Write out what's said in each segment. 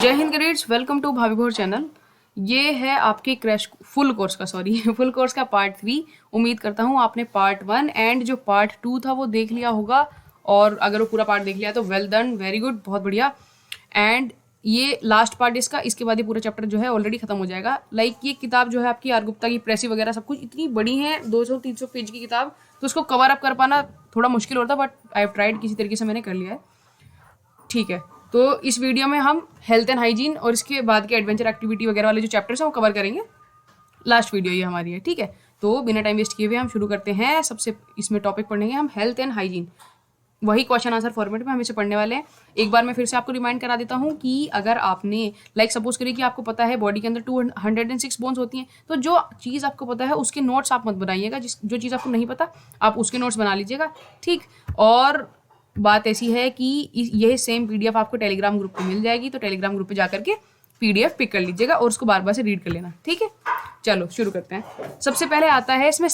जय Hind grades, welcome to भाभी भोर चैनल। ये है आपके क्रैश फुल कोर्स का फुल कोर्स का पार्ट 3। उम्मीद करता हूँ आपने पार्ट 1 एंड जो पार्ट 2 था वो देख लिया होगा, और अगर वो पूरा पार्ट देख लिया तो वेल डन, वेरी गुड, बहुत बढ़िया। एंड ये लास्ट पार्ट इसके बाद ये पूरा चैप्टर जो है ऑलरेडी खत्म हो जाएगा। ये किताब जो है आपकी आर गुप्ता की प्रेसी वगैरह सब कुछ इतनी बड़ी है, 200-300 पेज की किताब, तो उसको कवर अप कर पाना थोड़ा मुश्किल होता, बट आई हैव ट्राइड, किसी तरीके से मैंने कर लिया है। ठीक है, तो इस वीडियो में हम हेल्थ एंड हाइजीन और इसके बाद के एडवेंचर एक्टिविटी वगैरह वाले जो चैप्टर्स हैं वो कवर करेंगे। लास्ट वीडियो ये हमारी है, ठीक है। तो बिना टाइम वेस्ट किए हुए हम शुरू करते हैं। सबसे इसमें टॉपिक पढ़ेंगे हम हेल्थ एंड हाइजीन, वही क्वेश्चन आंसर फॉर्मेट में हम इसे पढ़ने वाले हैं। एक बार मैं फिर से आपको रिमाइंड करा देता हूँ कि अगर आपने सपोज करिए कि आपको पता है बॉडी के अंदर 206 बोन्स होती हैं, तो जो चीज़ आपको पता है उसके नोट्स आप मत बनाइएगा, जो चीज़ आपको नहीं पता आप उसके नोट्स बना लीजिएगा, ठीक। और बात ऐसी है कि यह सेम पीडीएफ आपको टेलीग्राम ग्रुप पे मिल जाएगी, तो टेलीग्राम ग्रुप पे जाकर के पीडीएफ पिक कर लीजिएगा और उसको बार बार से रीड कर लेना, ठीक है। चलो शुरू करते हैं। सबसे पहले आता है इसमें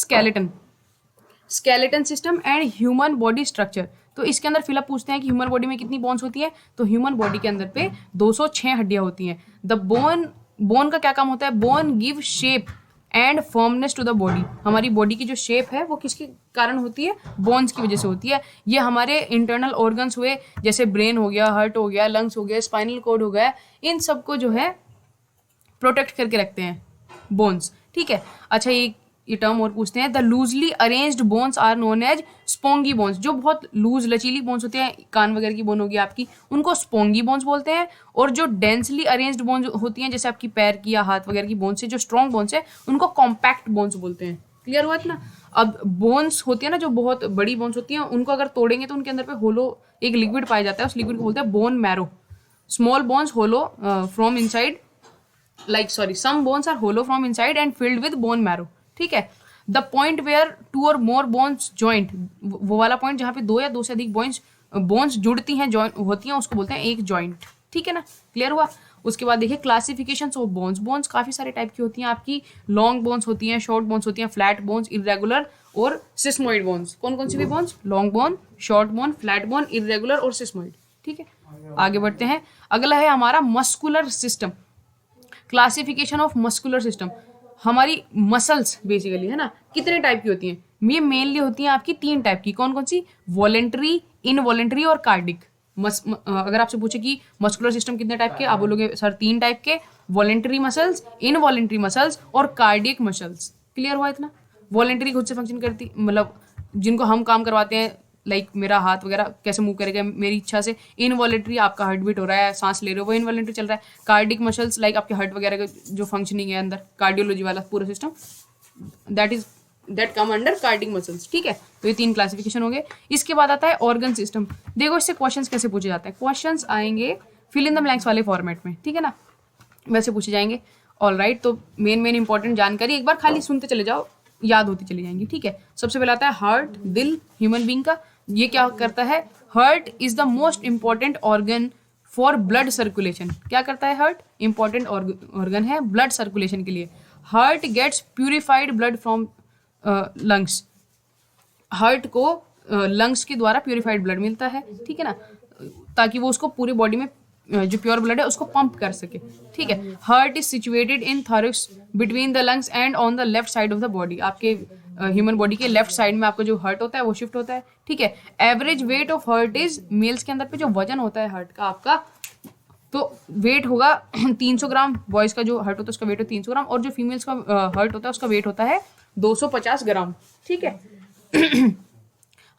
skeleton system and human body structure. तो इसके अंदर फिलअप पूछते हैं कि ह्यूमन बॉडी में कितनी बोन्स होती है, तो ह्यूमन बॉडी के अंदर पे 206 हड्डियां होती हैं। द बोन का क्या काम होता है? Bone give shape and firmness to the body. हमारी बॉडी की जो शेप है वो किसके कारण होती है? बोन्स की वजह से होती है। ये हमारे इंटरनल ऑर्गन्स हुए, जैसे ब्रेन हो गया, हार्ट हो गया, लंग्स हो गया, स्पाइनल कॉर्ड हो गया, इन सबको जो है प्रोटेक्ट करके रखते हैं बोन्स, ठीक है। अच्छा, ये टर्म और पूछते हैं। The loosely arranged bones are known as spongy bones. जो बहुत लूज लचीली बोन्स होते हैं, कान वगैरह की बोन होगी आपकी, उनको स्पोंगी बोन्स बोलते हैं। और जो डेंसली अरेंज्ड बोन्स होती हैं, जैसे आपकी पैर की या हाथ वगैरह की बोन्स है, जो स्ट्रॉन्ग बोन्स है, उनको कॉम्पैक्ट बोन्स बोलते हैं। क्लियर हुआ इतना? अब बोन्स होती है ना, जो बहुत बड़ी बोन्स होती हैं, उनको अगर तोड़ेंगे तो उनके अंदर पे होलो एक लिक्विड पाया जाता है, उस लिक्विड को बोलते हैं bone marrow. Small bones hollow from inside, some bones are hollow from inside and filled with bone marrow, ठीक है। The point where 2 or more bones joint, वो वाला पॉइंट जहाँ पे 2 या 2 से अधिक बोन्स जुड़ती हैं, जॉइंट होती हैं, उसको बोलते हैं एक जॉइंट, ठीक है ना। क्लियर हुआ? उसके बाद देखिए क्लासिफिकेशन ऑफ बोन्स काफी सारे टाइप की होती हैं आपकी। लॉन्ग बोन्स होती हैं, शॉर्ट बोन्स होती हैं, फ्लैट बोन्स, इरेगुलर और सिस्मोइड बोन्स। कौन कौन सी भी bones? Long bone, short bone, flat bone, irregular और सिस्मोइड, ठीक है। आगे बढ़ते हैं। अगला है हमारा muscular system, classification of muscular system. हमारी मसल्स बेसिकली, है ना, कितने टाइप की होती हैं? ये मेनली होती हैं आपकी 3 टाइप की। कौन कौन सी? वॉलेंट्री, इनवॉलेंट्री और कार्डिक। अगर आपसे पूछे कि मस्कुलर सिस्टम कितने टाइप के, आप बोलोगे सर 3 टाइप के, वॉलेंट्री मसल्स, इनवॉलेंट्री मसल्स और कार्डियक मसल्स। क्लियर हुआ इतना? वॉलेंट्री खुद से फंक्शन करती, मतलब जिनको हम काम करवाते हैं, मेरा हाथ वगैरह कैसे मूव करेगा मेरी इच्छा से। इनवॉलेंट्री आपका हार्ट बीट हो रहा है, सांस ले रहे हो, वो इनवॉलेंट्री चल रहा है। कार्डिक मसल्स आपके हार्ट वगैरह का जो फंक्शनिंग है अंदर, कार्डियोलॉजी वाला पूरा system, that come under cardiac muscles, ठीक है। तो ये 3 क्लासिफिकेशन हो गए। इसके बाद आता है ऑर्गन सिस्टम। देखो इससे क्वेश्चंस कैसे पूछे जाते हैं। क्वेश्चंस आएंगे फिल इन द ब्लैंक्स वाले फॉर्मेट में, ठीक है ना, वैसे पूछे जाएंगे। ऑल राइट, तो मेन इंपॉर्टेंट जानकारी एक बार खाली सुनते चले जाओ, याद होती चली जाएंगी, ठीक है। सबसे पहले आता है हार्ट, दिल, ह्यूमन बींग का। ये क्या करता है? Heart is the most important organ for blood circulation. क्या करता है हार्ट? इंपॉर्टेंट ऑर्गन है ब्लड सर्कुलेशन के लिए। Heart gets purified blood from lungs. Heart को लंग्स के द्वारा प्यूरिफाइड ब्लड मिलता है, ठीक है ना, ताकि वो उसको पूरी बॉडी में जो प्योर ब्लड है उसको पंप कर सके, ठीक है। Heart is situated in thorax between the lungs and on the left side of the body. आपके ह्यूमन बॉडी के लेफ्ट साइड में आपका जो हार्ट होता है वो शिफ्ट होता है, ठीक है। Average weight of heart is, males के अंदर पे जो वजन होता है हार्ट का आपका, तो वेट होगा 300 ग्राम। बॉयज का जो हार्ट होता है उसका वेट है 300 ग्राम, और जो फीमेल्स का हार्ट होता है उसका वेट होता है 250 ग्राम, ठीक है।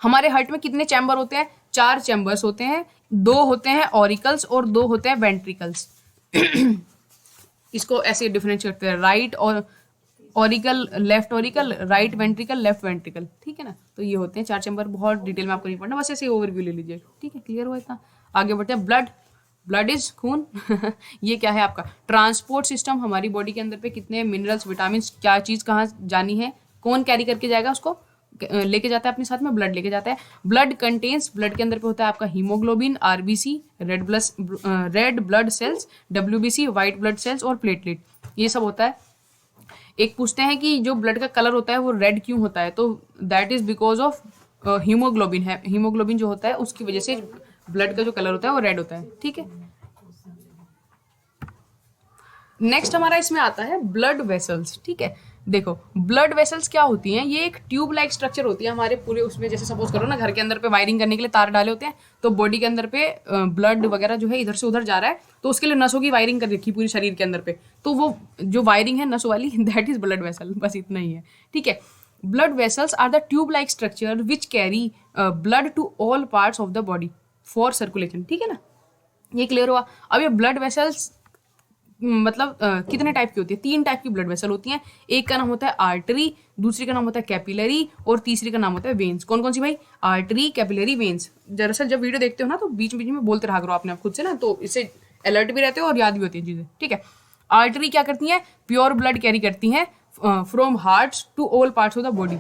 हमारे हार्ट में कितने चैम्बर होते हैं? 4 चैम्बर्स होते हैं। 2 होते हैं ऑरिकल्स और 2 होते हैं वेंट्रिकल्स। इसको ऐसे डिफरेंशिएट करते हैं, राइट और auricle, left auricle, right ventricle, left ventricle, ठीक है ना। तो ये होते हैं 4 चैम्बर। बहुत डिटेल में आपको नहीं पढ़ना, बस ऐसे ओवरव्यू ले लीजिए, ठीक है। क्लियर हुआ इतना? आगे बढ़ते हैं। ब्लड इज खून। ये क्या है आपका? Transport system. हमारी बॉडी के अंदर पे कितने मिनरल्स, विटामिन, क्या चीज़ कहाँ जानी है, कौन कैरी करके जाएगा, उसको लेके जाता है अपने साथ में, ब्लड लेके जाता है। ब्लड कंटेन्स, ब्लड के अंदर पे होता है आपका haemoglobin, RBC, red blood cells, WBC, white blood cells और प्लेटलेट, ये सब होता है। एक पूछते हैं कि जो ब्लड का कलर होता है वो रेड क्यों होता है, तो that is because of haemoglobin है। हीमोग्लोबिन जो होता है उसकी वजह से ब्लड का जो कलर होता है वो रेड होता है, ठीक है। नेक्स्ट हमारा इसमें आता है ब्लड वेसल्स। ठीक है, देखो ब्लड वेसल्स क्या होती हैं, ये एक ट्यूब लाइक स्ट्रक्चर होती है हमारे पूरे उसमें। जैसे सपोज करो ना, घर के अंदर पे वायरिंग करने के लिए तार डाले होते हैं, तो बॉडी के अंदर पे ब्लड वगैरह जो है इधर से उधर जा रहा है, तो उसके लिए नसों की वायरिंग कर रखी पूरी शरीर के अंदर पे, तो वो जो वायरिंग है नसों वाली दैट इज ब्लड वेसल, बस इतना ही है। ठीक है, blood vessels are the tube like structure which carry blood to all parts of the body for circulation. ठीक है ना, ये क्लियर हुआ। अब ये ब्लड वेसल्स मतलब कितने टाइप की होती है, 3 टाइप की ब्लड वेसल होती हैं। एक का नाम होता है आर्टरी, दूसरी का नाम होता है कैपिलरी, और तीसरी का नाम होता है वेन्स। कौन कौन सी भाई, आर्टरी, कैपिलरी, वेन्स। दरअसल जब वीडियो देखते हो ना तो बीच बीच में बोलते रहा करो आपने खुद से ना, तो इससे अलर्ट भी रहते हो और याद भी होती है चीजें। ठीक है, आर्टरी क्या करती हैं, प्योर ब्लड कैरी करती हैं from heart to all parts of the body.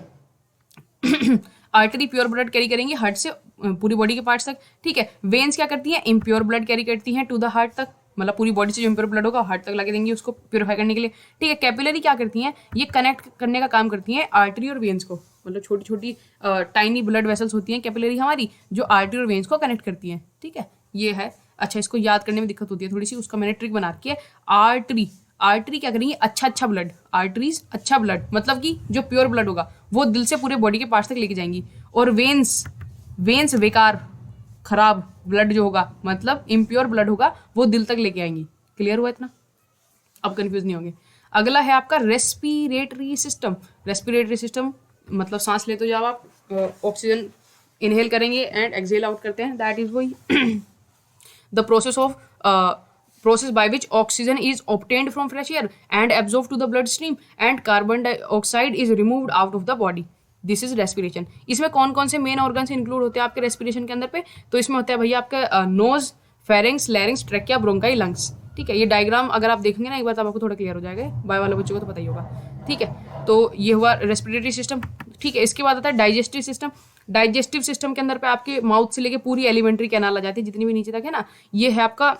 Artery pure blood carry करेंगी हार्ट से पूरी बॉडी के पार्ट्स तक। ठीक है, वेन्स क्या करती हैं, इम्प्योर ब्लड कैरी करती हैं टू द हार्ट तक, मतलब पूरी बॉडी से जो इम्प्योर ब्लड होगा हार्ट तक लाके देंगी उसको प्योरीफाई करने के लिए। ठीक है, कैपिलरी क्या करती हैं, ये कनेक्ट करने का काम करती हैं आर्टरी और वेन्स को, मतलब छोटी छोटी टाइनी ब्लड वेसल्स होती हैं कैपिलरी हमारी, जो आर्टरी और वेन्स को कनेक्ट करती हैं। ठीक है, ये है। अच्छा, इसको याद करने में दिक्कत होती है थोड़ी सी, उसका मैंने ट्रिक बना रखी है। आर्टरी, आर्टरी क्या करेंगी, अच्छा ब्लड, आर्टरीज अच्छा ब्लड, मतलब कि जो प्योर ब्लड होगा वो दिल से पूरे बॉडी के पार्ट्स तक लेके जाएंगी। और वेन्स, वेन्स बेकार खराब ब्लड जो होगा, मतलब इम्प्योर ब्लड होगा, वो दिल तक लेके आएंगी। क्लियर हुआ इतना, अब कंफ्यूज नहीं होंगे। अगला है आपका रेस्पिरेटरी सिस्टम। रेस्पिरेटरी सिस्टम मतलब सांस लेते जाओ आप, ऑक्सीजन इनहेल करेंगे एंड एक्सहेल आउट करते हैं, दैट इज वही the process by which oxygen is obtained from fresh air and absorbed to the bloodstream and carbon dioxide is removed out of the body. This is respiration. इसमें कौन कौन से main organs include होते हैं आपके respiration के अंदर पे, तो इसमें होता है भैया आपका nose, pharynx, larynx, trachea, bronchi, lungs. ठीक है, ये डायग्राम अगर आप देखेंगे ना एक बार तो आपको थोड़ा क्लियर हो जाएगा, बाय वाले बच्चों को तो पता ही होगा। ठीक है, तो ये हुआ रेस्पिरेटरी सिस्टम। ठीक है, इसके बाद आता है डाइजेस्टिव सिस्टम। डाइजेस्टिव सिस्टम के अंदर पे आपके माउथ से लेके पूरी एलिमेंट्री कैनाल आ जाती है, जितनी भी नीचे तक है ना, ये है आपका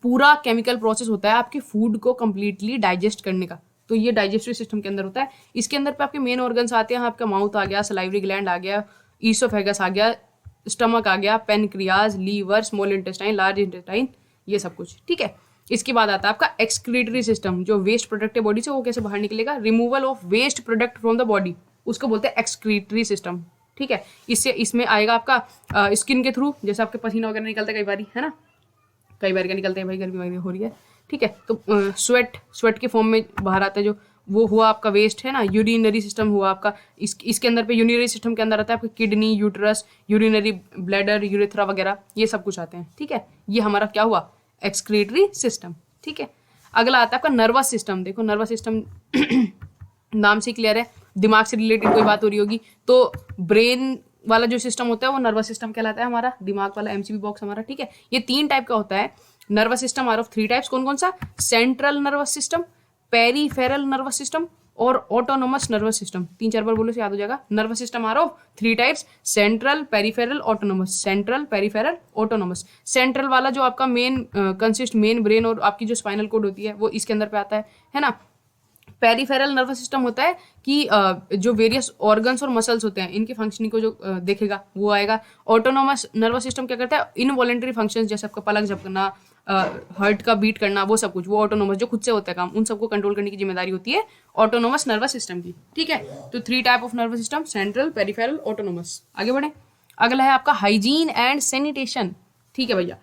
पूरा केमिकल प्रोसेस होता है आपके फूड को कंप्लीटली डाइजेस्ट करने का, तो ये डाइजेस्टिव सिस्टम के अंदर होता है। इसके अंदर पे आपके मेन ऑर्गन्स आते हैं, आपका माउथ आ गया, सलाइवरी ग्लैंड आ गया, ईसोफेगस आ गया, स्टमक आ गया, pancreas, liver, small intestine, large intestine, ये सब कुछ। ठीक है, इसके बाद आता है आपका एक्सक्रीटरी सिस्टम, जो वेस्ट प्रोडक्ट है बॉडी से वो कैसे बाहर निकलेगा, removal of waste product from the body, उसको बोलते हैं एक्सक्रीटरी सिस्टम। ठीक है, इससे इसमें आएगा आपका स्किन के थ्रू, जैसे आपके पसीना वगैरह निकलता है कई बारी, है ना, कई बार क्या निकलते हैं भाई, गर्मी वगैरह हो रही है। ठीक है, तो स्वेट के फॉर्म में बाहर आता है जो, वो हुआ आपका वेस्ट, है ना। यूरिनरी सिस्टम हुआ आपका, इसके अंदर पे यूरिनरी सिस्टम के अंदर आता है आपका kidney, uterus, urinary bladder, urethra वगैरह, ये सब कुछ आते हैं। ठीक है, ये हमारा क्या हुआ, एक्सक्रीटरी सिस्टम। ठीक है, अगला आता है आपका नर्वस सिस्टम। देखो नर्वस सिस्टम नाम से क्लियर है, दिमाग से रिलेटेड कोई बात हो रही होगी, तो ब्रेन वाला जो सिस्टम होता है वो नर्वस सिस्टम कहलाता है हमारा, दिमाग वाला एमसीबी बॉक्स हमारा। ठीक है, ये 3 टाइप का होता है nervous system, are of 3 types. कौन कौन सा, central nervous system, peripheral nervous system और ऑटोनोमस नर्वस सिस्टम। 3-4 बार बोलो से याद हो जाएगा। Nervous system are of 3 types, central, peripheral, autonomous. Central, peripheral, autonomous. Central वाला जो आपका मेन कंसिस्ट, मेन ब्रेन और आपकी जो स्पाइनल कोड होती है वो इसके अंदर पे आता है ना। पेरीफेरल नर्वस सिस्टम होता है कि जो वेरियस ऑर्गन्स और मसल्स होते हैं इनकी फंक्शनिंग को जो देखेगा वो आएगा। ऑटोनोमस नर्वस सिस्टम क्या करता है, इनवॉलेंटरी फंक्शंस जैसे आपका पलक झपकना, हार्ट का बीट करना, वो सब कुछ, वो ऑटोनोमस जो खुद से होता है काम, उन सबको कंट्रोल करने की जिम्मेदारी होती है ऑटोनोमस नर्वस सिस्टम की। ठीक है, तो 3 type of nervous system, central, peripheral, autonomous. आगे बढ़े, अगला है आपका हाइजीन एंड सैनिटेशन। ठीक है भैया,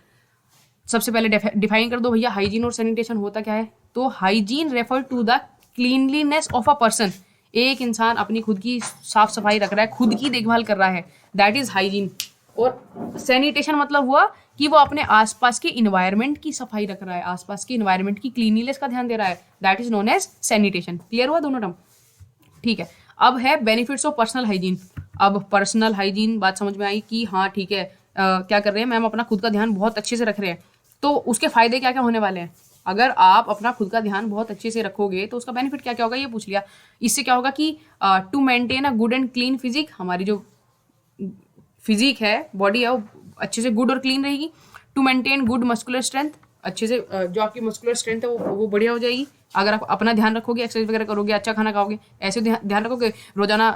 सबसे पहले डिफाइन कर दो भैया हाइजीन और सैनिटेशन होता क्या है। तो hygiene refer to the cleanliness of a person, एक इंसान अपनी खुद की साफ सफाई रख रहा है, खुद की देखभाल कर रहा है, दैट इज हाइजीन। और सैनिटेशन मतलब हुआ कि वो अपने आसपास के इन्वायरमेंट की सफाई रख रहा है, आसपास के इन्वायरमेंट की क्लीनलीनेस का ध्यान दे रहा है, that is known as sanitation. Clear हुआ दोनों टर्म। ठीक है, अब है बेनिफिट्स ऑफ पर्सनल हाइजीन। अब पर्सनल हाइजीन बात समझ में आई कि हाँ ठीक है, क्या कर रहे हैं मैम, अपना खुद का ध्यान बहुत अच्छे से रख रहे हैं, तो उसके फायदे क्या क्या होने वाले हैं। अगर आप अपना खुद का ध्यान बहुत अच्छे से रखोगे तो उसका बेनिफिट क्या क्या होगा ये पूछ लिया। इससे क्या होगा कि to maintain a good and clean physique, हमारी जो फिजिक है, बॉडी है, वो अच्छे से गुड और क्लीन रहेगी। To maintain good muscular strength, अच्छे से जो आपकी मस्कुलर स्ट्रेंथ है वो बढ़िया हो जाएगी अगर आप अपना ध्यान रखोगे, एक्सरसाइज वगैरह करोगे, अच्छा खाना खाओगे, ऐसे ध्यान रखोगे, रोजाना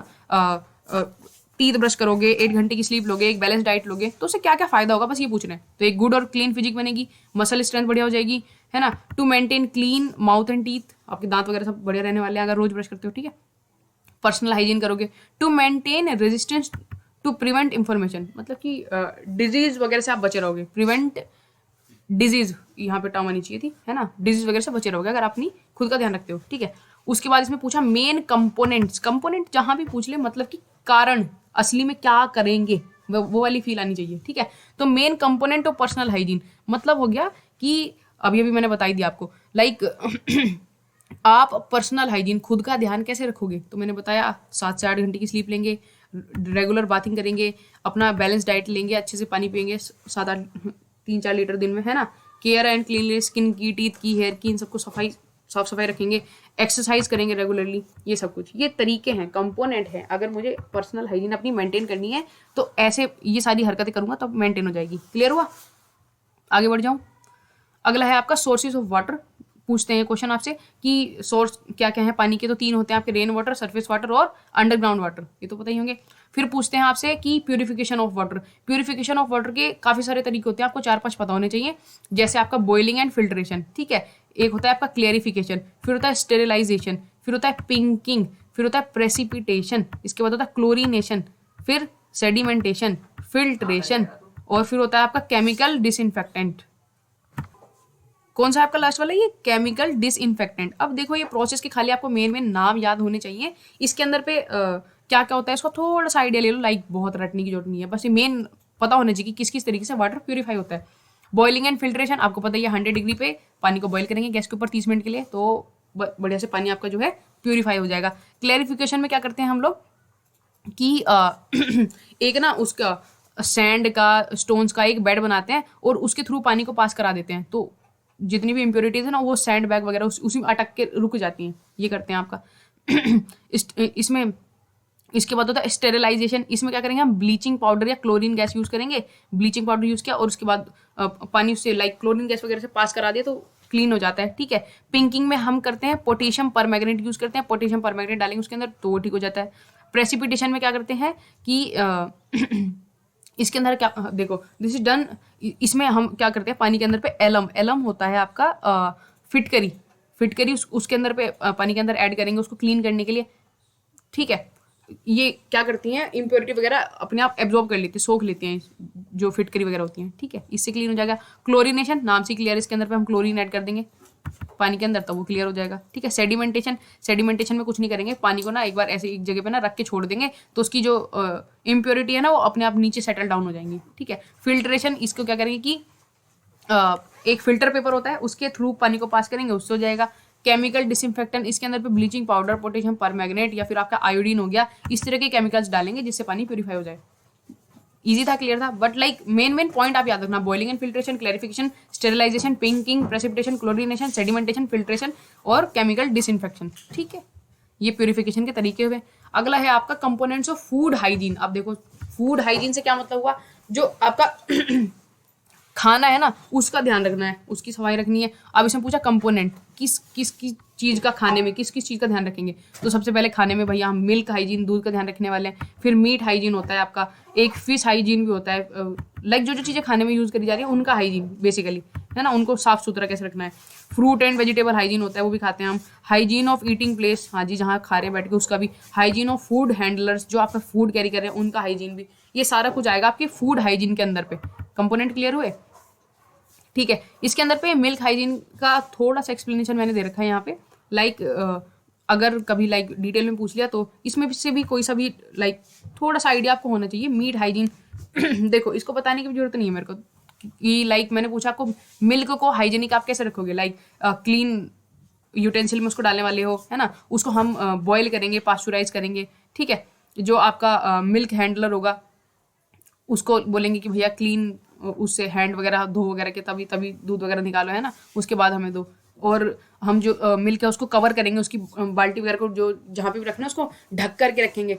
टीथ ब्रश करोगे, 8 घंटे की स्लीप लोगे, एक बैलेंस डाइट लोगे, तो उससे क्या क्या फायदा होगा बस ये पूछ रहे हैं। तो एक गुड और क्लीन फिजिक बनेगी, मसल स्ट्रेंथ बढ़िया हो जाएगी, है ना। To maintain clean mouth and teeth, आपके दांत वगैरह सब बढ़िया रहने वाले हैं अगर रोज ब्रश करते हो, ठीक है। पर्सनल हाइजीन करोगे। To maintain resistance to prevent information, मतलब कि डिजीज वगैरह से आप बचे रहोगे। प्रिवेंट डिजीज, यहाँ पे टर्म आनी चाहिए थी, है ना। डिजीज वगैरह से बचे रहोगे अगर अपनी खुद का ध्यान रखते हो, ठीक है। उसके बाद इसमें पूछा मेन कंपोनेंट्स, कंपोनेंट जहां भी पूछ ले मतलब कि कारण, असली में क्या करेंगे, वो वाली फील आनी चाहिए, ठीक है। तो main component of personal hygiene मतलब हो गया कि अभी अभी मैंने बताई दिया आपको, लाइक आप पर्सनल हाइजीन खुद का ध्यान कैसे रखोगे, तो मैंने बताया 7 से 8 घंटे की स्लीप लेंगे, रेगुलर बाथिंग करेंगे, अपना बैलेंस डाइट लेंगे, अच्छे से पानी पियेंगे 7-8 3-4 लीटर दिन में, है ना। केयर एंड क्लीननेस, स्किन की, टीथ की, हेयर की, इन सबको साफ सफाई रखेंगे, एक्सरसाइज करेंगे रेगुलरली, ये सब कुछ ये तरीके हैं, कंपोनेंट हैं। अगर मुझे पर्सनल हाइजीन अपनी मेंटेन करनी है तो ऐसे ये सारी हरकतें करूंगा तब मेंटेन हो जाएगी। क्लियर हुआ? आगे बढ़ जाऊं। अगला है आपका सोर्सेज ऑफ वाटर। पूछते हैं क्वेश्चन आपसे कि सोर्स क्या क्या है पानी के, तो 3 होते हैं आपके, रेन वाटर, सरफेस वाटर और अंडरग्राउंड वाटर, ये तो पता ही होंगे। फिर पूछते हैं आपसे कि purification of water. Purification of water के काफी सारे तरीके होते हैं, आपको 4-5 पता होने चाहिए। जैसे आपका बॉइलिंग एंड फिल्ट्रेशन, ठीक है। एक होता है आपका क्लेरिफिकेशन, फिर होता है स्टेरिलाइजेशन, फिर होता है पिंकिंग, फिर होता है प्रेसिपिटेशन, इसके बाद होता है क्लोरीनेशन, फिर सेडिमेंटेशन, फिल्ट्रेशन, और फिर होता है आपका केमिकल डिसइंफेक्टेंट। कौन सा आपका लास्ट वाला, ये केमिकल डिसइंफेक्टेंट। अब देखो ये प्रोसेस के खाली आपको मेन मेन नाम याद होने चाहिए, इसके अंदर पे क्या क्या होता है इसको थोड़ा सा आइडिया ले लो, लाइक बहुत रटने की जरूरत नहीं है, बस ये मेन पता होना चाहिए कि किस किस तरीके से वाटर प्यूरिफाई होता है। बॉइलिंग एंड फिल्ट्रेशन आपको पता ही है, 100 डिग्री पे पानी को बॉइल करेंगे गैस के ऊपर 30 मिनट के लिए, तो बढ़िया से पानी आपका जो है प्यूरिफाई हो जाएगा। क्लैरिफिकेशन में क्या करते हैं हम लोग कि एक ना उसका सैंड का, स्टोन्स का एक बेड बनाते हैं और उसके थ्रू पानी को पास करा देते हैं, तो जितनी भी इम्प्योरिटीज है ना वो सैंड बैग वगैरह उसी में अटक के रुक जाती हैं, ये करते हैं आपका। इसमें इसके बाद होता है स्टेरिलाइजेशन। इसमें क्या करेंगे हम, ब्लीचिंग पाउडर या क्लोरीन गैस यूज करेंगे। ब्लीचिंग पाउडर यूज किया और उसके बाद पानी उससे लाइक क्लोरीन गैस वगैरह से पास करा दिया तो क्लीन हो जाता है, ठीक है। पिंकिंग में हम करते हैं पोटेशियम परमैंगनेट यूज करते हैं, पोटेशियम परमैंगनेट डालेंगे उसके अंदर तो वो ठीक हो जाता है। प्रेसिपिटेशन में क्या करते हैं कि इसके अंदर क्या, देखो दिस इज डन, इसमें हम क्या करते हैं पानी के अंदर पे एलम, एलम होता है आपका फिटकरी, फिटकरी उसके अंदर पे पानी के अंदर ऐड करेंगे उसको क्लीन करने के लिए, ठीक है। ये क्या करती हैं, इम्प्योरिटी वगैरह अपने आप एब्जॉर्ब कर लेती है, सोख लेती हैं जो फिटकरी वगैरह होती हैं, ठीक है, इससे क्लीन हो जाएगा। क्लोरीनेशन नाम से क्लियर, इसके अंदर पे हम क्लोरीन ऐड कर देंगे पानी के अंदर तो वो क्लियर हो जाएगा, ठीक है। सेडिमेंटेशन, सेडिमेंटेशन में कुछ नहीं करेंगे, पानी को ना एक बार ऐसे एक जगह पे ना रख के छोड़ देंगे तो उसकी जो इम्प्योरिटी है ना वो अपने आप नीचे सेटल डाउन हो जाएंगी, ठीक है। फिल्ट्रेशन, इसको क्या करेंगे कि एक फिल्टर पेपर होता है उसके थ्रू पानी को पास करेंगे, उससे हो जाएगा। केमिकल डिसइंफेक्टेंट, इसके अंदर पे ब्लीचिंग पाउडर, पोटेशियम परमैंगनेट या फिर आपका आयोडीन हो गया, इस तरह के केमिकल्स डालेंगे जिससे पानी प्यूरिफाई हो जाए। इजी था, क्लियर था, बट लाइक मेन पॉइंट आप याद रखना, boiling and filtration, clarification, sterilisation, pinking, precipitation, chlorination, sedimentation, filtration और केमिकल डिसइंफेक्शन, ठीक है। ये प्यूरिफिकेशन के तरीके हुए। अगला है आपका कंपोनेंट्स ऑफ फूड हाइजीन। अब देखो फूड हाइजीन से क्या मतलब हुआ, जो आपका खाना है ना उसका ध्यान रखना है, उसकी सफाई रखनी है। अब इसमें पूछा कंपोनेंट, किस किस की चीज़ का खाने में किस किस चीज़ का ध्यान रखेंगे, तो सबसे पहले खाने में भैया हम मिल्क हाइजीन, दूध का ध्यान रखने वाले हैं। फिर मीट हाइजीन होता है आपका, एक फिश हाइजीन भी होता है, लाइक जो जो चीज़ें खाने में यूज़ करी जा रही है उनका हाइजीन बेसिकली, है ना, उनको साफ सुथरा कैसे रखना है। फ्रूट एंड वेजिटेबल हाइजीन होता है, वो भी खाते हैं हम। हाइजीन ऑफ ईटिंग प्लेस, हाँ जी जहाँ खा रहे हैं बैठ के उसका भी। हाइजीन ऑफ फूड हैंडलर्स, जो आपका फूड कैरी कर रहे हैं उनका हाइजीन भी। ये सारा कुछ आएगा आपके फूड हाइजीन के अंदर पे। कंपोनेंट क्लियर हुए, ठीक है। इसके अंदर पे मिल्क हाइजीन का थोड़ा सा एक्सप्लेनेशन मैंने दे रखा है यहाँ पे, लाइक अगर कभी लाइक डिटेल में पूछ लिया तो इसमें से भी कोई सा भी लाइक थोड़ा सा आइडिया आपको होना चाहिए। मीट हाइजीन देखो इसको बताने की भी जरूरत नहीं है मेरे को कि लाइक मैंने पूछा आपको मिल्क को हाइजीनिक आप कैसे रखोगे, लाइक क्लीन यूटेंसिल में उसको डालने वाले हो, है ना, उसको हम बॉयल करेंगे, पास्चुराइज करेंगे, ठीक है। जो आपका मिल्क हैंडलर होगा उसको बोलेंगे कि भैया क्लीन उससे हैंड वगैरह धो वगैरह के तभी तभी दूध वगैरह निकालो, है ना, उसके बाद हमें दो। और हम जो मिल्क है उसको कवर करेंगे, उसकी बाल्टी वगैरह को जो जहाँ पे भी रखना है उसको ढक करके रखेंगे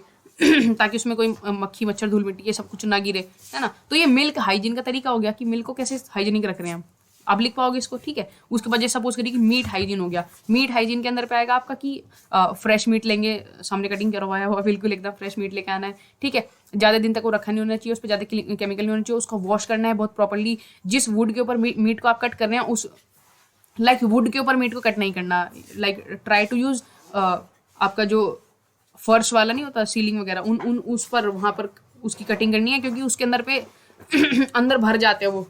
ताकि उसमें कोई मक्खी मच्छर धूल मिट्टी ये सब कुछ ना गिरे, है ना। तो ये मिल्क हाइजीन का तरीका हो गया कि मिल्क को कैसे हाइजीनिक रख रहे हैं हम, आप लिख पाओगे इसको, ठीक है। उसके बाद जैसे सपोज करिए कि मीट हाइजीन हो गया, मीट हाइजीन के अंदर पे आएगा आपका कि फ्रेश मीट लेंगे, सामने कटिंग करवाया हुआ बिल्कुल एकदम फ्रेश मीट लेके आना है, ठीक है। ज़्यादा दिन तक वो रखा नहीं होना चाहिए, उस पर ज़्यादा केमिकल नहीं होना चाहिए, उसको वॉश करना है बहुत प्रॉपर्ली। जिस वुड के ऊपर मीट को आप कट कर रहे हैं लाइक वुड के ऊपर मीट को कट नहीं करना, लाइक ट्राई टू यूज आपका जो फर्श वाला नहीं होता सीलिंग वगैरह, उन उन उस पर वहाँ पर उसकी कटिंग करनी है, क्योंकि उसके अंदर पे अंदर भर जाते हैं वो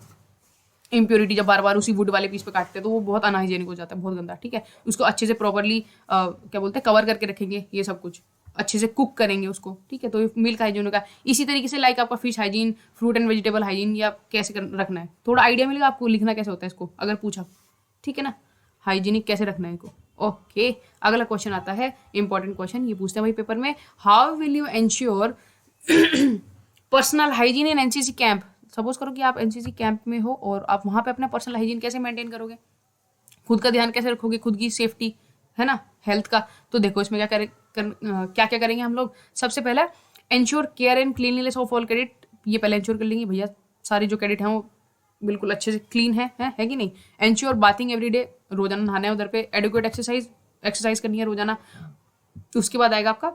इम्प्योरिटी। जब बार बार उसी वुड वाले पीस पे काटते हैं तो वो बहुत अनहाइजेनिक हो जाता है, बहुत गंदा। ठीक है, उसको अच्छे से प्रॉपरली क्या बोलते हैं कवर करके रखेंगे, ये सब कुछ अच्छे से कुक करेंगे उसको। ठीक है, तो मिल्क हाइजीन का इसी तरीके से लाइक आपका fish hygiene, fruit and vegetable hygiene, या कैसे रखना है, थोड़ा आइडिया मिलेगा आपको लिखना कैसे होता है इसको अगर पूछा। ठीक है ना, हाइजीनिक कैसे रखना है इनको। ओके, अगला क्वेश्चन आता है, इंपॉर्टेंट क्वेश्चन, ये पूछते हैं भाई पेपर में, how will you ensure personal hygiene in NCC camp. Suppose करो कि आप एनसीसी कैंप में हो और आप वहाँ पे अपना पर्सनल हाइजीन कैसे मेंटेन करोगे, खुद का ध्यान कैसे रखोगे, खुद की सेफ्टी है ना, हेल्थ का। तो देखो इसमें क्या क्या करेंगे हम लोग। सबसे पहला, ensure care and cleanliness of all cadet. ये पहले एंश्योर कर लेंगे भैया सारे जो कैडेट हैं वो बिल्कुल अच्छे से क्लीन है कि नहीं। एंश्योर बाथिंग एवरीडे, रोजाना नहाना है उधर पे। एडुकेट एक्सरसाइज करनी है रोजाना। उसके बाद आएगा आपका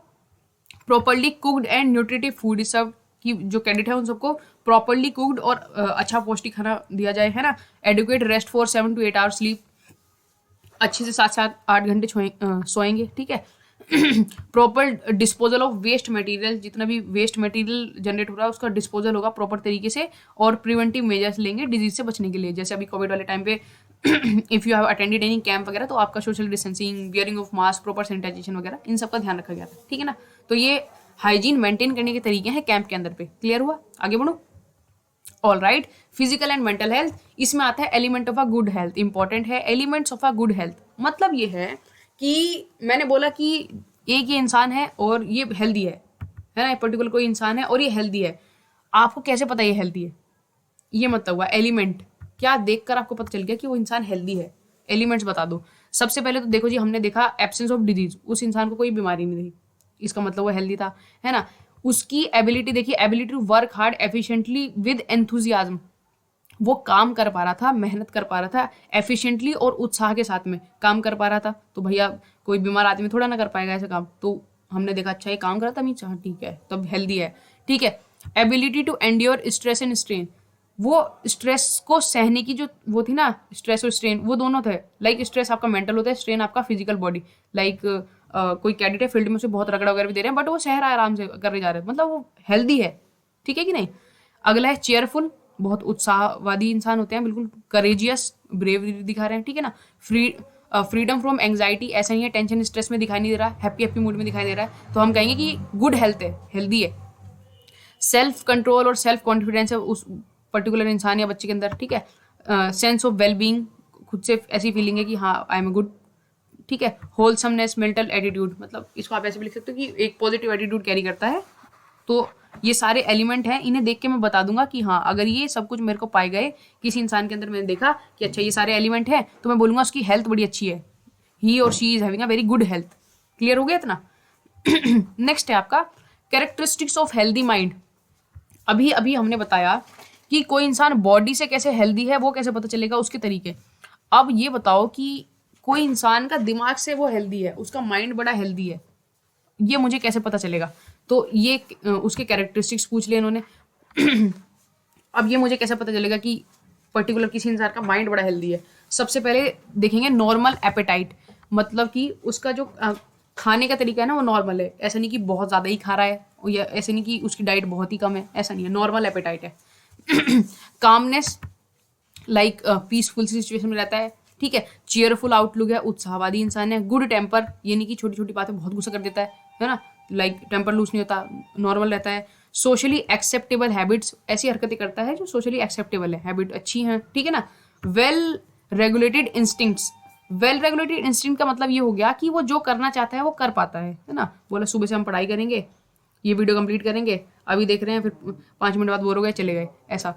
properly cooked and nutritive food. इस सब की जो कैडेट है उन सबको प्रॉपरली कुक्ड और अच्छा पौष्टिक खाना दिया जाए, है ना। Adequate rest for 7 to 8 hours sleep, अच्छे से 7 8 घंटे सोएंगे। ठीक है। Proper disposal of waste material, जितना भी वेस्ट मटेरियल जनरेट हो रहा है उसका डिस्पोजल होगा प्रॉपर तरीके से। और प्रिवेंटिव मेजर्स लेंगे डिजीज से बचने के लिए, जैसे अभी कोविड वाले टाइम पे if you have attended any camp वगैरह तो आपका social distancing, wearing of mask, proper sanitization वगैरह, इन सब का ध्यान रखा गया था। ठीक है ना, तो ये हाइजीन मेंटेन करने के तरीके हैं कैंप के अंदर पे। क्लियर हुआ, आगे बढ़ो। All right, physical and mental health, इसमें आता है element of a good health. Important है elements of a good health. मतलब ये है कि मैंने बोला कि एक ये इंसान है और ये हेल्दी है ना, पर्टिकुलर कोई इंसान है और ये हेल्दी है, आपको कैसे पता ये हेल्दी है, ये मतलब हुआ एलिमेंट। क्या देखकर आपको पता चल गया कि वो इंसान हेल्दी है, एलिमेंट्स बता दो। सबसे पहले तो देखो जी, हमने देखा एब्सेंस ऑफ डिजीज, उस इंसान को कोई बीमारी नहीं रही, इसका मतलब वो हेल्दी था, है ना। उसकी एबिलिटी देखिए, ability to work hard efficiently with enthusiasm, वो काम कर पा रहा था, मेहनत कर पा रहा था एफिशिएंटली और उत्साह के साथ में काम कर पा रहा था। तो भैया कोई बीमार आदमी थोड़ा ना कर पाएगा ऐसा काम। तो हमने देखा अच्छा ये काम कर रहा था, मीन्स हाँ ठीक है, तब हेल्दी है। ठीक है। Ability to endure stress and strain, वो स्ट्रेस को सहने की जो वो थी ना, स्ट्रेस और स्ट्रेन वो दोनों थे। लाइक स्ट्रेस आपका मेंटल होता है, स्ट्रेन आपका फिजिकल बॉडी। लाइक कोई कैडेट है फील्ड में उसे बहुत रगड़ा वगैरह भी दे रहे हैं बट वो सह रहा है, आराम से करने जा रहे हैं, मतलब वो हेल्दी है। ठीक है कि नहीं। अगला है चेयरफुल, बहुत उत्साहवादी इंसान होते हैं, बिल्कुल करेजियस, ब्रेवरी दिखा रहे हैं। ठीक है ना। फ्रीडम फ्रॉम एंग्जाइटी, ऐसा नहीं है टेंशन स्ट्रेस में दिखाई नहीं दे रहा, हैप्पी हैप्पी मूड में दिखाई दे रहा है, तो हम कहेंगे कि गुड हेल्थ है, हेल्दी है। सेल्फ कंट्रोल और सेल्फ कॉन्फिडेंस है उस पर्टिकुलर इंसान या बच्चे के अंदर। ठीक है। सेंस ऑफ वेलबींग, खुद से ऐसी फीलिंग है कि हाँ आई एम गुड। ठीक है। होलसमनेस, मेंटल एटीट्यूड, मतलब इसको आप ऐसे भी लिख सकते हो कि एक पॉजिटिव एटीट्यूड कैरी करता है। तो ये सारे एलिमेंट हैं, इन्हें देख के मैं बता दूंगा कि हाँ अगर ये सब कुछ मेरे को पाए गए किसी इंसान के अंदर, मैंने देखा कि अच्छा ये सारे एलिमेंट हैं, तो मैं बोलूंगा उसकी हेल्थ बड़ी अच्छी है, ही और she is having a very good health. Clear हो गया इतना। नेक्स्ट है आपका कैरेक्टरिस्टिक्स ऑफ हेल्दी माइंड। अभी अभी हमने बताया कि कोई इंसान बॉडी से कैसे हेल्दी है, वो कैसे पता चलेगा, उसके तरीके। अब ये बताओ कि कोई इंसान का दिमाग से वो हेल्दी है, उसका माइंड बड़ा हेल्दी है, ये मुझे कैसे पता चलेगा। तो ये उसके कैरेक्टरिस्टिक्स पूछ लिए इन्होंने। अब ये मुझे कैसे पता चलेगा कि पर्टिकुलर किसी इंसान का माइंड बड़ा हेल्दी है। सबसे पहले देखेंगे नॉर्मल एपेटाइट, मतलब कि उसका जो खाने का तरीका है ना वो नॉर्मल है, ऐसा नहीं कि बहुत ज़्यादा ही खा रहा है, या ऐसे नहीं कि उसकी डाइट बहुत ही कम है, ऐसा नहीं है, नॉर्मल एपेटाइट है। कामनेस, लाइक पीसफुल सिचुएशन में रहता है। ठीक है। चेयरफुल आउटलुक है, उत्साहवादी इंसान है। गुड टेम्पर, ये नहीं कि छोटी छोटी बातें बहुत गुस्सा कर देता है ना, लाइक टेम्पर लूज नहीं होता, नॉर्मल रहता है। सोशली एक्सेप्टेबल हैबिट्स, ऐसी हरकतें करता है जो सोशली एक्सेप्टेबल है, हैबिट अच्छी हैं। ठीक है ना। Well regulated instincts, well regulated instinct का मतलब ये हो गया कि वो जो करना चाहता है वो कर पाता है ना। बोला सुबह से हम पढ़ाई करेंगे, ये वीडियो कंप्लीट करेंगे, अभी देख रहे हैं, फिर 5 मिनट बाद बोर हो गए चले गए, ऐसा।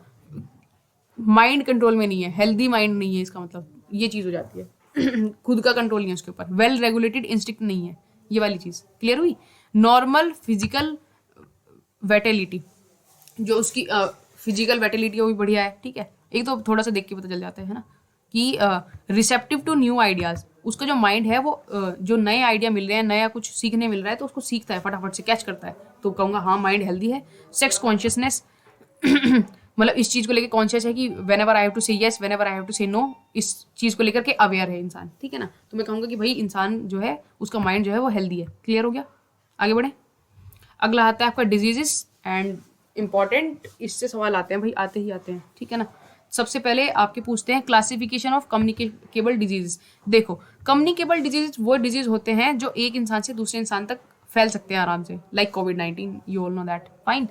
माइंड कंट्रोल में नहीं है, हेल्दी माइंड नहीं है, इसका मतलब ये चीज़ हो जाती है। खुद का कंट्रोल नहीं है उसके ऊपर, वेल रेगुलेटेड इंस्टिंक्ट नहीं है, ये वाली चीज़ क्लियर हुई। नॉर्मल फिजिकल वेटेलिटी, जो उसकी फिजिकल वेटेलिटी है वो भी बढ़िया है। ठीक है। एक तो थोड़ा सा देख के पता चल जाता है ना कि रिसेप्टिव टू न्यू आइडियाज़, उसका जो माइंड है वो जो नए आइडिया मिल रहे हैं, नया कुछ सीखने मिल रहा है तो उसको सीखता है, फटाफट से कैच करता है, तो कहूँगा हाँ माइंड हेल्दी है। सेक्स कॉन्शियसनेस, मतलब इस चीज़ को लेकर कॉन्शियस है कि whenever I have to say yes, whenever I have to say no, इस चीज़ को लेकर के अवेयर है इंसान, ठीक है ना। तो मैं कहूँगा कि भाई इंसान जो है उसका माइंड जो है वो हेल्दी है। क्लियर हो गया, आगे बढ़े। अगला आता है आपका डिजीजेस एंड इम्पॉर्टेंट, इससे सवाल आते हैं भाई, आते ही आते हैं, ठीक है ना। सबसे पहले आपके पूछते हैं क्लासिफिकेशन ऑफ कम्युनिकेबल डिजीज। देखो, कम्युनिकेबल डिजीज वो डिजीज होते हैं जो एक इंसान से दूसरे इंसान तक फैल सकते हैं आराम से, like covid, you all know that, fine.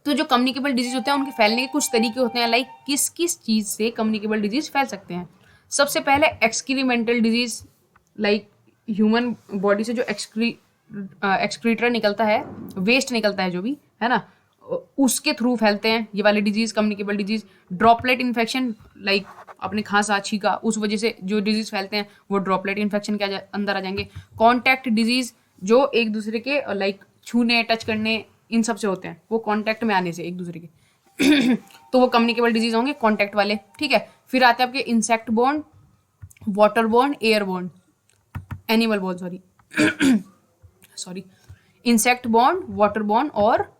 तो जो कम्युनिकेबल डिजीज होते हैं उनके फैलने के कुछ तरीके होते हैं, लाइक किस किस चीज़ से कम्युनिकेबल डिजीज फैल सकते हैं। सबसे पहले एक्सक्रीमेंटल डिजीज, लाइक ह्यूमन बॉडी से जो एक्सक्रीटर निकलता है, वेस्ट निकलता है जो भी है ना, उसके थ्रू फैलते हैं ये वाले disease, communicable disease. Droplet infection, like अपने खांसा छींका, उस वजह से जो डिजीज फैलते हैं वो ड्रॉपलेट इन्फेक्शन के अंदर आ जाएंगे। कॉन्टैक्ट डिजीज, जो एक दूसरे के लाइक छूने टच करने इन सब से होते हैं, वो कांटेक्ट में आने से एक दूसरे के तो वो कम्युनिकेबल डिजीज होंगे कांटेक्ट वाले, ठीक है। फिर आते हैं आपके insect borne, water borne, air borne, animal borne, sorry insect borne, water borne और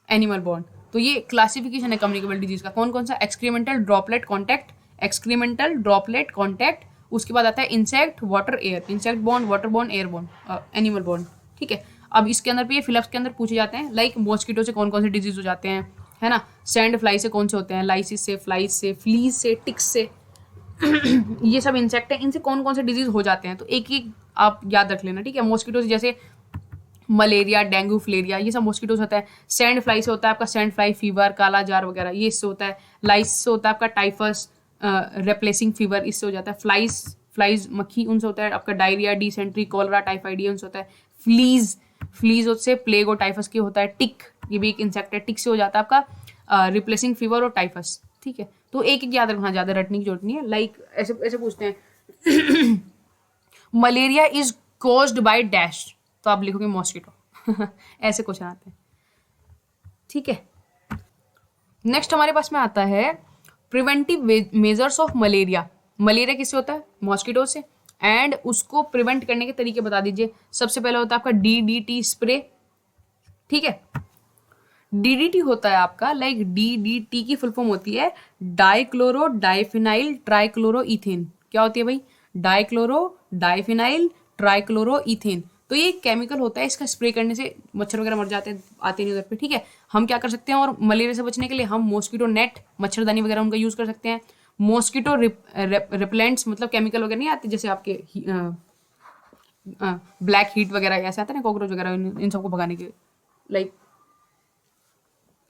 एनिमल बोर्न। तो ये क्लासिफिकेशन है कम्युनिकेबल डिजीज का। कौन कौन सा? Excremental, droplet, contact, excremental, droplet, contact. उसके बाद आता है insect, water, air, insect borne, water borne, air borne, animal borne, ठीक है। अब इसके अंदर भी ये फिलअप्स के अंदर पूछे जाते हैं, लाइक मॉस्किटो से कौन कौन से डिजीज हो जाते हैं, है ना। सैंड फ्लाई से कौन से होते हैं, लाइसिस से, फ्लाइज से, फ्लीज से, टिक्स से ये सब इंसेक्ट हैं, इनसे कौन कौन से डिजीज हो जाते हैं, तो एक एक आप याद रख लेना, ठीक है। मॉस्किटो से जैसे मलेरिया, डेंगू, फलेरिया, ये सब मॉस्किटो से होता है। सैंड फ्लाई से होता है आपका सैंड फ्लाई फीवर, काला जार वगैरह, ये इससे होता है। लाइस से होता है आपका टाइफस, रेप्लेसिंग फीवर, इससे हो जाता है। फ्लाइज मक्खी, उनसे होता है आपका डायरिया, डिसेंट्री, कॉलरा, टाइफाइड, उनसे होता है। फ्लीज से प्लेग और टाइफस के होता है। टिक, ये भी एक इंसेक्ट है, टिक से हो जाता है आपका रिप्लेसिंग फीवर और टाइफस, ठीक है। तो एक एक याद रखना, ज्यादा रटने की जरूरत नहीं है। लाइक ऐसे ऐसे पूछते हैं malaria is caused by dash, तो आप लिखोगे मॉस्किटो ऐसे क्वेश्चन आते हैं, ठीक है। नेक्स्ट हमारे पास में आता है preventive measures of malaria. Malaria किससे होता है? मॉस्किटो से। एंड उसको प्रिवेंट करने के तरीके बता दीजिए। सबसे पहले होता है आपका DDT स्प्रे, ठीक है। DDT होता है आपका, लाइक DDT की फुल फॉर्म होती है डाइक्लोरो डाइफिनाइल ट्राइक्लोरोइथेन। क्या होती है भाई? Dichlorodiphenyltrichloroethane. तो ये केमिकल होता है, इसका स्प्रे करने से मच्छर वगैरह मर जाते हैं, आते नहीं उधर पे, ठीक है। हम क्या कर सकते हैं, और मलेरिया से बचने के लिए हम मॉस्किटो नेट, मच्छरदानी वगैरह उनका यूज कर सकते हैं। मॉस्किटो रिपेलेंट्स, मतलब केमिकल वगैरह नहीं आते जैसे आपके ब्लैक हीट वगैरह ऐसे आते हैं ना, कॉकरोच वगैरह, इन सबको भगाने के, लाइक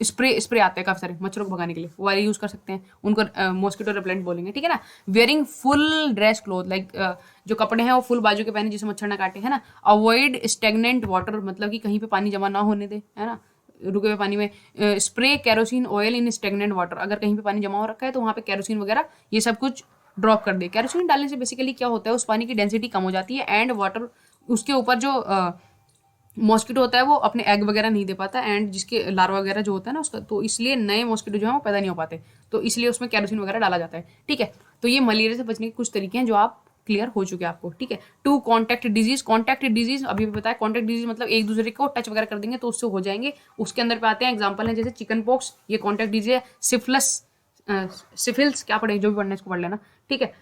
स्प्रे आते हैं काफी सारे मच्छरों को भगाने के लिए, वो वाले यूज कर सकते हैं, उनको मॉस्किटो रिपेलेंट बोलेंगे, ठीक है ना। Wearing full dress cloth, like जो कपड़े हैं वो फुल बाजू के पहने जिससे मच्छर ना काटे, है ना। अवॉइड स्टेगनेंट वाटर, मतलब कि कहीं पे पानी जमा ना होने दे, है ना, रुके हुए पानी में। Spray kerosene oil in stagnant water, अगर कहीं पे पानी जमा हो रखा है तो वहाँ पे कैरोसिन वगैरह ये सब कुछ ड्रॉप कर दे। कैरोसिन डालने से बेसिकली क्या होता है, उस पानी की डेंसिटी कम हो जाती है एंड वाटर, उसके ऊपर जो मॉस्किटो होता है वो अपने एग वगैरह नहीं दे पाता, एंड जिसके लार्वा वगैरह जो होता है ना उसका, तो इसलिए नए मॉस्किटो जो है वो पैदा नहीं हो पाते, तो इसलिए उसमें कैरोसिन वगैरह डाला जाता है, ठीक है। तो ये मलेरिया से बचने के कुछ तरीके हैं जो आप क्लियर हो चुके हैं आपको, ठीक है। 2 कॉन्टैक्ट डिजीज। कॉन्टैक्ट डिजीज अभी भी बताया, कॉन्टैक्ट डिजीज मतलब एक दूसरे को टच वगैरह कर देंगे तो उससे हो जाएंगे। उसके अंदर पे आते हैं एग्जाम्पल है जैसे चिकन पॉक्स, ये कॉन्टैक्ट डिजीज है। सिफिल्स, क्या पढ़े, जो भी पढ़ना है इसको पढ़ लेना, ठीक है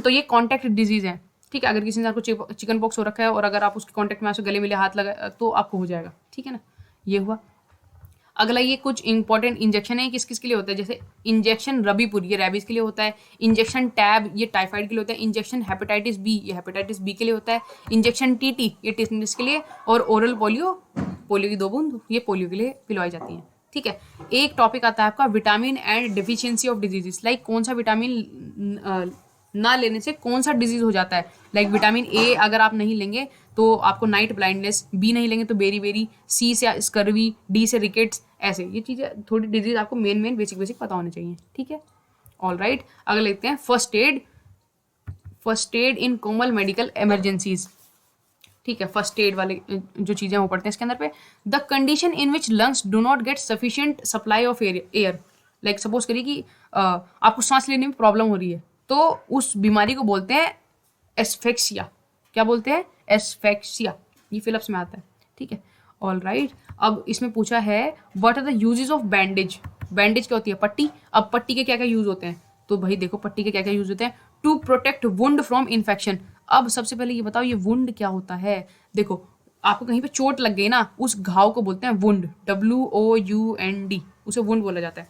तो ये कॉन्टैक्ट डिजीज है, ठीक है। अगर किसी इंसान को चिकन पॉक्स हो रखा है और अगर आप उसके कॉन्टैक्ट में आपसे गले मिले हाथ लगा तो आपको हो जाएगा, ठीक है ना। ये हुआ। अगला ये कुछ इंपॉर्टेंट इंजेक्शन है, किस किस के लिए होता है, जैसे इंजेक्शन रबीपुर, ये रैबीज के लिए होता है। इंजेक्शन टैब, ये टाइफाइड के लिए होता है। इंजेक्शन हेपेटाइटिस बी, ये हेपेटाइटिस बी के लिए होता है। इंजेक्शन टीटी, ये टिटनेस के लिए। और ओरल पोलियो, पोलियो की 2 बूंद, ये पोलियो के लिए पिलवाई जाती है, ठीक है। एक टॉपिक आता है आपका vitamin and deficiency of diseases, like कौन सा विटामिन ना लेने से कौन सा डिजीज हो जाता है। लाइक विटामिन ए अगर आप नहीं लेंगे तो आपको नाइट ब्लाइंडनेस, बी नहीं लेंगे तो बेरी बेरी, सी से स्कर्वी, डी से रिकेट्स, ऐसे ये चीज़ें थोड़ी डिजीज आपको मेन बेसिक पता होने चाहिए, ठीक है। ऑल राइट, अगर लेते हैं first aid in common medical emergencies, ठीक है। फर्स्ट एड वाले जो चीज़ें वो पढ़ते हैं इसके अंदर पे। The condition in which lungs do not gate sufficient supply of air, like suppose करिए कि आपको सांस लेने में प्रॉब्लम हो रही है, तो उस बीमारी को बोलते हैं एस्फेक्सिया। क्या बोलते हैं? एस्फेक्सिया। ये फिलिप्स में आता है, ठीक है। ऑल राइट, अब इसमें पूछा है what are the uses of bandage. Bandage क्या होती है? पट्टी। अब पट्टी के क्या क्या यूज होते हैं? तो भाई देखो पट्टी के क्या क्या यूज होते हैं, to protect wound from infection. अब सबसे पहले ये बताओ ये वुंड क्या होता है? देखो आपको कहीं पे चोट लग गई ना, उस घाव को बोलते हैं वुंड, WOUND, उसे वुंड बोला जाता है।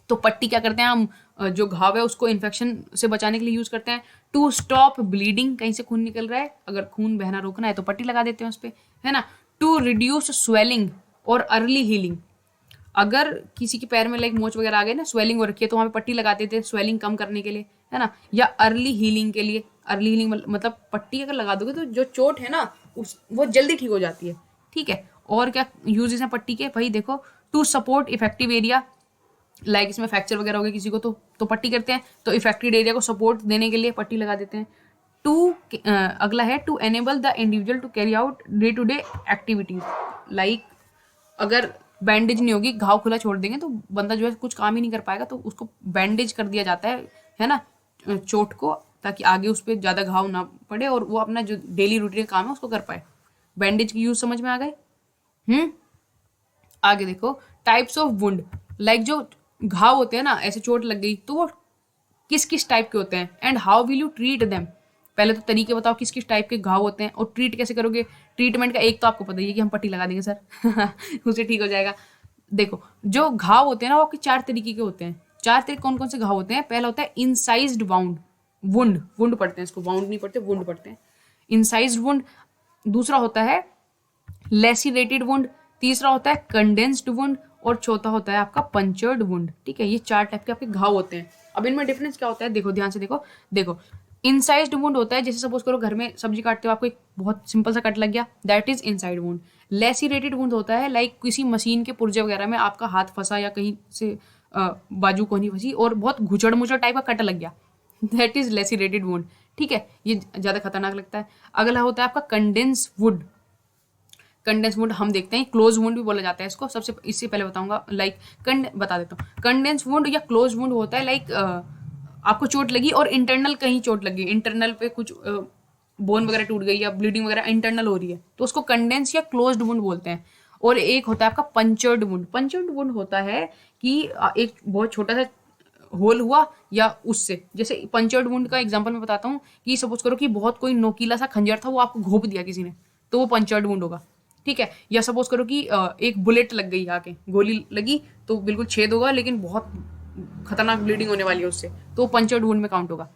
तो पट्टी क्या करते हैं हम, जो घाव है उसको इन्फेक्शन से बचाने के लिए यूज करते हैं। टू स्टॉप ब्लीडिंग, कहीं से खून निकल रहा है, अगर खून बहना रोकना है तो पट्टी लगा देते हैं उस पर, है ना। टू रिड्यूस स्वेलिंग और अर्ली हीलिंग, अगर किसी के पैर में लाइक मोच वगैरह आ गए ना, स्वेलिंग हो रखी है, तो वहाँ पे पट्टी लगा देते हैं स्वेलिंग कम करने के लिए, है ना। या अर्ली हीलिंग के लिए, अर्ली हीलिंग मतलब पट्टी अगर लगा दोगे तो जो चोट है ना उस वो जल्दी ठीक हो जाती है, ठीक है। और क्या यूजेस हैं पट्टी के? भाई देखो, to support effective area, like इसमें फ्रैक्चर वगैरह हो गया किसी को तो पट्टी करते हैं, तो इफेक्टेड एरिया को सपोर्ट देने के लिए पट्टी लगा देते हैं। टू अगला है to enable the individual to carry out day to day activities, like अगर बैंडेज नहीं होगी, घाव खुला छोड़ देंगे तो बंदा जो है कुछ काम ही नहीं कर पाएगा, तो उसको बैंडेज कर दिया जाता है ना, चोट को, ताकि आगे उस पर ज़्यादा घाव ना पड़े और वो अपना जो डेली रूटीन काम है उसको कर पाए। बैंडेज की यूज समझ में आ गए? आगे देखो, टाइप्स ऑफ वुंड, लाइक जो घाव होते हैं ना, ऐसे चोट लग गई तो वो किस किस टाइप के होते हैं, and how will you treat them. पहले तो तरीके बताओ किस किस टाइप के घाव होते हैं और ट्रीट कैसे करोगे। ट्रीटमेंट का एक तो आपको पता ही है कि हम पट्टी लगा देंगे सर उससे ठीक हो जाएगा। देखो जो घाव होते हैं ना वो आपके 4 तरीके के होते हैं। 4 तरीके कौन कौन से घाव होते हैं? पहला होता है इनसाइज्ड वाउंड, वुंड, वुंड पढ़ते हैं इसको, वाउंड नहीं पढ़ते, वुंड पढ़ते हैं, इनसाइज्ड वुंड। दूसरा होता है लेसिरेटेड वुंड, तीसरा होता है कंडेंस्ड वुंड, और चौथा होता है आपका पंचर्ड वुंड, ठीक है। ये 4 टाइप के आपके घाव होते हैं। अब इनमें डिफरेंस क्या होता है? देखो ध्यान से देखो इनसाइज्ड वुंड होता है, जैसे सपोज करो घर में सब्जी काटते हो, आपको एक बहुत सिंपल सा कट लग गया, that is incised wound. Lacerated wound होता है लाइक किसी मशीन के पुर्जे वगैरह में आपका हाथ फंसा या कहीं से बाजू कोहनी फंसी और बहुत घुचड़ मुचड़ टाइप का कट लग गया, दैट इज लेसिरेटेड वुंड, ठीक है। ये ज्यादा खतरनाक लगता है। अगला होता है आपका कंडेंस वुड। कंडेंस वुंड हम देखते हैं, क्लोज वुंड भी बोला जाता है इसको। सबसे इससे पहले बताऊंगा लाइक बता देता हूँ। कंडेंस वुंड या क्लोज वुंड होता है लाइक आपको चोट लगी और इंटरनल कहीं चोट लगी, इंटरनल पे कुछ बोन वगैरह टूट गई या ब्लीडिंग वगैरह इंटरनल हो रही है, तो उसको कंडेंस या क्लोज्ड वुंड बोलते हैं। और एक होता है आपका पंचर्ड वुंड। पंचर्ड वुंड होता है कि एक बहुत छोटा सा होल हुआ या उससे, जैसे पंचर्ड वुंड का एग्जांपल मैं बताता हूँ कि सपोज करो कि बहुत कोई नोकीला सा खंजर था वो आपको घोंप दिया किसी ने, तो वो पंचर्ड वुंड होगा, ठीक है। या सपोज करो कि एक बुलेट लग गई, आके गोली लगी तो बिल्कुल छेद होगा लेकिन बहुत खतरनाक ब्लीडिंग होने वाली है उससे, तो पंचर्ड वुंड में काउंट होगा।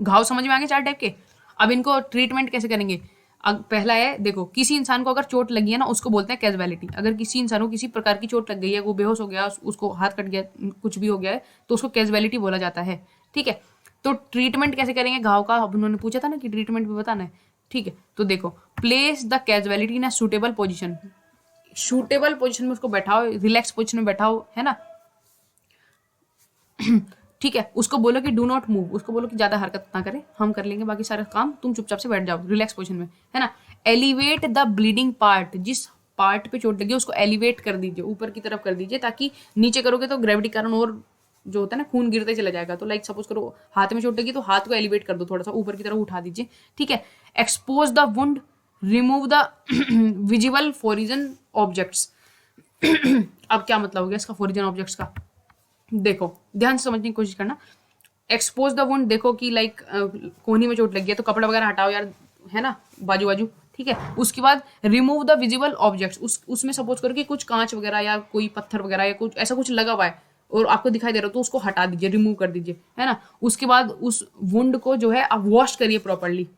घाव समझ में आ गए 4 टाइप के। अब इनको ट्रीटमेंट कैसे करेंगे? अब पहला है, देखो किसी इंसान को अगर चोट लगी है ना उसको बोलते हैं कैजुअलिटी। अगर किसी इंसान को किसी प्रकार की चोट लग गई है, वो बेहोश हो गया, उसको हाथ कट गया, कुछ भी हो गया है, तो उसको कैजुअलिटी बोला जाता है, ठीक है। तो ट्रीटमेंट कैसे करेंगे घाव का? अब उन्होंने पूछा था ना कि ट्रीटमेंट भी बताना है, ठीक है। तो देखो, place the casualty in a suitable position, suitable position में उसको बैठाओ, रिलैक्स पोजीशन में बैठाओ, है ना ठीक है। उसको बोलो कि डू नॉट मूव, उसको बोलो कि ज्यादा हरकत ना करे, हम कर लेंगे बाकी सारे काम, तुम चुपचाप से बैठ जाओ रिलैक्स पोजीशन में, है ना। एलिवेट द ब्लीडिंग पार्ट, जिस पार्ट पे चोट लगी उसको एलिवेट कर दीजिए, ऊपर की तरफ कर दीजिए, ताकि नीचे करोगे तो ग्रेविटी कारण और जो होता है ना खून गिरते चला जाएगा। तो लाइक सपोज करो हाथ में चोट लगी तो हाथ को एलिवेट कर दो, थोड़ा सा ऊपर की तरफ उठा दीजिए, ठीक है। Expose the wound, remove the visible foreign objects. अब क्या मतलब हो गया इसका फॉरिजन ऑब्जेक्ट्स का? देखो ध्यान से समझने की कोशिश करना। एक्सपोज द वुंड, देखो कि लाइक कोहनी में चोट लगी है तो कपड़ा वगैरह हटाओ यार, है ना, बाजू बाजू, ठीक है। उसके बाद रिमूव द विजिबल ऑब्जेक्ट्स, उसमें सपोज करो कि कुछ कांच वगैरह या कोई पत्थर वगैरह या कुछ ऐसा कुछ लगा हुआ है और आपको दिखाई दे रहा हो तो उसको हटा दीजिए, रिमूव कर दीजिए, है ना। उसके बाद उस वुंड को जो है आप वॉश करिए प्रॉपरली,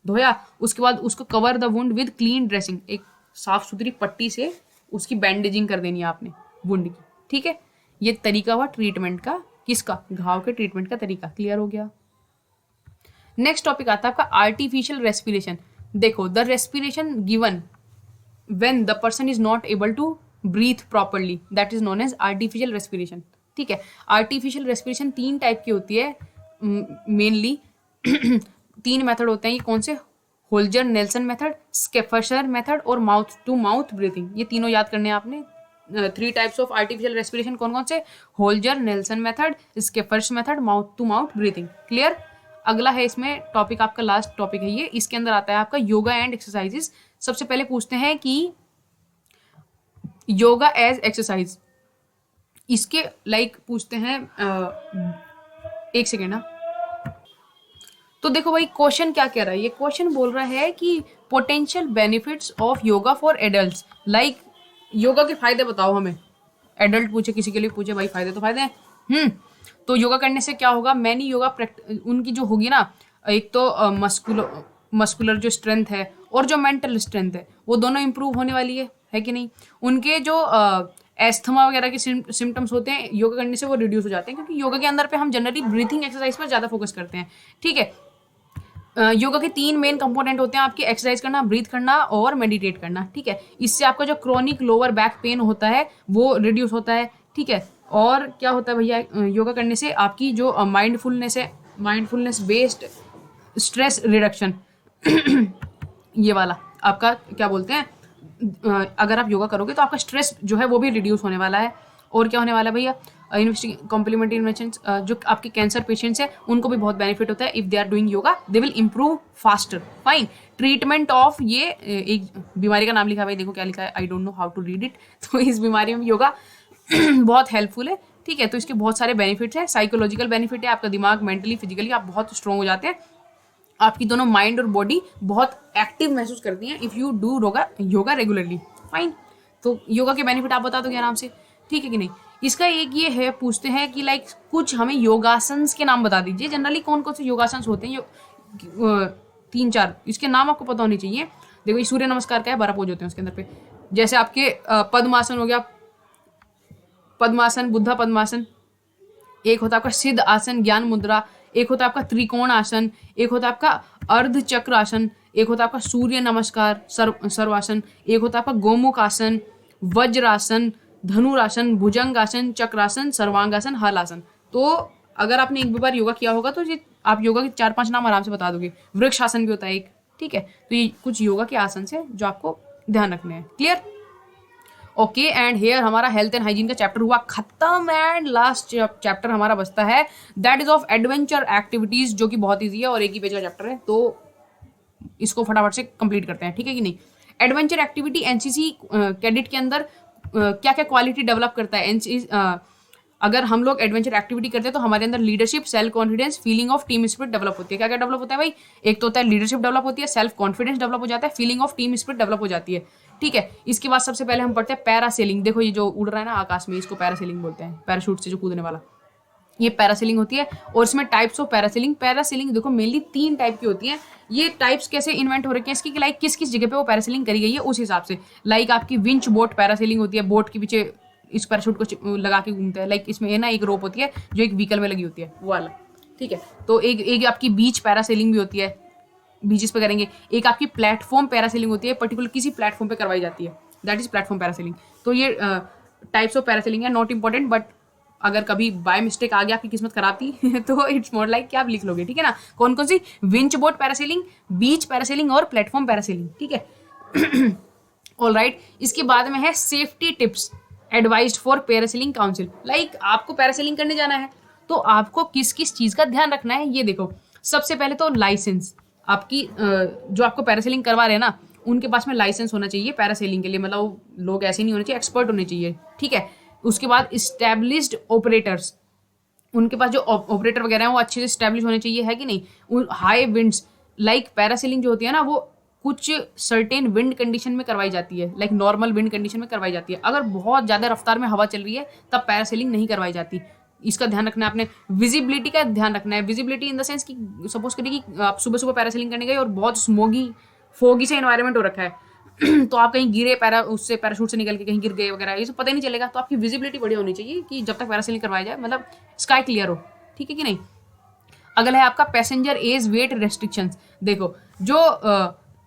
धोया। उसके बाद उसको cover the wound with clean dressing, एक साफ सुथरी पट्टी से उसकी बैंडेजिंग कर देनी है आपने वुंड की, ठीक है। ये तरीका हुआ ट्रीटमेंट का, किसका? घाव के ट्रीटमेंट का तरीका। क्लियर हो गया? नेक्स्ट टॉपिक आता है आपका आर्टिफिशियल रेस्पिरेशन। देखो the respiration given when the person is not able to breathe properly, that is known as artificial respiration, ठीक है। आर्टिफिशियल रेस्पिरेशन 3 टाइप की होती है मेनली 3 मेथड होते हैं। ये कौन से? होल्जर नेल्सन मेथड, स्केफर्शर मेथड और माउथ टू माउथ ब्रीथिंग। ये तीनों याद करने हैं आपने। 3 टाइप्स ऑफ आर्टिफिशियल रेस्पिरेशन कौन कौन से? Holger Nielsen method, Schafer's method, mouth to mouth breathing. Clear? अगला है इसमें टॉपिक, आपका लास्ट टॉपिक है ये। इसके अंदर आता है आपका योगा एंड एक्सरसाइजेस। सबसे पहले पूछते हैं कि योगा एज एक्सरसाइज, इसके लाइक पूछते हैं एक सेकेंड ना। तो देखो भाई क्वेश्चन क्या कह रहा है, ये क्वेश्चन बोल रहा है कि potential benefits of yoga for adults, like yoga के फायदे बताओ हमें। एडल्ट पूछे, किसी के लिए पूछे, भाई फायदे तो फायदे हैं। तो योगा करने से क्या होगा, मैनी योगा उनकी जो होगी ना, एक तो मस्कुलर जो स्ट्रेंथ है और जो मेंटल स्ट्रेंथ है वो दोनों इंप्रूव होने वाली है कि नहीं। उनके जो एस्थमा वगैरह के सिम्टम्स होते हैं योगा करने से वो रिड्यूस हो जाते हैं, क्योंकि योगा के अंदर पे हम जनरली ब्रीथिंग एक्सरसाइज पर ज़्यादा फोकस करते हैं। ठीक है, योगा के 3 मेन कंपोनेंट होते हैं आपके, एक्सरसाइज करना, ब्रीथ करना और मेडिटेट करना। ठीक है, इससे आपका जो क्रोनिक लोअर बैक पेन होता है वो रिड्यूस होता है। ठीक है, और क्या होता है भैया, योगा करने से आपकी जो माइंडफुलनेस है, माइंडफुलनेस बेस्ड स्ट्रेस रिडक्शन ये वाला आपका क्या बोलते हैं, अगर आप योगा करोगे तो आपका स्ट्रेस जो है वो भी रिड्यूस होने वाला है। और क्या होने वाला है भैया, कॉम्प्लीमेंट्री इन्वेंशन, जो आपके कैंसर पेशेंट्स हैं उनको भी बहुत बेनिफिट होता है। If they are doing yoga they will improve faster. Fine, treatment of ये एक बीमारी का नाम लिखा है भाई, देखो क्या लिखा है, I don't know how to read it. तो इस बीमारी में योगा बहुत हेल्पफुल है। ठीक है, तो इसके बहुत सारे बेनिफिट्स हैं। साइकोलॉजिकल बेनिफिट है, आपका दिमाग मेंटली फिजिकली आप बहुत स्ट्रॉन्ग हो जाते हैं, आपकी दोनों माइंड और बॉडी बहुत एक्टिव महसूस करती हैं if you do yoga regularly. Fine, तो योगा के बेनिफिट आप बता दोगे आराम से, ठीक है कि नहीं। इसका एक ये है, पूछते हैं कि लाइक कुछ हमें योगासन्स के नाम बता दीजिए। जनरली कौन कौन से योगासन्स होते हैं, 3-4 इसके नाम आपको पता होने चाहिए। देखो ये सूर्य नमस्कार का है, 12 पोज होते हैं उसके अंदर पे, जैसे आपके पद्मासन हो गया, पद्मासन, बुद्धा पद्मासन, एक होता है आपका सिद्ध आसन ज्ञान मुद्रा, एक होता है आपका त्रिकोण आसन, एक होता है आपका अर्ध चक्र आसन, एक होता है आपका सूर्य नमस्कार सर्वासन, एक होता है आपका गोमुख आसन, वज्रासन, धनुरासन, भुजंगासन, चक्रासन, सर्वांगासन, हलासन। तो अगर आपने एक भी बार योगा किया होगा तो ये आप योगा के 4-5 नाम आराम से बता दोगे। वृक्ष आसन भी होता है एक। ठीक है, तो ये कुछ योगा के आसन से जो आपको ध्यान रखने हैं। Clear, okay. एंड हेयर हमारा हेल्थ एंड हाइजीन का चैप्टर हुआ खत्म। एंड लास्ट चैप्टर हमारा बचता है, that is of adventure activities, जो कि बहुत ईजी है और एक ही पेज का चैप्टर है, तो इसको फटाफट से कंप्लीट करते हैं। ठीक है कि नहीं। एडवेंचर एक्टिविटी एनसीसी कैडेट के अंदर क्या क्या क्वालिटी डेवलप करता है। एनसीसी अगर हम लोग एडवेंचर एक्टिविटी करते हैं तो हमारे अंदर leadership, self confidence, feeling of team spirit develop होती है। क्या क्या डेवलप होता है भाई, एक तो होता है लीडरशिप डेवलप होती है, सेल्फ कॉन्फिडेंस डेवलप हो जाता है, feeling of team spirit develop हो जाती है। ठीक है, इसके बाद सबसे पहले हम पढ़ते हैं पैरासेलिंग। देखो ये जो उड़ रहा है ना आकाश में, इसको पैरासेलिंग बोलते हैं, पैराशूट से जो कूदने वाला, ये पैरासेलिंग होती है। और इसमें टाइप्स ऑफ पैरासेलिंग, पैरासेलिंग देखो मेनली 3 टाइप की होती है। ये टाइप्स कैसे इन्वेंट हो रखे हैं इसकी, लाइक किस किस जगह पे वो पैरासेलिंग करी गई है उस हिसाब से। लाइक आपकी विंच बोट पैरासेलिंग होती है, बोट के पीछे इस पैराशूट को लगा के घूमते हैं। लाइक इसमें है ना एक रोप होती है जो एक व्हीकल में लगी होती है, वो वाला। ठीक है, तो एक आपकी बीच पैरासेलिंग भी होती है, बीचेस पे करेंगे। एक आपकी प्लेटफॉर्म पैरासेलिंग होती है, पर्टिकुलर किसी प्लेटफॉर्म पे करवाई जाती है, दैट इज प्लेटफॉर्म पैरासेलिंग। तो ये टाइप्स ऑफ पैरासेलिंग है, नॉट इंपॉर्टेंट, बट अगर कभी बाय मिस्टेक आ गया आपकी किस्मत खराब थी तो इट्स मोर लाइक क्या आप लिख लोगे। ठीक है ना, कौन कौन सी, विंच बोट पैरासेलिंग, बीच पैरासेलिंग और प्लेटफॉर्म पैरासेलिंग। ठीक है ऑल राइट। इसके बाद में है safety tips advised for parasailing council. Like आपको पैरासेलिंग करने जाना है तो आपको किस किस चीज़ का ध्यान रखना है, ये देखो। सबसे पहले तो लाइसेंस, आपकी जो आपको पैरासेलिंग करवा रहे हैं ना उनके पास में लाइसेंस होना चाहिए पैरासेलिंग के लिए, मतलब लोग ऐसे नहीं होने चाहिए, एक्सपर्ट होने चाहिए। ठीक है, उसके बाद इस्टेब्लिश्ड ऑपरेटर्स, उनके पास जो ऑपरेटर वगैरह हैं वो अच्छे से स्टैब्लिश होने चाहिए, है कि नहीं। हाई विंड्स, लाइक पैरासेलिंग जो होती है ना वो कुछ सर्टेन विंड कंडीशन में करवाई जाती है, लाइक नॉर्मल विंड कंडीशन में करवाई जाती है। अगर बहुत ज़्यादा रफ्तार में हवा चल रही है तब पैरासेलिंग नहीं करवाई जाती। इसका ध्यान रखना है आपने। विजिबिलिटी का ध्यान रखना है। विजिबिलिटी इन द सेंस कि सपोज करिए कि आप सुबह सुबह पैरासेलिंग करने गए और बहुत स्मोगी फोगी से एनवायरनमेंट हो रखा है तो आप कहीं गिरे, उससे पैराशूट से निकल के कहीं गिर गए वगैरह, ये सब पता ही नहीं चलेगा। तो आपकी विजिबिलिटी बढ़िया होनी चाहिए कि जब तक पैरासेलिंग करवाया जाए, मतलब स्काई क्लियर हो। ठीक है कि नहीं। अगला है आपका पैसेंजर एज वेट रेस्ट्रिक्शंस। देखो जो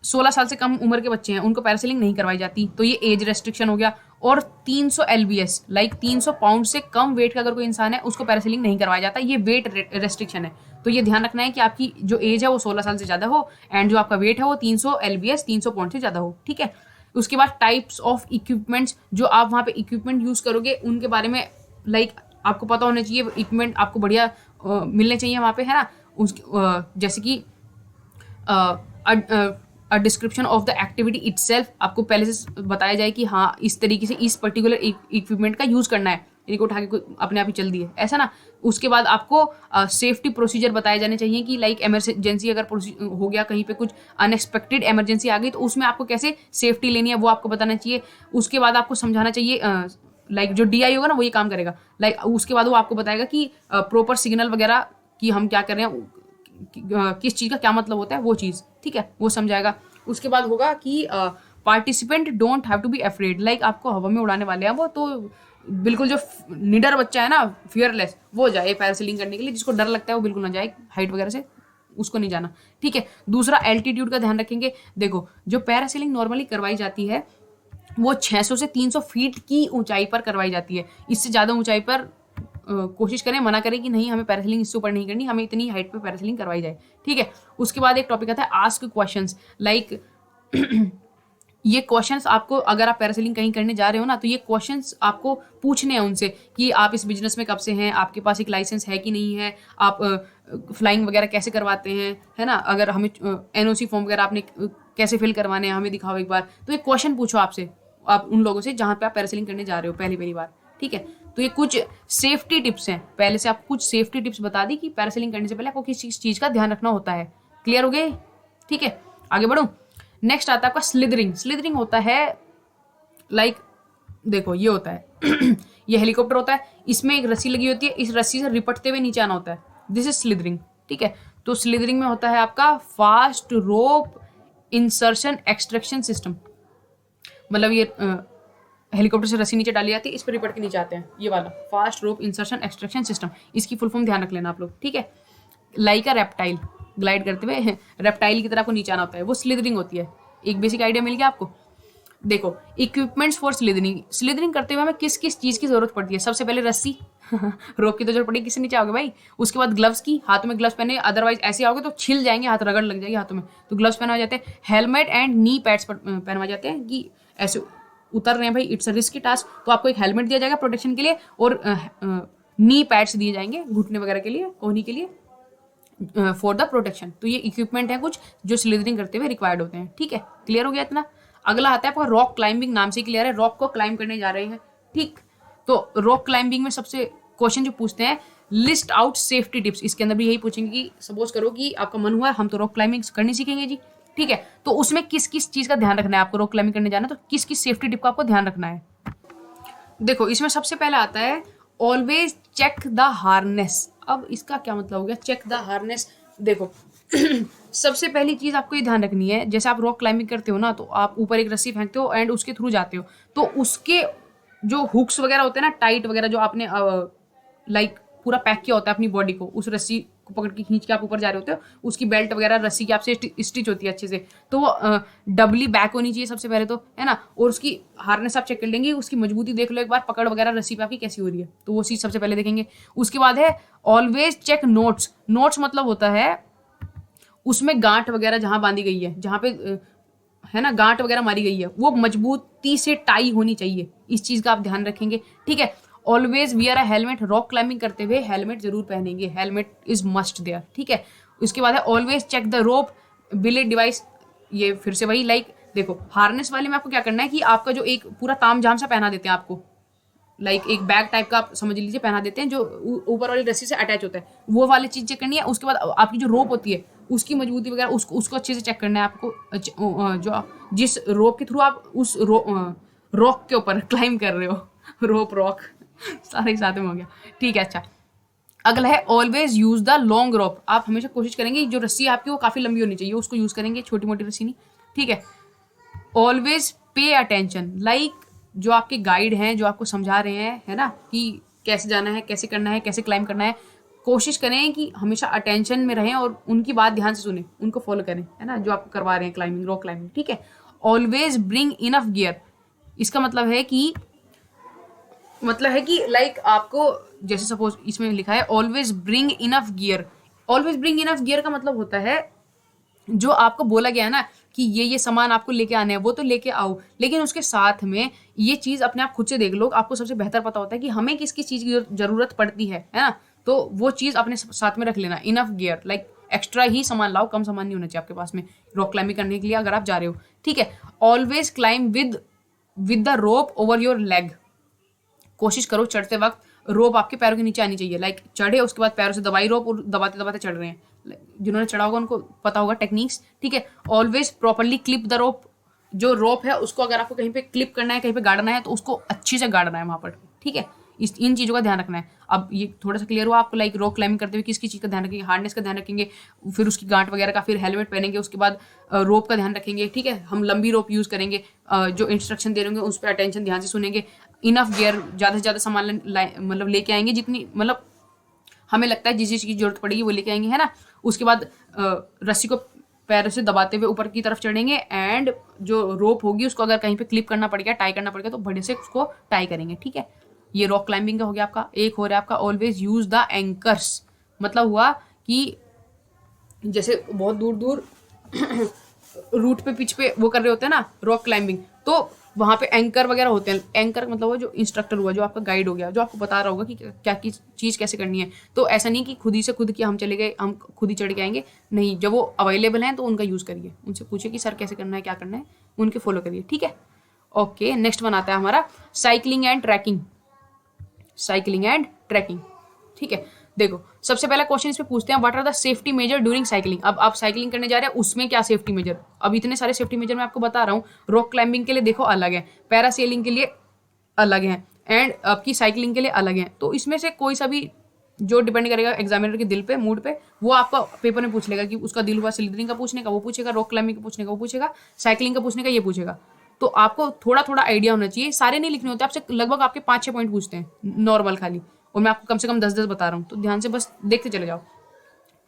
16 साल से कम उम्र के बच्चे हैं उनको पैरासेलिंग नहीं करवाई जाती, तो ये एज रेस्ट्रिक्शन हो गया। और 300 LBS, लाइक 300 पाउंड से कम वेट का अगर कोई इंसान है उसको पैरासेलिंग नहीं करवाया जाता, ये वेट रेस्ट्रिक्शन है। तो ये ध्यान रखना है कि आपकी जो एज है वो 16 साल से ज़्यादा हो एंड जो आपका वेट है वो 300 LBS 300 पाउंड से ज़्यादा हो। ठीक है, उसके बाद टाइप्स ऑफ इक्विपमेंट्स, जो आप वहाँ पे इक्विपमेंट यूज़ करोगे उनके बारे में लाइक आपको पता होना चाहिए। इक्विपमेंट आपको बढ़िया मिलने चाहिए वहाँ पे, है ना। जैसे कि description of the activity itself, आपको पहले से बताया जाए कि हाँ इस तरीके से इस पर्टिकुलर इक्विपमेंट का यूज़ करना है, इनको उठा के अपने आप ही चल दिए, ऐसा ना। उसके बाद आपको सेफ्टी प्रोसीजर बताए जाने चाहिए कि लाइक इमरजेंसी अगर हो गया, कहीं पे कुछ अनएक्सपेक्टेड इमरजेंसी आ गई, तो उसमें आपको कैसे सेफ्टी लेनी है वो आपको बताना चाहिए। उसके बाद आपको समझाना चाहिए, लाइक जो DI होगा ना वो ये काम करेगा, लाइक उसके बाद वो आपको बताएगा कि प्रॉपर सिग्नल वगैरह कि हम क्या कर रहे हैं, किस चीज़ का क्या मतलब होता है वो चीज़, ठीक है, वो समझाएगा। उसके बाद होगा कि participant don't have to be afraid, like आपको हवा में उड़ाने वाले हैं वो, तो बिल्कुल जो निडर बच्चा है ना, फियरलेस, वो जाए पैरासेलिंग करने के लिए। जिसको डर लगता है वो बिल्कुल ना जाए, हाइट वगैरह से उसको नहीं जाना, ठीक है। दूसरा एल्टीट्यूड का ध्यान रखेंगे। देखो जो पैरासेलिंग नॉर्मली करवाई जाती है वो 600 से 300 फीट की ऊंचाई पर करवाई जाती है। इससे ज़्यादा ऊंचाई पर कोशिश करें, मना करें कि नहीं हमें पैरासेलिंग इससे ऊपर नहीं करनी, हमें इतनी हाइट पे पैरासेलिंग करवाई जाए, ठीक है। उसके बाद एक टॉपिक आता है आस्क क्वेश्चंस, लाइक ये क्वेश्चंस आपको, अगर आप पैरासेलिंग कहीं करने जा रहे हो ना, तो ये क्वेश्चंस आपको पूछने हैं उनसे कि आप इस बिजनेस में कब से हैं, आपके पास एक लाइसेंस है कि नहीं है, आप फ्लाइंग वगैरह कैसे करवाते हैं, है ना, अगर हमें NOC फॉर्म वगैरह आपने कैसे फिल करवाने हैं हमें दिखाओ एक बार। तो ये क्वेश्चन पूछो आपसे, आप उन लोगों से जहाँ पे आप पैरासेलिंग करने जा रहे हो पहली बार, ठीक है। तो ये कुछ सेफ्टी टिप्स हैं, पहले से आप कुछ सेफ्टी टिप्स बता दी कि पैरासेलिंग करने से पहले आपको किस चीज़ का ध्यान रखना होता है। क्लियर हो गए, ठीक है, आगे बढ़ो। नेक्स्ट आता है आपका स्लिदरिंग। स्लिदरिंग होता है लाइक देखो ये होता है ये हेलीकॉप्टर होता है, इसमें एक रस्सी लगी होती है, इस रस्सी से रिपटते हुए नीचे आना होता है, दिस इज स्लिदरिंग, ठीक है। तो स्लिदरिंग में होता है आपका फास्ट रोप इंसर्शन एक्सट्रैक्शन सिस्टम, मतलब ये हेलीकॉप्टर से रस्सी नीचे डाली जाती है, इस पर रिपट के नीचे आते हैं, ये वाला फास्ट रोप इंसर्शन एक्सट्रैक्शन सिस्टम। इसकी फुल फॉर्म ध्यान रख लेना आप लोग, ठीक है। लाइक अ रेप्टाइल, ग्लाइड करते हुए रेप्टाइल की तरह आपको नीचे आना होता है, वो स्लिदरिंग होती है। एक बेसिक आइडिया मिल गया आपको। देखो इक्विपमेंट्स फॉर स्लिदरिंग, स्लिदरिंग करते हुए हमें किस किस चीज़ की जरूरत पड़ती है। सबसे पहले रस्सी रोप की तो जरूरत पड़ेगी, किससे नीचे आओगे भाई। उसके बाद ग्लव्स की, हाथों में ग्लव्स पहने, अदरवाइज ऐसे आओगे तो छिल जाएंगे, हाथ रगड़ लग जाएगी हाथों में, तो ग्लव्स पहनवाए जाते हैं। हेलमेट एंड नी पैड्स पहनवाए जाते हैं कि ऐसे उतर रहे हैं भाई, इट्स अ रिस्की टास्क, तो आपको एक हेलमेट दिया जाएगा प्रोटेक्शन के लिए, और नी पैड्स दिए जाएंगे घुटने वगैरह के लिए, कोहनी के लिए, फॉर द प्रोटेक्शन। तो ये इक्विपमेंट है कुछ जो स्लिदरिंग करते हुए रिक्वायर्ड होते हैं, ठीक है। क्लियर हो गया इतना। अगला आता है आपका रॉक क्लाइंबिंग, नाम से क्लियर है, रॉक को क्लाइंब करने जा रहे हैं, ठीक। तो रॉक क्लाइंबिंग में सबसे क्वेश्चन जो पूछते हैं, लिस्ट आउट सेफ्टी टिप्स, इसके अंदर भी यही पूछेंगे कि सपोज करो कि आपका मन हुआ हम तो रॉक क्लाइंबिंग करनी सीखेंगे जी, ठीक है। तो उसमें किस किस चीज़ का ध्यान रखना है आपको, रॉक क्लाइंबिंग करने जाना तो किस किस सेफ्टी टिप का आपको ध्यान रखना है। देखो इसमें सबसे पहले आता है ऑलवेज चेक द हार्नेस। अब इसका क्या मतलब हो गया चेक द हार्नेस। देखो सबसे पहली चीज आपको ये ध्यान रखनी है, जैसे आप रॉक क्लाइंबिंग करते हो ना, तो आप ऊपर एक रस्सी फेंकते हो एंड उसके थ्रू जाते हो, तो उसके जो हुक्स वगैरह होते हैं ना, टाइट वगैरह, जो आपने लाइक पूरा पैक किया होता है अपनी बॉडी को, उस रस्सी को पकड़ के खींच के आप ऊपर जा रहे होते हो, उसकी बेल्ट वगैरह रस्सी की आपसे स्टिच होती है अच्छे से, तो वो डबली बैक होनी चाहिए सबसे पहले तो, है ना। और उसकी हार्नेस आप चेक कर लेंगे, उसकी मजबूती देख लो एक बार, पकड़ वगैरह रस्सी पे आपकी कैसी हो रही है, तो वो चीज़ सबसे पहले देखेंगे। उसके बाद है ऑलवेज चेक नोट्स। नोट्स मतलब होता है उसमें गांठ वगैरह जहाँ बांधी गई है, जहाँ पे है ना गांठ वगैरह मारी गई है, वो मजबूती से टाई होनी चाहिए, इस चीज़ का आप ध्यान रखेंगे, ठीक है। ऑलवेज वियर अ हेलमेट, रॉक क्लाइंबिंग करते हुए हेलमेट जरूर पहनेंगे, हेलमेट इज मस्ट देयर, ठीक है। उसके बाद है always check the rope belay device. ये फिर से वही लाइक देखो हार्नेस वाले में आपको क्या करना है कि आपका जो एक पूरा ताम झाम सा पहना देते हैं आपको, लाइक एक बैग टाइप का आप समझ लीजिए पहना देते हैं, जो ऊपर वाली रस्सी से अटैच होता है, वो वाली चीज़ चेक करनी है। उसके बाद आपकी जो रोप होती है उसकी मजबूती वगैरह उसको अच्छे से चेक करना है आपको, जो जिस रोप के थ्रू आप उस रॉक के ऊपर क्लाइम कर रहे हो रोप रॉक सारे साथ में हो गया, ठीक है। अच्छा अगला है always use the long rope. आप हमेशा कोशिश करेंगे जो रस्सी आपकी वो काफ़ी लंबी होनी चाहिए, उसको यूज़ करेंगे, छोटी मोटी रस्सी नहीं, ठीक है। ऑलवेज पे अटेंशन, लाइक जो आपके गाइड हैं जो आपको समझा रहे हैं, है ना, कि कैसे जाना है, कैसे करना है, कैसे क्लाइम करना है, कोशिश करें कि हमेशा अटेंशन में रहें और उनकी बात ध्यान से सुने, उनको फॉलो करें, है ना, जो आपको करवा रहे हैं क्लाइंबिंग, रॉक क्लाइंबिंग, ठीक है। ऑलवेज ब्रिंग इनफ गियर, इसका मतलब है कि लाइक आपको जैसे सपोज इसमें लिखा है always bring enough gear. Always bring enough gear का मतलब होता है जो आपको बोला गया है ना कि ये सामान आपको लेके आने हैं, वो तो लेके आओ, लेकिन उसके साथ में ये चीज़ अपने आप खुद से देख लो, आपको सबसे बेहतर पता होता है कि हमें किस किस चीज़ की जरूरत पड़ती है ना, तो वो चीज़ अपने साथ में रख लेना। इनफ गियर लाइक एक्स्ट्रा ही सामान लाओ, कम सामान नहीं होना चाहिए आपके पास में रॉक क्लाइंबिंग करने के लिए अगर आप जा रहे हो, ठीक है। Always climb with the rope over your leg, कोशिश करो चढ़ते वक्त रोप आपके पैरों के नीचे आनी चाहिए, लाइक चढ़े उसके बाद पैरों से दबाई रोप और दबाते दबाते चढ़ रहे हैं। जिन्होंने चढ़ा होगा उनको पता होगा टेक्निक्स, ठीक है। Always properly clip the rope. जो रोप है उसको अगर आपको कहीं पे क्लिप करना है, कहीं पे गाड़ना है, तो उसको अच्छे से गाड़ना है वहां पर, ठीक है। इन चीज़ों का ध्यान रखना है। अब ये थोड़ा सा क्लियर हुआ आपको, लाइक रॉक क्लाइंबिंग करते हुए किस किस चीज़ का ध्यान रखेंगे, हार्डनेस का ध्यान रखेंगे, फिर उसकी गांठ वगैरह का, फिर हेलमेट पहनेंगे, उसके बाद रोप का ध्यान रखेंगे, ठीक है। हम लंबी रोप यूज़ करेंगे, जो इंस्ट्रक्शन दे रहे होंगे उस पर अटेंशन ध्यान से सुनेंगे। इनफ गियर, ज़्यादा से ज़्यादा सामान मतलब लेके आएंगे, जितनी मतलब हमें लगता है जिस चीज़ की जरूरत पड़ेगी वो लेके आएंगे, है ना। उसके बाद रस्सी को पैरों से दबाते हुए ऊपर की तरफ चढ़ेंगे, एंड जो रोप होगी उसको अगर कहीं पे क्लिप करना पड़ेगा, टाई करना पड़ेगा, तो बड़े से उसको टाई करेंगे, ठीक है। ये रॉक क्लाइंबिंग का हो गया आपका। एक हो रहा है आपका ऑलवेज यूज द एंकर्स। मतलब हुआ कि जैसे बहुत दूर दूर रूट पे पिच पे वो कर रहे होते हैं ना रॉक क्लाइंबिंग, तो वहाँ पे एंकर वगैरह होते हैं। एंकर मतलब वो जो इंस्ट्रक्टर हुआ, जो आपका गाइड हो गया, जो आपको बता रहा होगा कि क्या की चीज़ कैसे करनी है। तो ऐसा नहीं कि खुद ही से खुद कि हम चले गए, हम खुद ही चढ़ के आएंगे, नहीं। जब वो अवेलेबल हैं तो उनका यूज़ करिए, उनसे पूछिए कि सर कैसे करना है, क्या करना है, उनके फॉलो करिए, ठीक है। ओके, नेक्स्ट वन आता है हमारा cycling and trekking. Cycling and trekking, ठीक है। देखो सबसे पहला क्वेश्चन इस पे पूछते हैं, what are the safety measure during cycling. अब आप साइकिलिंग करने जा रहे हैं, उसमें क्या सेफ्टी मेजर। अब इतने सारे सेफ्टी मेजर मैं आपको बता रहा हूँ। रॉक क्लाइंबिंग के लिए देखो अलग है, पैरासेलिंग के लिए अलग है, एंड आपकी साइकिलिंग के लिए अलग है। तो इसमें से कोई सा भी जो डिपेंड करेगा एग्जामिनर के दिल पे, मूड पे, वो आपका पेपर में पूछ लेगा कि उसका दिल हुआ स्लिदरिंग का पूछने का वो पूछेगा, रॉक क्लाइंबिंग का पूछने का वो पूछेगा, साइकिलिंग का पूछने का ये पूछेगा। तो आपको थोड़ा थोड़ा आइडिया होना चाहिए, सारे नहीं लिखने होते आपसे, लगभग आपके 5-6 पॉइंट पूछते हैं नॉर्मल खाली, और मैं आपको कम से कम 10-10 बता रहा हूँ, तो ध्यान से बस देखते चले जाओ,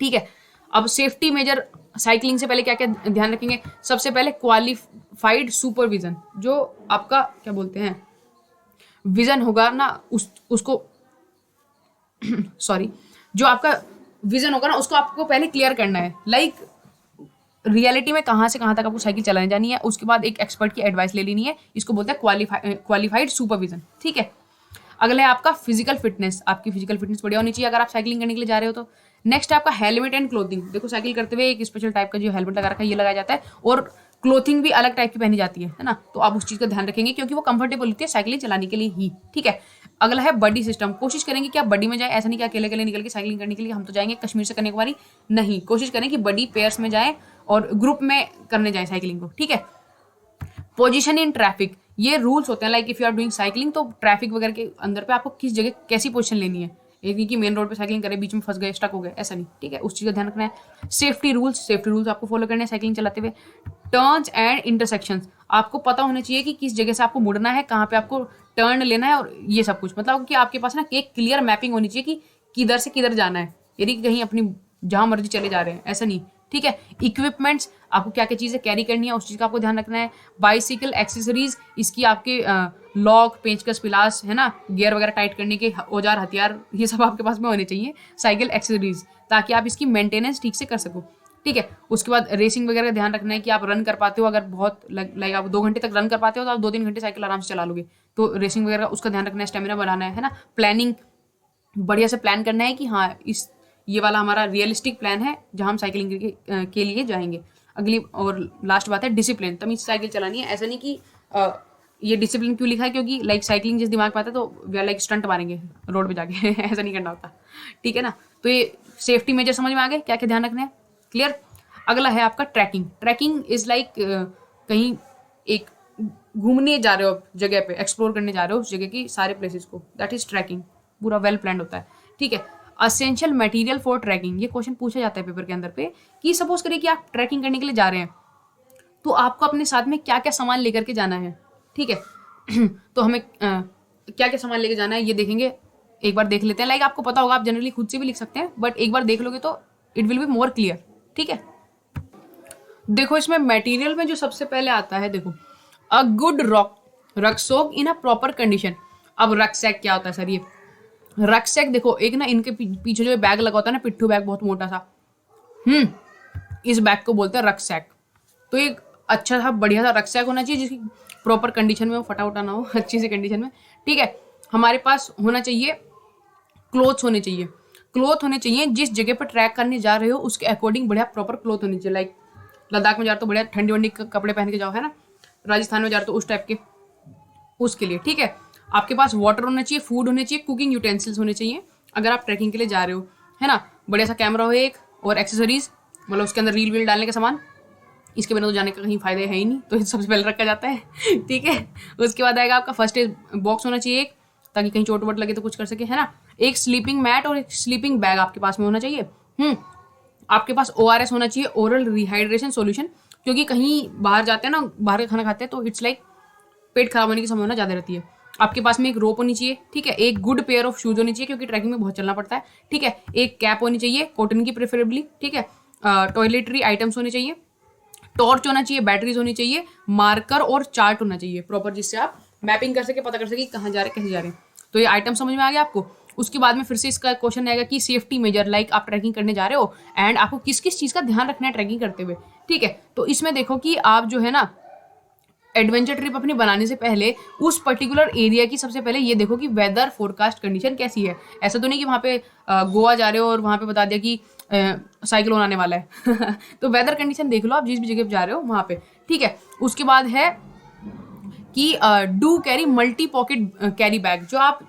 ठीक है। अब सेफ्टी मेजर साइकिलिंग से पहले क्या क्या ध्यान रखेंगे। सबसे पहले क्वालिफाइड सुपरविजन, जो आपका क्या बोलते हैं विजन होगा ना, उसको सॉरी, जो आपका विजन होगा ना उसको आपको पहले क्लियर करना है, लाइक रियलिटी में कहाँ से कहाँ तक आपको साइकिल चलाने जानी है। उसके बाद एक एक्सपर्ट की एडवाइस ले लेनी है, इसको बोलते हैं क्वालिफाइड सुपरविजन, ठीक है। अगला है आपका फिजिकल फिटनेस। आपकी फिजिकल फिटनेस बढ़िया होनी चाहिए अगर आप साइकिलिंग करने के लिए जा रहे हो तो। नेक्स्ट है आपका हेलमेट एंड क्लोथिंग। देखो साइकिल करते हुए एक स्पेशल टाइप का जो हेलमेट लगा रखा है ये लगाया जाता है, और क्लोथिंग भी अलग टाइप की पहनी जाती है ना। तो आप उस चीज़ का ध्यान रखेंगे क्योंकि वो कंफर्टेबल होती है साइकिलिंग चलाने के लिए ही, ठीक है। अगला है बडी सिस्टम। कोशिश करेंगे कि आप बडी में जाए, ऐसा नहीं कि अकेले अकेले निकल के साइकिलिंग करने के लिए हम तो जाएंगे कश्मीर से कन्याकुमारी, नहीं। कोशिश करें कि बडी पेयर्स में जाएं और ग्रुप में करने जाएं साइकिलिंग को, ठीक है। पोजीशन इन ट्रैफिक, ये रूल्स होते हैं, like if you are doing cycling तो ट्रैफिक वगैरह के अंदर पे आपको किस जगह कैसी पोजीशन लेनी है। ये नहीं कि मेन रोड पे साइकिलिंग करें बीच में फंस गए, स्टक हो गए, ऐसा नहीं, ठीक है। उस चीज़ का ध्यान रखना है। सेफ्टी रूल्स आपको फॉलो करने हैं साइकिलिंग चलाते हुए। टर्न्स एंड इंटरसेक्शंस, आपको पता होना चाहिए कि किस जगह से आपको मुड़ना है, कहाँ पे आपको टर्न लेना है, और ये सब कुछ मतलब कि आपके पास ना एक क्लियर मैपिंग होनी चाहिए कि किधर से किधर जाना है, यानी कि कहीं अपनी जहाँ मर्जी चले जा रहे हैं, ऐसा नहीं, ठीक है। इक्विपमेंट्स, आपको क्या क्या चीज़ें कैरी करनी है उस चीज़ का आपको ध्यान रखना है। बाइसिकल एक्सेसरीज, इसकी आपके लॉक, पेंचकस, पिलास, है ना, गियर वगैरह टाइट करने के औजार, हथियार, ये सब आपके पास में होने चाहिए साइकिल एक्सेसरीज, ताकि आप इसकी मेंटेनेंस ठीक से कर सको, ठीक है। उसके बाद रेसिंग वगैरह का ध्यान रखना है कि आप रन कर पाते हो, अगर बहुत लाइक आप 2 घंटे तक रन कर पाते हो तो आप 2-3 घंटे साइकिल आराम से चला लोगे। तो रेसिंग वगैरह उसका ध्यान रखना है, स्टेमिना बढ़ाना है ना। प्लानिंग बढ़िया से प्लान करना है कि हाँ ये वाला हमारा रियलिस्टिक प्लान है जहाँ हम साइकिलिंग के लिए जाएंगे। अगली और लास्ट बात है डिसिप्लिन, तमीज साइकिल चलानी है। ऐसा नहीं कि ये डिसिप्लिन क्यों लिखा है, क्योंकि लाइक साइकिलिंग जिस दिमाग में आता है तो वी आर लाइक स्टंट मारेंगे रोड पे जाके ऐसा नहीं करना होता, ठीक है ना। तो ये सेफ्टी मेजर समझ में आ गए, क्या क्या ध्यान रखना है, क्लियर। अगला है आपका ट्रैकिंग। ट्रैकिंग इज लाइक कहीं एक घूमने जा रहे हो जगह पे, एक्सप्लोर करने जा रहे हो उस जगह की सारे प्लेसेस को, दैट इज ट्रैकिंग। पूरा वेल प्लान होता है, ठीक है। असेंशियल मटेरियल फॉर ट्रैकिंग, ये क्वेश्चन पूछा जाता है पेपर के अंदर पे कि सपोज करिए कि आप ट्रैकिंग करने के लिए जा रहे हैं, तो आपको अपने साथ में क्या क्या सामान लेकर के जाना है, ठीक है। तो हमें क्या क्या सामान लेके जाना है ये देखेंगे, एक बार देख लेते हैं। लाइक आपको पता होगा, आप जनरली खुद से भी लिख सकते हैं, बट एक बार देख लोगे तो it will be more clear, ठीक है। देखो इसमें मटेरियल में जो सबसे पहले आता है, देखो a good rucksack in a proper condition. अब रक्सैक क्या होता है सर? ये रक्सैक देखो एक ना इनके पीछे जो बैग लगा होता है ना, पिट्ठू बैग बहुत मोटा सा, इस बैग को बोलते हैं रक्सैक। तो एक अच्छा सा बढ़िया सा रक्सैक होना चाहिए जिसकी प्रॉपर कंडीशन में हो, फटा उटा ना हो, अच्छी सी कंडीशन में, ठीक है। हमारे पास होना चाहिए क्लोथ्स होने चाहिए, क्लोथ होने चाहिए जिस जगह पर ट्रैक करने जा रहे हो उसके अकॉर्डिंग बढ़िया प्रॉपर क्लोथ होनी चाहिए। लाइक लद्दाख में जा रहे तो बढ़िया ठंडी वंडी कपड़े पहन के जाओ, है ना। राजस्थान में जा रहे तो उस टाइप के, उसके लिए, ठीक है। आपके पास वाटर होना चाहिए, फूड होने चाहिए, कुकिंग यूटेंसिल्स होने चाहिए अगर आप ट्रैकिंग के लिए जा रहे हो, है ना। बढ़िया सा कैमरा हो एक, और एक्सेसरीज, मतलब उसके अंदर रील वील डालने का सामान। इसके बिना तो जाने का कहीं फायदा है ही नहीं, तो ये सबसे पहले रखा जाता है ठीक है। उसके बाद आएगा आपका फर्स्ट एड बॉक्स होना चाहिए एक, ताकि कहीं चोट वोट लगे तो कुछ कर सके, है ना। एक स्लीपिंग मैट और एक स्लीपिंग बैग आपके पास में होना चाहिए। आपके पास ORS होना चाहिए, ओरल रिहाइड्रेशन सॉल्यूशन, क्योंकि कहीं बाहर जाते हैं ना, बाहर का खाना खाते हैं, तो इट्स लाइक पेट खराब होने की संभावना ज़्यादा रहती है। आपके पास में एक रोप होनी चाहिए, ठीक है। एक गुड पेयर ऑफ शूज होनी चाहिए, क्योंकि ट्रैकिंग में बहुत चलना पड़ता है, ठीक है। एक कैप होनी चाहिए, कॉटन की प्रेफरेबली, ठीक है। टॉयलेटरी आइटम्स होने चाहिए, टॉर्च होना चाहिए, बैटरीज होनी चाहिए, मार्कर और चार्ट होना चाहिए प्रॉपर, जिससे आप मैपिंग कर सके, पता कर सके कहाँ जा रहे कैसे जा रहे हैं। तो ये आइटम समझ में आ गया आपको। उसके बाद में फिर से इसका क्वेश्चन आएगा कि सेफ्टी मेजर, लाइक आप ट्रैकिंग करने जा रहे हो एंड आपको किस किस चीज़ का ध्यान रखना है ट्रैकिंग करते हुए, ठीक है। तो इसमें देखो कि आप जो है ना एडवेंचर ट्रिप अपनी बनाने से पहले उस पर्टिकुलर एरिया की सबसे पहले ये देखो कि वेदर फोरकास्ट कंडीशन कैसी है। ऐसा तो नहीं कि वहाँ पे गोवा जा रहे हो और वहाँ पे बता दिया कि साइक्लोन आने वाला है तो वेदर कंडीशन देख लो आप जिस भी जगह पे जा रहे हो वहाँ पे, ठीक है। उसके बाद है कि do carry multi pocket carry bag, जो आप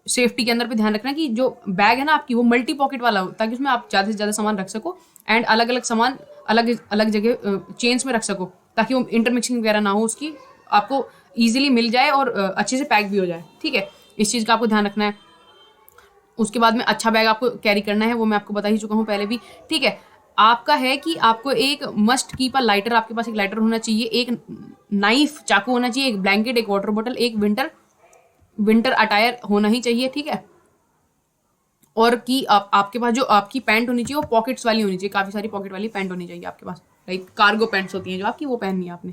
सेफ्टी के अंदर पे ध्यान रखना कि जो बैग है ना आपकी वो मल्टी पॉकेट वाला हो, ताकि उसमें आप ज़्यादा से ज़्यादा सामान रख सको एंड अलग अलग सामान अलग अलग जगह चेन्स में रख सको, ताकि वो इंटरमिक्सिंग वगैरह ना हो उसकी, आपको ईजिली मिल जाए और अच्छे से पैक भी हो जाए, ठीक है। इस चीज़ का आपको ध्यान रखना है। उसके बाद में अच्छा बैग आपको कैरी करना है, वो मैं आपको बता ही चुका हूँ पहले भी, ठीक है। आपका है कि आपको एक मस्ट कीप अ लाइटर, आपके पास एक लाइटर होना चाहिए, एक नाइफ चाकू होना चाहिए, एक ब्लैंकेट, एक वाटर बॉटल, एक विंटर अटायर होना ही चाहिए, ठीक है। और कि आपके पास जो आपकी पैंट होनी चाहिए वो पॉकेट्स वाली होनी चाहिए, काफ़ी सारी पॉकेट वाली पैंट होनी चाहिए आपके पास, लाइक कार्गो पैंट्स होती हैं जो आपकी, वो पहननी है आपने,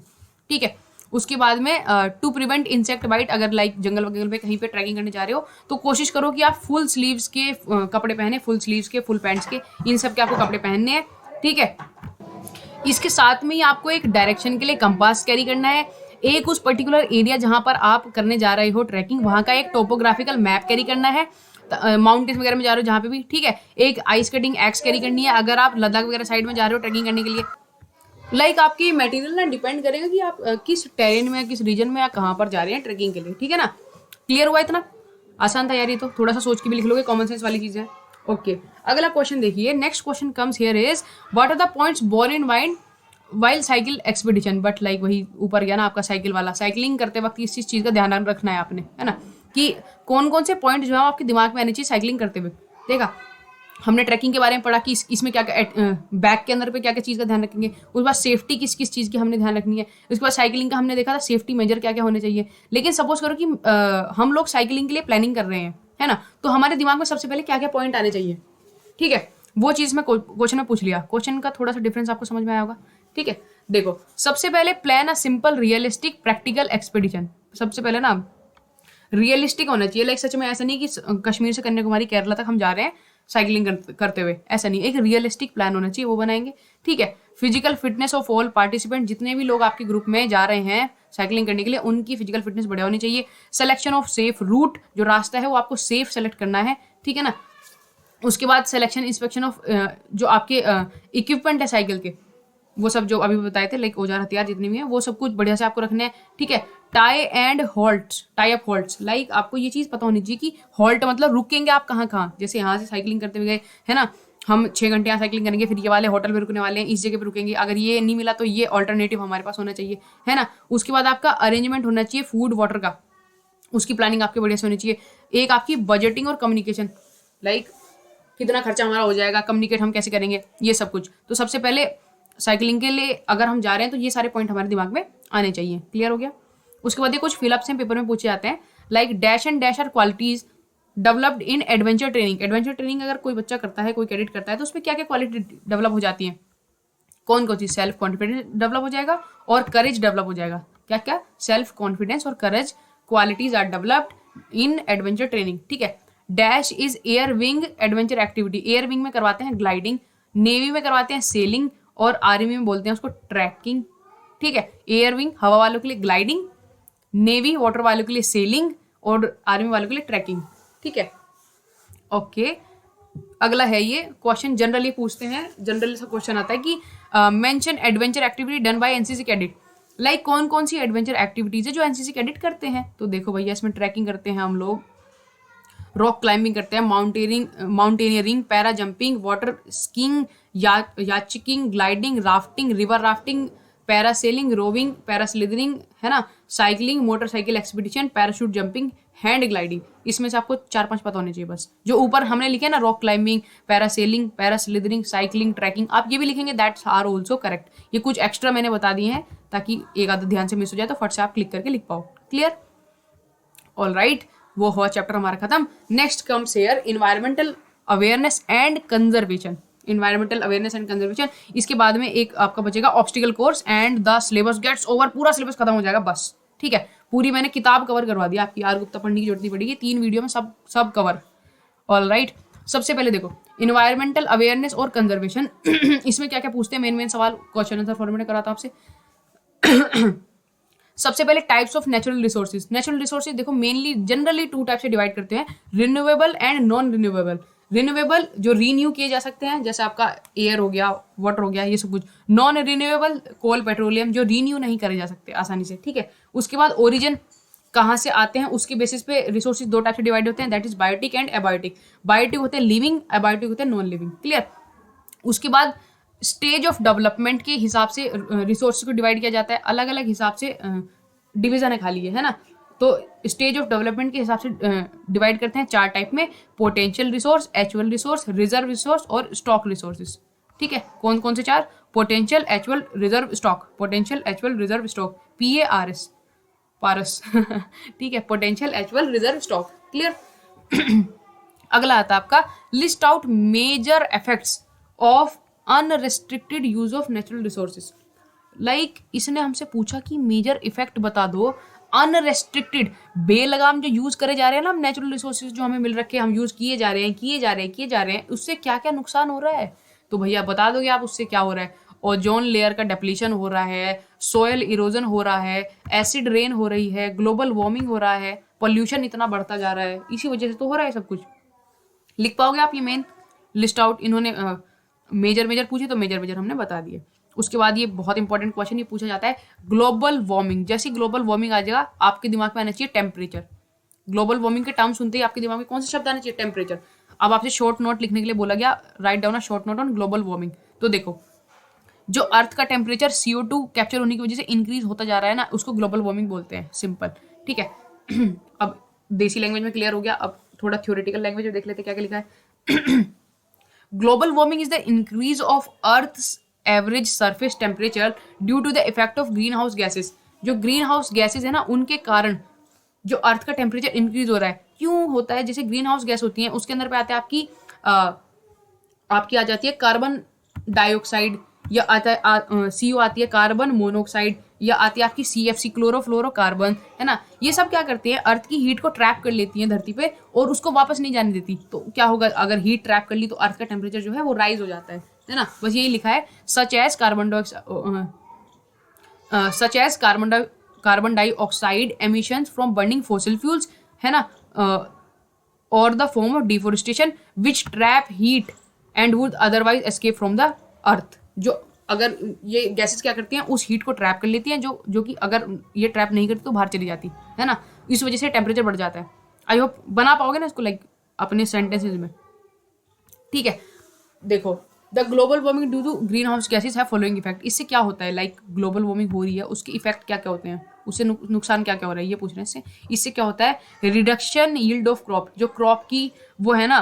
ठीक है। उसके बाद में टू प्रिवेंट इंसेक्ट बाइट, अगर लाइक जंगल वगैरह पे कहीं पे ट्रैकिंग करने जा रहे हो तो कोशिश करो कि आप फुल स्लीव्स के कपड़े पहने, फुल स्लीव्स के, फुल पैंट्स के, इन सब के आपको कपड़े पहनने हैं, ठीक है। इसके साथ में ही आपको एक डायरेक्शन के लिए कंपास कैरी करना है, एक उस पर्टिकुलर एरिया जहां पर आप करने जा रहे हो ट्रैकिंग वहां का एक टोपोग्राफिकल मैप कैरी करना है, माउंटेन्स वगैरह में जा रहे हो जहाँ पे भी, ठीक है। एक आइस कटिंग एक्स कैरी करनी है अगर आप लद्दाख वगैरह साइड में जा रहे हो ट्रैकिंग करने के लिए। लाइक आपकी मटेरियल ना डिपेंड करेगा कि आप किस टेरेन में, किस रीजन में या कहाँ पर जा रहे हैं ट्रैकिंग के लिए, ठीक है ना। क्लियर हुआ इतना? आसान था यार ये तो, थोड़ा सा सोच के भी लिख लोगे, कॉमन सेंस वाली चीज़ है। ओके, अगला क्वेश्चन देखिए, next question comes here is what are the points borne in mind while cycle expedition, but like वही ऊपर गया ना आपका साइकिल वाला, साइकिलिंग करते वक्त किस चीज़ का ध्यान रखना है आपने, है ना, कि कौन कौन से पॉइंट जो है आपके दिमाग में आने चाहिए साइकिलिंग करते हुए। देखा हमने ट्रैकिंग के बारे में पढ़ा कि इसमें क्या क्या बैग के अंदर पे क्या क्या चीज़ का ध्यान रखेंगे, उसके बाद सेफ्टी किस किस चीज़ की हमने ध्यान रखनी है, उसके बाद साइकिलिंग का हमने देखा था सेफ्टी मेजर क्या क्या होने चाहिए। लेकिन सपोज करो कि हम लोग साइकिलिंग के लिए प्लानिंग कर रहे हैं, है ना, तो हमारे दिमाग में सबसे पहले क्या क्या पॉइंट आने चाहिए, ठीक है। वो चीज़ मैं क्वेश्चन में पूछ लिया, क्वेश्चन का थोड़ा सा डिफरेंस आपको समझ में आया होगा, ठीक है। देखो सबसे पहले plan a simple realistic practical expedition, सबसे पहले ना रियलिस्टिक होना चाहिए, लाइक सच में ऐसा नहीं कि कश्मीर से कन्याकुमारी केरला तक हम जा रहे हैं साइकिलिंग करते हुए, ऐसा नहीं, एक रियलिस्टिक प्लान होना चाहिए, वो बनाएंगे, ठीक है। Physical fitness of all participant, जितने भी लोग आपके ग्रुप में जा रहे हैं साइकिलिंग करने के लिए उनकी फिजिकल फिटनेस बढ़िया होनी चाहिए। सिलेक्शन ऑफ सेफ रूट, जो रास्ता है वो आपको सेफ सेलेक्ट करना है, ठीक है ना। उसके बाद सिलेक्शन इंस्पेक्शन ऑफ जो आपके इक्विपमेंट है साइकिल के, वो सब जो अभी बताए थे, लाइक औजार हथियार जितने भी हैं वो सब कुछ बढ़िया से आपको रखने हैं, ठीक है। Tie and halts, tie up halts, like आपको ये चीज़ पता होनी चाहिए कि हॉल्ट मतलब रुकेंगे आप कहाँ कहाँ, जैसे यहाँ से साइकिलिंग करते हुए गए, है ना, हम 6 घंटे यहाँ साइकिलिंग करेंगे, फिर ये वाले होटल पे रुकने वाले हैं, इस जगह पे रुकेंगे, अगर ये नहीं मिला तो ये ऑल्टरनेटिव हमारे पास होना चाहिए, है ना। उसके बाद आपका अरेंजमेंट होना चाहिए फूड वाटर का, उसकी प्लानिंग आपके बढ़िया से होनी चाहिए। एक आपकी बजटिंग और कम्युनिकेशन, लाइक कितना खर्चा हमारा हो जाएगा, कम्युनिकेट हम कैसे करेंगे, ये सब कुछ। तो सबसे पहले साइकिलिंग के लिए अगर हम जा रहे हैं तो ये सारे पॉइंट हमारे दिमाग में आने चाहिए। क्लियर हो गया? उसके बाद ये कुछ फिलअप्स हैं पेपर में पूछे जाते हैं, like dash and dash are qualities developed in adventure training. Adventure training अगर कोई बच्चा करता है, कोई कैडेट करता है, तो उसमें क्या क्या क्वालिटी डेवलप हो जाती है, कौन कौन सी? सेल्फ कॉन्फिडेंस डेवलप हो जाएगा और करेज डेवलप हो जाएगा। क्या क्या? सेल्फ कॉन्फिडेंस और courage qualities are developed in adventure training, ठीक है। Dash is air wing adventure activity, air wing में करवाते हैं ग्लाइडिंग, नेवी में करवाते हैं सेलिंग और आर्मी में बोलते हैं उसको ट्रैकिंग, ठीक है। एयर विंग हवा वालों के लिए ग्लाइडिंग, नेवी वाटर वालों के लिए सेलिंग और आर्मी वालों के लिए ट्रैकिंग, ठीक है। ओके, अगला है ये क्वेश्चन जनरली पूछते हैं, जनरली सा क्वेश्चन आता है कि mention adventure activity done by NCC cadet. Like कौन कौन सी एडवेंचर एक्टिविटीज है जो एनसीसी कैडेट करते हैं, तो देखो भैया इसमें ट्रैकिंग करते हैं हम लोग, रॉक क्लाइंबिंग करते हैं, mountaineering, para jumping, water skiing, yachting, gliding, rafting, river rafting, parasailing, rowing, paragliding, है ना, cycling, motorcycle expedition, parachute jumping, hand gliding. इसमें से आपको 4-5 पता होने चाहिए बस, जो ऊपर हमने लिखे ना, rock climbing, parasailing, paragliding, cycling, trekking, आप ये भी लिखेंगे, दैट्स आर ऑल्सो करेक्ट। ये कुछ एक्स्ट्रा मैंने बता दिए हैं ताकि एक आधा ध्यान से मिस हो जाए तो फट से आप क्लिक करके लिख पाओ। क्लियर? ऑल राइट, वो हुआ चैप्टर हमारा खत्म। Next comes here environmental awareness and conservation. Environmental awareness and conservation, इसके बाद में एक आपका बचेगा obstacle course and the syllabus gets over. पूरा सिलेबस खत्म हो जाएगा बस, ठीक है। पूरी मैंने किताब कवर करवा दी, आपकी आर गुप्ता पढ़ने की जरूरत नहीं पड़ेगी, 3 वीडियो में सब कवर। ऑल राइट, सबसे पहले देखो इन्वायरमेंटल अवेयरनेस और कंजर्वेशन इसमें क्या क्या पूछते हैं, मेन सवाल क्वेश्चन आंसर फॉर्मेट में करा था आपसे। सबसे पहले types of natural resources. Natural resources देखो मेनली जनरली 2 टाइप से डिवाइड करते हैं, renewable and non renewable. Renewable जो रीन्यू किए जा सकते हैं, जैसे आपका एयर हो गया, वाटर हो गया, ये सब कुछ। नॉन रिन्यूएबल कोल, पेट्रोलियम, जो रीन्यू नहीं करे जा सकते आसानी से, ठीक है। उसके बाद ओरिजिन कहाँ से आते हैं उसके बेसिस पे रिसोर्सेज 2 टाइप से डिवाइड होते हैं, that is biotic and abiotic. Biotic होते हैं लिविंग, एबायोटिक होते हैं नॉन लिविंग। क्लियर? उसके बाद स्टेज ऑफ डेवलपमेंट के हिसाब से रिसोर्स को डिवाइड किया जाता है, अलग अलग हिसाब से डिवीजन है खाली है ना। तो स्टेज ऑफ डेवलपमेंट के हिसाब से डिवाइड करते हैं 4 टाइप में, potential resource, actual resource, reserve resource और स्टॉक रिसोर्सेज। ठीक है, कौन कौन से 4? Potential, actual, reserve, stock. Potential, actual, reserve, stock, PARS, पारस ठीक है, potential, actual, reserve, stock. Clear? अगला आता है आपका list out major effects of unrestricted use of natural resources. Like इसने हमसे पूछा कि मेजर इफेक्ट बता दो अनरेस्ट्रिक्टेड, बेलगाम जो यूज करे जा रहे हैं ना हम नेचुरल रिसोर्सेज जो हमें मिल रखे हैं, हम यूज किए जा रहे हैं, उससे क्या क्या नुकसान हो रहा है। तो भैया बता दोगे आप उससे क्या हो रहा है? ओजोन लेयर का डिप्लीशन हो रहा है, सोयल इरोजन हो रहा है, एसिड रेन हो रही है, ग्लोबल वार्मिंग हो रहा है, पोल्यूशन इतना बढ़ता जा रहा है, इसी वजह से तो हो रहा है सब कुछ। लिख पाओगे आप ये मेन लिस्ट आउट? इन्होंने मेजर पूछे तो मेजर हमने बता दिए। उसके बाद ये बहुत इंपॉर्टेंट क्वेश्चन ये पूछा जाता है, ग्लोबल वार्मिंग। जैसे ग्लोबल वार्मिंग आ जाएगा आपके दिमाग में आना चाहिए टेम्परेचर। ग्लोबल वार्मिंग के टर्म सुनते ही आपके दिमाग में कौन सा शब्द आना चाहिए? टेम्परेचर। अब आपसे शॉर्ट नोट लिखने के लिए बोला गया, write down a short note on global warming. तो देखो जो अर्थ का टेम्परेचर CO2 कैप्चर होने की वजह से इंक्रीज होता जा रहा है ना, उसको ग्लोबल वार्मिंग बोलते हैं, सिंपल। ठीक है अब देसी लैंग्वेज में क्लियर हो गया, अब थोड़ा थ्योरेटिकल लैंग्वेज में देख लेते क्या क्या लिखा है। Global warming is the increase of earth's average surface temperature due to the effect of green house gases. जो ग्रीन हाउस गैसेज है ना, उनके कारण जो अर्थ का टेम्परेचर इंक्रीज हो रहा है। क्यों होता है? जैसे ग्रीन हाउस गैस होती है, उसके अंदर पे आते हैं आपकी आ जाती है कार्बन डाइऑक्साइड, या आता है CO आती है कार्बन मोनोऑक्साइड, या आती है आपकी CFC क्लोरोफ्लोरोकार्बन, है ना। ये सब क्या करती है? अर्थ की हीट को ट्रैप कर लेती है धरती पे और उसको वापस नहीं जाने देती। तो क्या होगा? अगर हीट ट्रैप कर ली तो अर्थ का टेम्परेचर जो है वो राइज हो जाता है ना। बस यही लिखा है, such as carbon dioxide emissions from burning fossil fuels, है ना, और the form of deforestation which trap heat and would otherwise escape from the earth. जो अगर ये गैसेस क्या करती हैं, उस हीट को ट्रैप कर लेती हैं, जो कि अगर ये ट्रैप नहीं करती तो बाहर चली जाती है ना। इस वजह से टेम्परेचर बढ़ जाता है। आई होप बना पाओगे ना इसको लाइक अपने सेंटेंसेज में। ठीक है, देखो the global warming due to green house gases है फॉलोइंग इफेक्ट। इससे क्या होता है? लाइक ग्लोबल वार्मिंग हो रही है, उसके इफेक्ट क्या क्या होते हैं, उससे नुकसान क्या क्या हो रहा है, ये पूछ रहे हैं इससे। इससे क्या होता है? Reduction yield of crop. जो क्रॉप की वो है ना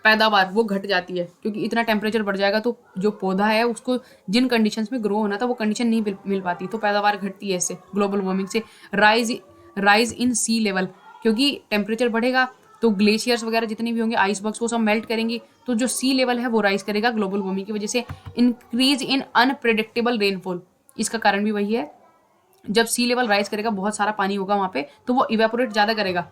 पैदावार, वो घट जाती है, क्योंकि इतना टेम्परेचर बढ़ जाएगा तो जो पौधा है उसको जिन कंडीशंस में ग्रो होना था वो कंडीशन नहीं मिल पाती, तो पैदावार घटती है इससे ग्लोबल वार्मिंग से। राइज इन सी लेवल, क्योंकि टेम्परेचर बढ़ेगा तो ग्लेशियर्स वगैरह जितने भी होंगे, आइसबर्ग्स, वो सब मेल्ट करेंगे, तो जो सी लेवल है वो राइज करेगा ग्लोबल वार्मिंग की वजह से। इंक्रीज इन अनप्रेडिक्टेबल रेनफॉल, इसका कारण भी वही है। जब सी लेवल राइज करेगा, बहुत सारा पानी होगा वहाँ पे, तो वो इवेपोरेट ज़्यादा करेगा,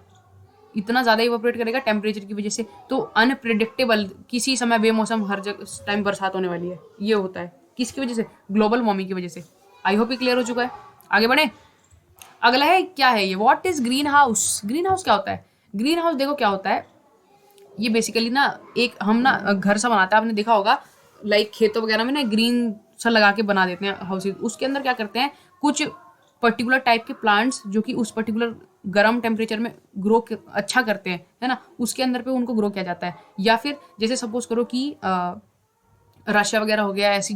इतना ज़्यादा इवेपोरेट करेगा टेम्परेचर की वजह से। तो अनप्रेडिक्टेबल, किसी समय बेमौसम हर जगह टाइम बरसात होने वाली है, ये होता है किसकी वजह से? ग्लोबल वार्मिंग की वजह से। आई होप ये क्लियर हो चुका है। आगे बढ़े। अगला है, क्या है ये? What is green house? Green house क्या होता है? ग्रीन हाउस देखो क्या होता है, ये बेसिकली ना एक हम ना घर सा बनाते हैं, आपने देखा होगा लाइक खेतों वगैरह में ना ग्रीन सा लगा के बना देते हैं हाउसेज। उसके अंदर क्या करते हैं, कुछ पर्टिकुलर टाइप के प्लांट्स जो कि उस पर्टिकुलर गर्म टेम्परेचर में ग्रो अच्छा करते हैं, है ना, उसके अंदर पे उनको ग्रो किया जाता है। या फिर जैसे सपोज करो कि रशिया वगैरह हो गया, ऐसी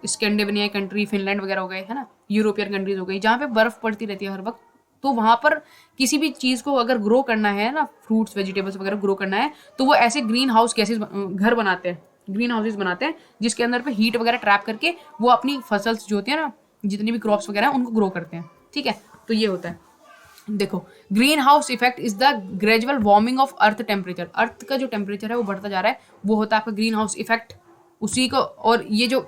स्कैंडिनेवियन कंट्री, फिनलैंड वगैरह हो गए, है ना, यूरोपियन कंट्रीज हो गई, जहाँ पे बर्फ पड़ती रहती है हर वक्त। तो वहाँ पर किसी भी चीज़ को अगर ग्रो करना है ना, फ्रूट्स वेजिटेबल्स वगैरह ग्रो करना है, तो वो ऐसे ग्रीन हाउस गैसेज घर बनाते हैं, ग्रीन हाउसेज बनाते हैं, जिसके अंदर पे हीट वगैरह ट्रैप करके वो अपनी फसल्स जो होती है ना, जितनी भी क्रॉप्स वगैरह उनको ग्रो करते हैं। ठीक है, तो ये होता है। देखो, greenhouse effect is the gradual warming of earth temperature. Earth का जो टेम्परेचर है वो बढ़ता जा रहा है, वो होता है आपका ग्रीन हाउस इफेक्ट। उसी को, और ये जो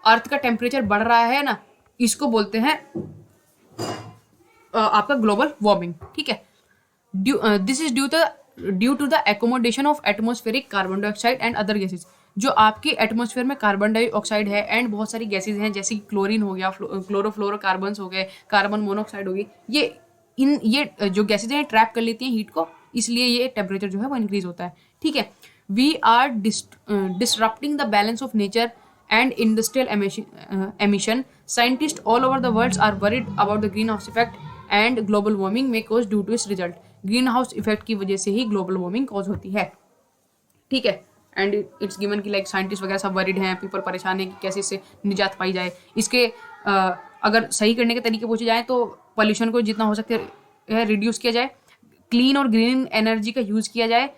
अर्थ का टेम्परेचर बढ़ रहा है ना, इसको बोलते हैं आपका ग्लोबल वार्मिंग। ठीक है, this is due to the accommodation of atmospheric carbon dioxide and other gases. जो आपके एटमोस्फेयर में कार्बन डाइऑक्साइड है एंड बहुत सारी गैसेज हैं, जैसे कि क्लोरीन हो गया, क्लोरोफ्लोरोकार्बन्स हो गए, कार्बन मोनोऑक्साइड हो गई, ये जो गैसेज हैं ट्रैप कर लेती हैं हीट को, इसलिए ये टेम्परेचर जो है वो इंक्रीज होता है। ठीक है, we are disrupting the balance of nature and industrial emission. Scientists all over the world are worried about the greenhouse effect and global warming may cause due to its result. Greenhouse effect की वजह से ही global warming cause होती है। ठीक है, and it's given कि like scientist वगैरह सब वरीड हैं, पीपल परेशान है कि कैसे इससे निजात पाई जाए। इसके अगर सही करने के तरीके पूछे जाएँ तो पॉल्यूशन को जितना हो सके है रिड्यूस किया जाए, क्लीन और ग्रीन एनर्जी का यूज़ किया जाए,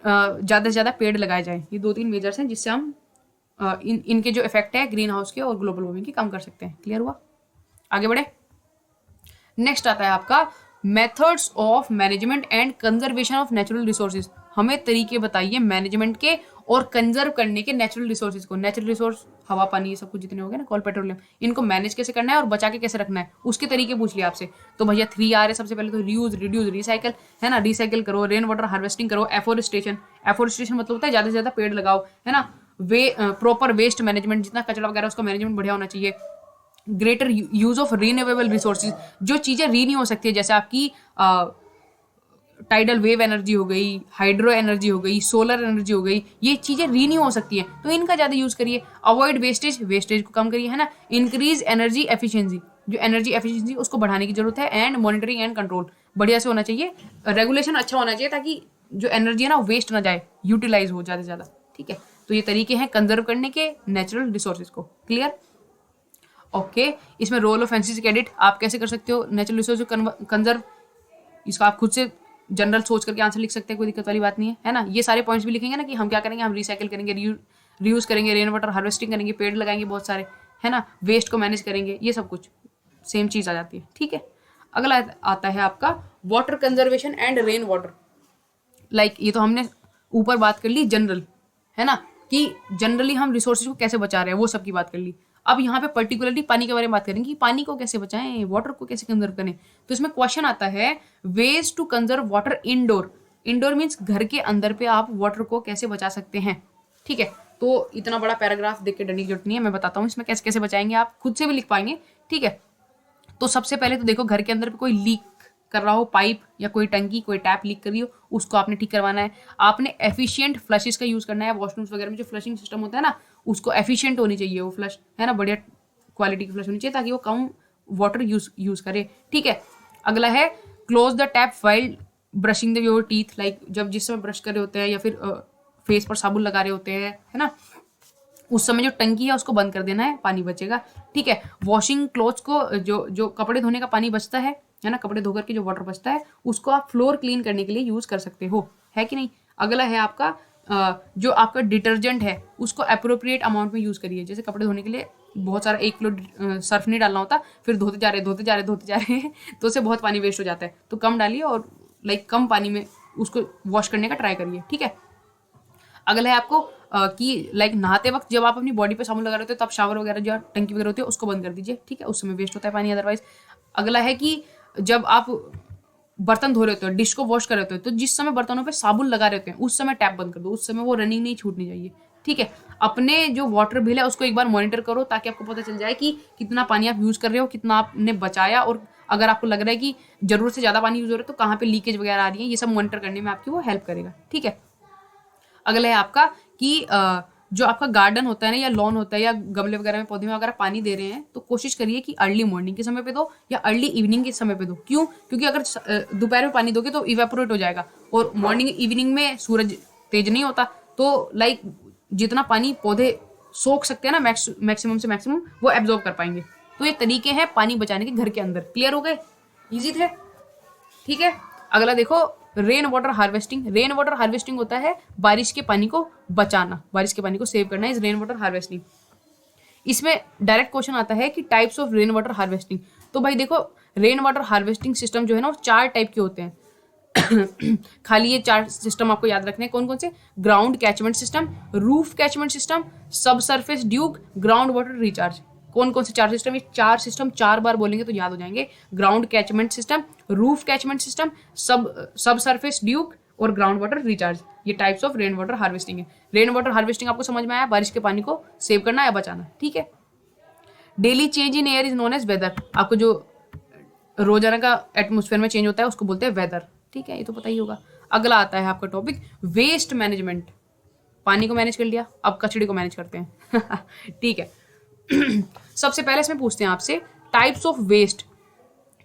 ज़्यादा से ज़्यादा पेड़ लगाए जाए। ये 2-3 मेजर्स हैं जिससे हम इनके जो इफेक्ट है ग्रीन हाउस के और ग्लोबल वार्मिंग के कम कर सकते हैं। क्लियर हुआ? आगे बढ़े। नेक्स्ट आता है आपका methods of management and conservation of natural resources. हमें तरीके बताइए मैनेजमेंट के और कंजर्व करने के नेचुरल रिसोर्सेज को। नेचुरल रिसोर्स हवा, पानी, ये सब कुछ जितने हो गए ना, कोल, पेट्रोलियम, इनको मैनेज कैसे करना है और बचा के कैसे रखना है, उसके तरीके पूछ लिया आपसे। तो भैया 3R है सबसे पहले तो, रीयूज, रिड्यूस, रिसाइकल, है ना। रिसाइकल करो, रेन वाटर हार्वेस्टिंग करो, एफोरेस्टेशन। एफोरेस्टेशन मतलब होता है ज़्यादा से ज़्यादा पेड़ लगाओ, है ना। प्रॉपर वेस्ट मैनेजमेंट, जितना कचरा वगैरह उसका मैनेजमेंट बढ़िया होना चाहिए। Greater use of renewable resources, जो चीज़ें रीन्यू हो सकती है, जैसे आपकी टाइडल वेव एनर्जी हो गई, हाइड्रो एनर्जी हो गई, सोलर एनर्जी हो गई, ये चीज़ें रीन्यू हो सकती हैं, तो इनका ज़्यादा यूज़ करिए। अवॉइड वेस्टेज, वेस्टेज को कम करिए, है ना। इंक्रीज एनर्जी एफिशिएंसी, जो एनर्जी एफिशिएंसी उसको बढ़ाने की जरूरत है। एंड मॉनिटरिंग एंड कंट्रोल बढ़िया से होना चाहिए, रेगुलेशन अच्छा होना चाहिए, ताकि जो एनर्जी है ना वेस्ट ना जाए, यूटिलाइज हो ज़्यादा से ज़्यादा। ठीक है, तो ये तरीके हैं कंजर्व करने के नेचुरल रिसोर्सेज को। क्लियर? ओके, इसमें रोल ऑफ एनसीसी कैडेट आप कैसे कर सकते हो नेचुरल रिसोर्स कंजर्व, इसका आप खुद से जनरल सोच करके आंसर लिख सकते हैं, कोई दिक्कत वाली बात नहीं है, है ना। ये सारे पॉइंट्स भी लिखेंगे ना कि हम क्या करेंगे, हम रिसाइकिल करेंगे, रीयूज करेंगे, रेन वाटर हार्वेस्टिंग करेंगे, पेड़ लगाएंगे बहुत सारे, है ना, वेस्ट को मैनेज करेंगे, ये सब कुछ सेम चीज़ आ जाती है। ठीक है, अगला आता है आपका water conservation and rain water. Like ये तो हमने ऊपर बात कर ली जनरल, है ना, कि जनरली हम रिसोर्सेज को कैसे बचा रहे हैं, वो सब की बात कर ली। अब यहाँ पे पर्टिकुलरली पानी के बारे में बात करेंगे कि पानी को कैसे बचाएं, वाटर को कैसे कंजर्व करें। तो इसमें क्वेश्चन आता है ways to conserve water indoor. Indoor means घर के अंदर पे आप वाटर को कैसे बचा सकते हैं। ठीक है, तो इतना बड़ा पैराग्राफ देख के डरने की जरूरत नहीं है, मैं बताता हूँ इसमें कैसे कैसे बचाएंगे, आप खुद से भी लिख पाएंगे। ठीक है, तो सबसे पहले तो देखो, घर के अंदर पे कोई लीक कर रहा हो, पाइप या कोई टंकी, कोई टैप लीक कर रही हो, उसको आपने ठीक करवाना है। आपने एफिशिएंट फ्लशेस का यूज़ करना है। वॉशरूम्स वगैरह में जो फ्लशिंग सिस्टम होता है ना, उसको एफिशिएंट होनी चाहिए वो फ्लश, है ना, बढ़िया क्वालिटी की फ्लश होनी चाहिए, ताकि वो कम वाटर यूज़ करे। ठीक है, अगला है close the tap while brushing the your teeth. Like जब जिस समय ब्रश कर रहे होते हैं या फिर फेस पर साबुन लगा रहे होते हैं, है ना, उस समय जो टंकी है उसको बंद कर देना है, पानी बचेगा। ठीक है, वॉशिंग क्लोथ्स को, जो कपड़े धोने का पानी बचता है ना, कपड़े धोकर के जो वाटर बचता है उसको आप फ्लोर क्लीन करने के लिए यूज़ कर सकते हो, है कि नहीं। अगला है आपका जो आपका डिटर्जेंट है उसको अप्रोप्रिएट अमाउंट में यूज़ करिए। जैसे कपड़े धोने के लिए बहुत सारा 1 किलो सर्फ नहीं डालना होता, फिर धोते जा रहे हैं तो उससे बहुत पानी वेस्ट हो जाता है। तो कम डालिए और लाइक कम पानी में उसको वॉश करने का ट्राई करिए। ठीक है, अगला है आपको कि लाइक नहाते वक्त जब आप अपनी बॉडी पे साबुन लगा रहे होते हो, तो आप शावर वगैरह जो टंकी वगैरह होती है उसको बंद कर दीजिए। ठीक है, उस समय वेस्ट होता है पानी अदरवाइज। अगला है कि जब आप बर्तन धो रहे होते हो, डिश को वॉश कर रहे होते हो, तो जिस समय बर्तनों पे साबुन लगा रहे होते हैं उस समय टैप बंद कर दो, उस समय वो रनिंग नहीं छूटनी चाहिए। ठीक है, अपने जो वाटर बिल है उसको एक बार मॉनिटर करो, ताकि आपको पता चल जाए कि कितना पानी आप यूज़ कर रहे हो, कितना आपने बचाया, और अगर आपको लग रहा है कि जरूरत से ज़्यादा पानी यूज़ हो रहा है तो कहाँ पे लीकेज वगैरह आ रही है, ये सब मॉनिटर करने में आपकी वो हेल्प करेगा। ठीक है, अगला है आपका कि जो आपका गार्डन होता है ना या लॉन होता है या गमले वगैरह में पौधे में अगर आप पानी दे रहे हैं तो कोशिश करिए कि अर्ली मॉर्निंग के समय पे दो या अर्ली इवनिंग के समय पे दो। क्यों? क्योंकि अगर दोपहर में पानी दोगे तो इवेपोरेट हो जाएगा, और मॉर्निंग इवनिंग में सूरज तेज नहीं होता, तो लाइक जितना पानी पौधे सोख सकते हैं ना मैक्सिमम से मैक्सिमम वो एब्जॉर्ब कर पाएंगे। तो ये तरीके हैं पानी बचाने के घर के अंदर। क्लियर हो गए? इजी थे? ठीक है, अगला देखो, rain water harvesting. Rain water harvesting होता है बारिश के पानी को बचाना, बारिश के पानी को सेव करना इज रेन वाटर हार्वेस्टिंग। इसमें डायरेक्ट क्वेश्चन आता है कि types of rain water harvesting. तो भाई देखो, रेन वाटर हार्वेस्टिंग सिस्टम जो है ना वो 4 टाइप के होते हैं। खाली ये 4 सिस्टम आपको याद रखने हैं। कौन कौन से? Ground catchment system, roof catchment system, subsurface dyke, groundwater recharge. कौन कौन से 4 सिस्टम? ये 4 सिस्टम 4 बार बोलेंगे तो याद हो जाएंगे। Ground catchment system, roof catchment system, subsurface Duke और ग्राउंड वाटर रिचार्ज। ये types of rain water harvesting है। रेन वाटर हार्वेस्टिंग आपको समझ में आया? बारिश के पानी को सेव करना या बचाना। ठीक है। Daily change in air is known as weather. आपको जो रोजाना का एटमोस्फेयर में चेंज होता है उसको बोलते हैं वेदर। ठीक है, ये तो पता ही होगा। अगला आता है आपका टॉपिक वेस्ट मैनेजमेंट। पानी को मैनेज कर लिया, अब कचड़े को मैनेज करते हैं। ठीक है। सबसे पहले इसमें पूछते हैं आपसे टाइप्स ऑफ वेस्ट।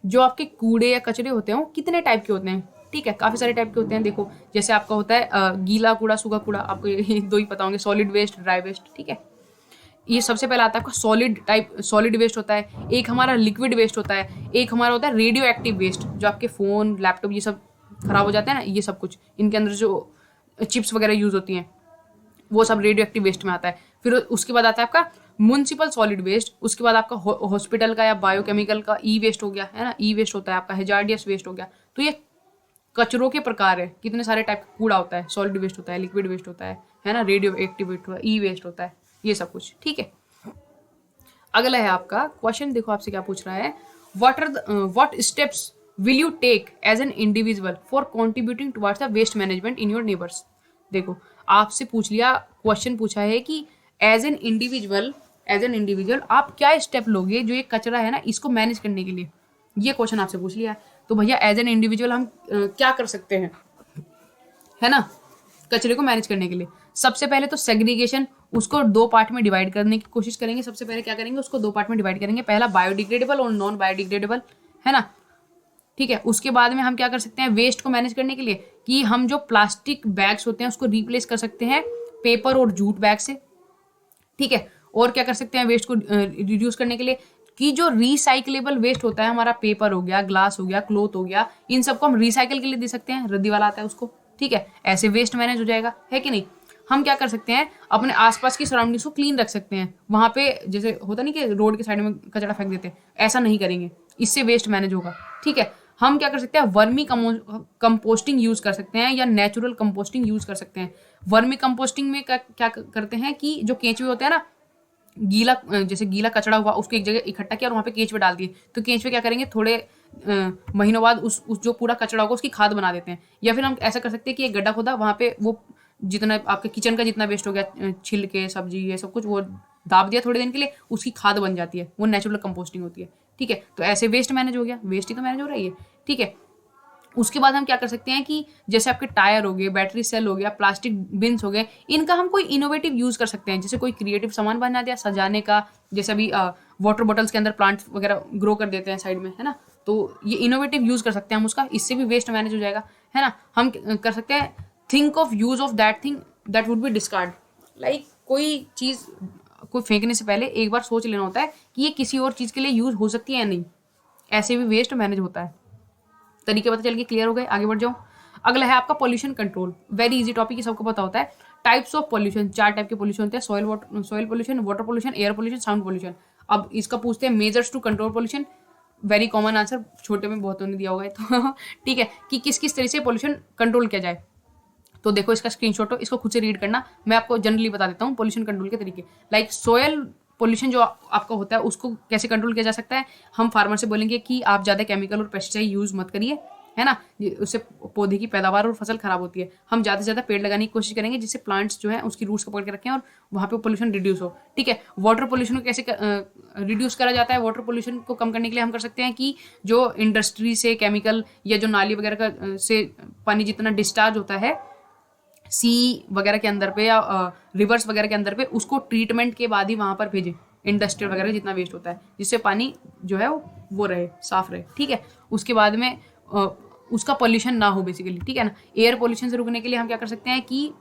जो आपके कूड़े या कचरे होते हैं वो कितने टाइप के होते हैं? ठीक है, काफी सारे टाइप के होते हैं। देखो, जैसे आपका होता है गीला कूड़ा, सूखा कूड़ा, आपको ये 2 ही पता होंगे, सॉलिड वेस्ट, ड्राई वेस्ट। ठीक है, ये सबसे पहला आता है आपका सॉलिड टाइप, सॉलिड वेस्ट होता है। एक हमारा लिक्विड वेस्ट होता है, एक हमारा होता है रेडियो एक्टिव वेस्ट। जो आपके फोन, लैपटॉप ये सब खराब हो जाते हैं ना, ये सब कुछ इनके अंदर जो चिप्स वगैरह यूज होती हैं वो सब रेडियो एक्टिव वेस्ट में आता है। फिर उसके बाद आता है आपका म्युनिसिपल सॉलिड वेस्ट। उसके बाद आपका हॉस्पिटल का या बायोकेमिकल का ई वेस्ट हो गया, है ना, ई वेस्ट होता है आपका। हैजार्डियस वेस्ट हो गया। तो ये कचरों के प्रकार है, कितने सारे टाइप का कूड़ा होता है। सॉलिड वेस्ट होता है, लिक्विड वेस्ट होता है ना, रेडियो एक्टिव वेस्ट होता है, ई वेस्ट होता है, ये सब कुछ। ठीक है, अगला है आपका क्वेश्चन। देखो आपसे क्या पूछ रहा है, what steps will you take as an individual for contributing towards the waste management in your neighbours. देखो, आपसे पूछ लिया, क्वेश्चन पूछा है कि एज एन इंडिविजुअल आप क्या स्टेप लोगे जो ये कचरा है ना इसको मैनेज करने के लिए। ये क्वेश्चन आपसे पूछ लिया है। तो भैया एज एन इंडिविजुअल हम क्या कर सकते हैं, है ना, कचरे को मैनेज करने के लिए। सबसे पहले तो सेग्रीगेशन, उसको 2 पार्ट में डिवाइड करने की कोशिश करेंगे। सबसे पहले क्या करेंगे, उसको 2 पार्ट में डिवाइड करेंगे। पहला बायोडिग्रेडेबल और नॉन बायोडिग्रेडेबल, है ना। ठीक है, उसके बाद में हम क्या कर सकते हैं वेस्ट को मैनेज करने के लिए, कि हम जो प्लास्टिक बैग्स होते हैं उसको रिप्लेस कर सकते हैं पेपर और जूट बैग से। ठीक है, और क्या कर सकते हैं वेस्ट को रिड्यूस करने के लिए, कि जो रिसाइकलेबल वेस्ट होता है हमारा, पेपर हो गया, ग्लास हो गया, क्लॉथ हो गया, इन सबको हम रिसाइकल के लिए दे सकते हैं। रद्दी वाला आता है उसको। ठीक है, ऐसे वेस्ट मैनेज हो जाएगा, है कि नहीं। हम क्या कर सकते हैं, अपने आसपास की सराउंडिंग्स को क्लीन रख सकते हैं। वहां पे जैसे होता नहीं कि रोड के साइड में कचरा फेंक देते हैं, ऐसा नहीं करेंगे, इससे वेस्ट मैनेज होगा। ठीक है, हम क्या कर सकते हैं, वर्मी कंपोस्टिंग यूज कर सकते हैं या नेचुरल कंपोस्टिंग यूज कर सकते हैं। वर्मी कंपोस्टिंग में क्या करते हैं कि जो केंचुए होते हैं ना, गीला, जैसे गीला कचड़ा हुआ उसको एक जगह इकट्ठा किया और वहाँ पे केंचुए डाल दिए, तो केंचुए क्या करेंगे, थोड़े महीनों बाद उस जो पूरा कचड़ा होगा उसकी खाद बना देते हैं। या फिर हम ऐसा कर सकते हैं कि एक गड्ढा खोदा, वहाँ पे वो जितना आपके किचन का जितना वेस्ट हो गया, छिलके, सब्जी, ये सब कुछ, वो दाब दिया थोड़े दिन के लिए, उसकी खाद बन जाती है, वो नेचुरल कंपोस्टिंग होती है। ठीक है, तो ऐसे वेस्ट मैनेज हो गया, वेस्ट ही तो मैनेज हो रही है। ठीक है, उसके बाद हम क्या कर सकते हैं कि जैसे आपके टायर हो गए, बैटरी सेल हो गया, प्लास्टिक बिन्स हो गए, इनका हम कोई इनोवेटिव यूज कर सकते हैं। जैसे कोई क्रिएटिव सामान बना दिया सजाने का, जैसे अभी वाटर बॉटल्स के अंदर प्लांट वगैरह ग्रो कर देते हैं साइड में, है ना, तो ये इनोवेटिव यूज कर सकते हैं हम उसका, इससे भी वेस्ट मैनेज हो जाएगा, है ना। हम कर सकते हैं think of use of that thing that would be discard. Like कोई चीज को फेंकने से पहले एक बार सोच लेना होता है कि ये किसी और चीज के लिए यूज हो सकती है या नहीं। ऐसे भी वेस्ट मैनेज होता है। तरीके पता चल गए, क्लियर हो गए, आगे बढ़ जाओ। अगला है आपका pollution control. Very easy topic, सबको पता होता है। टाइप्स ऑफ पोल्यूशन, 4 टाइप के पोल्यूशन होते हैं, soil pollution, water pollution, air pollution, sound pollution. अब इसका पूछते हैं measures to control pollution. Very common answer, छोटे में बहुतों ने दिया होगा तो ठीक है, कि किस किस तरह से पोल्यूशन कंट्रोल किया जाए। तो देखो इसका स्क्रीनशॉट हो, इसको खुद से रीड करना, मैं आपको जनरली बता देता हूँ पोल्यूशन कंट्रोल के तरीके। लाइक सोयल पोल्यूशन जो आपका होता है उसको कैसे कंट्रोल किया जा सकता है। हम फार्मर से बोलेंगे कि आप ज़्यादा केमिकल और पेस्टिसाइड यूज़ मत करिए, है ना, उससे पौधे की पैदावार और फसल खराब होती है। हम ज़्यादा से ज़्यादा पेड़ लगाने की कोशिश करेंगे जिससे प्लांट्स जो है उसकी रूट्स को पकड़ के रखें और वहाँ पे पोल्यूशन रिड्यूस हो। ठीक है, वाटर पोल्यूशन को कैसे रिड्यूस करा जाता है। वाटर पोल्यूशन को कम करने के लिए हम कर सकते हैं कि जो इंडस्ट्री से केमिकल या जो नाली वगैरह का से पानी जितना डिस्चार्ज होता है सी वगैरह के अंदर पे या रिवर्स वगैरह के अंदर पे उसको ट्रीटमेंट के बाद ही वहाँ पर भेजें, इंडस्ट्रियल वगैरह जितना वेस्ट होता है, जिससे पानी जो है वो रहे, साफ रहे, ठीक है। उसके बाद में उसका पॉल्यूशन ना हो बेसिकली, ठीक है ना। एयर पॉल्यूशन से रुकने के लिए हम क्या कर सकते हैं कि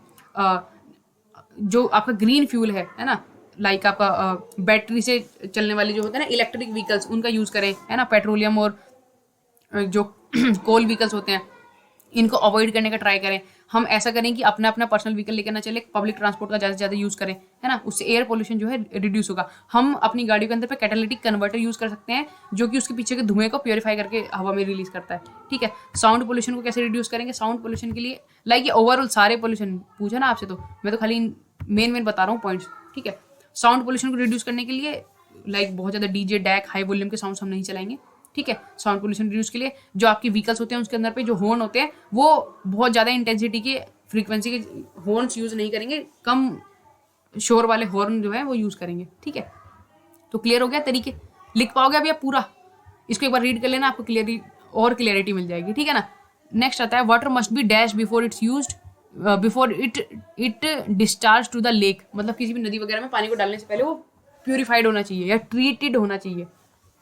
जो आपका ग्रीन फ्यूल है ना, लाइक आपका बैटरी से चलने वाली जो होता है ना इलेक्ट्रिक व्हीकल्स, उनका यूज़ करें, है ना। पेट्रोलियम और जो कोल व्हीकल्स होते हैं इनको अवॉइड करने का ट्राई करें। हम ऐसा करें कि अपना अपना पर्सनल व्हीकल लेकर ना चले, पब्लिक ट्रांसपोर्ट का ज़्यादा से ज़्यादा यूज़ करें, है ना। उससे एयर पोल्यूशन जो है रिड्यूस होगा। हम अपनी गाड़ी के अंदर पे कैटालिटिक कन्वर्टर यूज़ कर सकते हैं जो कि उसके पीछे के धुएं को प्योरीफाई करके हवा में रिलीज करता है, ठीक है। साउंड पोल्यूशन को कैसे रिड्यूस करेंगे? साउंड पोल्यूशन के लिए लाइक ये ओवरऑल सारे पोल्यूशन पूछा ना आपसे, तो मैं तो खाली मेन बता रहा हूँ पॉइंट्स, ठीक है। साउंड पोल्यूशन को रिड्यूस करने के लिए लाइक बहुत ज़्यादा डीजे, डैक, हाई वॉल्यूम के साउंड्स हम नहीं चलाएंगे, ठीक है। साउंड पोल्यूशन रिड्यूस के लिए जो आपकी व्हीकल्स होते हैं उसके अंदर पे जो हॉर्न होते हैं वो बहुत ज़्यादा इंटेंसिटी के, फ्रीक्वेंसी के हॉर्न्स यूज़ नहीं करेंगे, कम शोर वाले हॉर्न जो है वो यूज़ करेंगे, ठीक है। तो क्लियर हो गया तरीके? लिख पाओगे अभी आप पूरा? इसको एक बार रीड कर लेना, आपको क्लियरिटी मिल जाएगी, ठीक है ना। नेक्स्ट आता है water must be dash before it's used before it discharge to the lake. मतलब किसी भी नदी वगैरह में पानी को डालने से पहले वो प्यूरिफाइड होना चाहिए या ट्रीटेड होना चाहिए,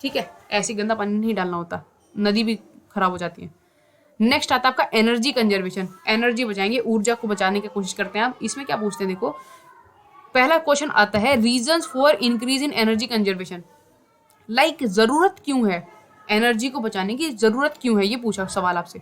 ठीक है। ऐसे गंदा पानी नहीं डालना होता, नदी भी खराब हो जाती है। नेक्स्ट आता है आपका एनर्जी कंजर्वेशन। एनर्जी बचाएंगे, ऊर्जा को बचाने की कोशिश करते हैं आप। इसमें क्या पूछते हैं देखो, पहला क्वेश्चन आता है reasons for increase in energy conservation. Like जरूरत क्यों है एनर्जी को बचाने की, जरूरत क्यों है, ये पूछा सवाल आपसे,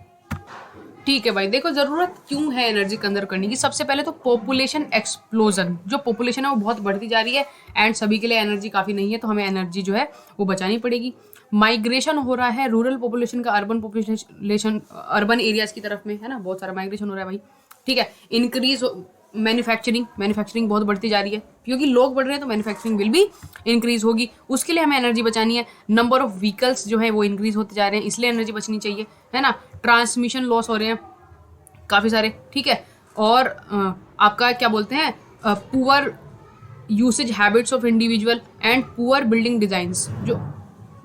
ठीक है भाई। देखो जरूरत क्यों है एनर्जी कंजर्व करने की, सबसे पहले तो पॉपुलेशन एक्सप्लोजन, जो पॉपुलेशन है वो बहुत बढ़ती जा रही है एंड सभी के लिए एनर्जी काफ़ी नहीं है, तो हमें एनर्जी जो है वो बचानी पड़ेगी। माइग्रेशन हो रहा है रूरल पॉपुलेशन का अर्बन पॉपुलेशन, अर्बन एरियाज की तरफ में, है ना, बहुत सारा माइग्रेशन हो रहा है भाई, ठीक है। इंक्रीज मैन्युफैक्चरिंग बहुत बढ़ती जा रही है, क्योंकि लोग बढ़ रहे हैं तो मैन्युफैक्चरिंग विल भी इंक्रीज होगी, उसके लिए हमें एनर्जी बचानी है। नंबर ऑफ व्हीकल्स जो है वो इंक्रीज होते जा रहे हैं, इसलिए एनर्जी बचनी चाहिए, है ना। ट्रांसमिशन लॉस हो रहे हैं काफ़ी सारे, ठीक है। और आपका क्या बोलते हैं, poor usage habits of individual and poor building designs. जो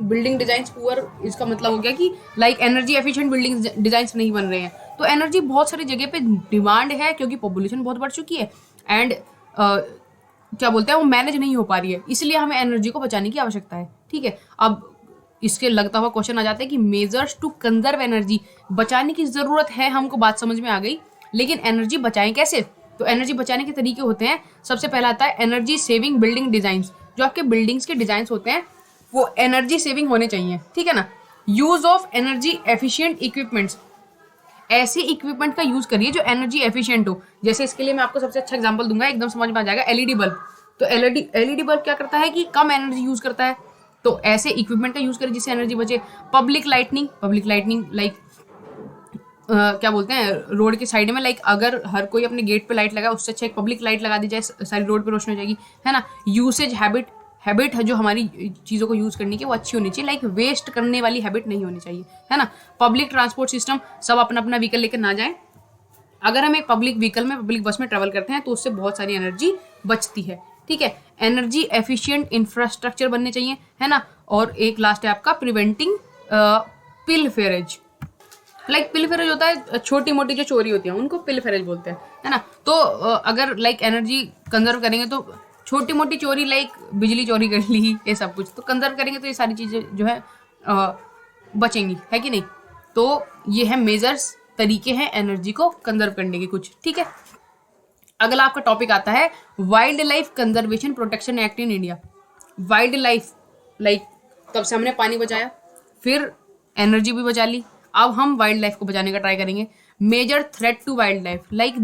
बिल्डिंग डिजाइंस पुअर, इसका मतलब हो गया कि like energy efficient building designs नहीं बन रहे हैं, तो एनर्जी बहुत सारी जगह पे डिमांड है क्योंकि पॉपुलेशन बहुत बढ़ चुकी है एंड क्या बोलते हैं वो मैनेज नहीं हो पा रही है, इसलिए हमें एनर्जी को बचाने की आवश्यकता है, ठीक है। अब इसके लगता हुआ क्वेश्चन आ जाता है कि मेजर्स टू कंजर्व एनर्जी, बचाने की जरूरत है, हमको बात समझ में आ गई, लेकिन एनर्जी बचाएं कैसे? तो एनर्जी बचाने के तरीके होते हैं, सबसे पहला आता है एनर्जी सेविंग बिल्डिंग डिजाइंस। जो आपके बिल्डिंग्स के डिजाइंस होते हैं वो एनर्जी सेविंग होने चाहिए, ठीक है ना। Use of energy efficient equipments, ऐसे इक्विपमेंट का यूज करिए जो एनर्जी एफिशिएंट हो। जैसे इसके लिए मैं आपको सबसे अच्छा एग्जांपल दूंगा, एकदम समझ में आ जाएगा, एलईडी बल्ब। तो एलईडी बल्ब क्या करता है कि कम एनर्जी यूज करता है, तो ऐसे इक्विपमेंट का यूज करें जिससे एनर्जी बचे। पब्लिक लाइटनिंग लाइक क्या बोलते हैं, रोड के साइड में, लाइक अगर हर कोई अपने गेट पे लाइट लगाए, उससे अच्छा एक पब्लिक लाइट लगा दी जाए, सारी रोड पे रोशनी हो जाएगी, है ना। यूसेज हैबिट है जो हमारी चीज़ों को यूज़ करने की, वो अच्छी होनी चाहिए, लाइक वेस्ट करने वाली हैबिट नहीं होनी चाहिए, है ना। पब्लिक ट्रांसपोर्ट सिस्टम, सब अपना अपना व्हीकल लेकर ना जाएं। अगर हम एक पब्लिक व्हीकल में, पब्लिक बस में ट्रैवल करते हैं तो उससे बहुत सारी एनर्जी बचती है, ठीक है। एनर्जी एफिशिएंट इंफ्रास्ट्रक्चर बनने चाहिए, है ना। और एक लास्ट है आपका प्रिवेंटिंग पिलफेरेज। लाइक पिलफेरेज होता है छोटी मोटी जो चोरी होती है, उनको पिलफेरेज बोलते हैं, है ना। तो अगर लाइक एनर्जी कंजर्व करेंगे तो छोटी मोटी चोरी लाइक बिजली चोरी कर ली, ये सब कुछ तो कंजर्व करेंगे तो ये सारी चीज़ें जो है बचेंगी, है कि नहीं। तो ये है मेजर्स, तरीके हैं एनर्जी को कंजर्व करने के कुछ, ठीक है। अगला आपका टॉपिक आता है wild life conservation protection act in India. Wild life, like तब से हमने पानी बचाया, फिर एनर्जी भी बचा ली, अब हम वाइल्ड लाइफ को बचाने का ट्राई करेंगे। Major threat to wild life, like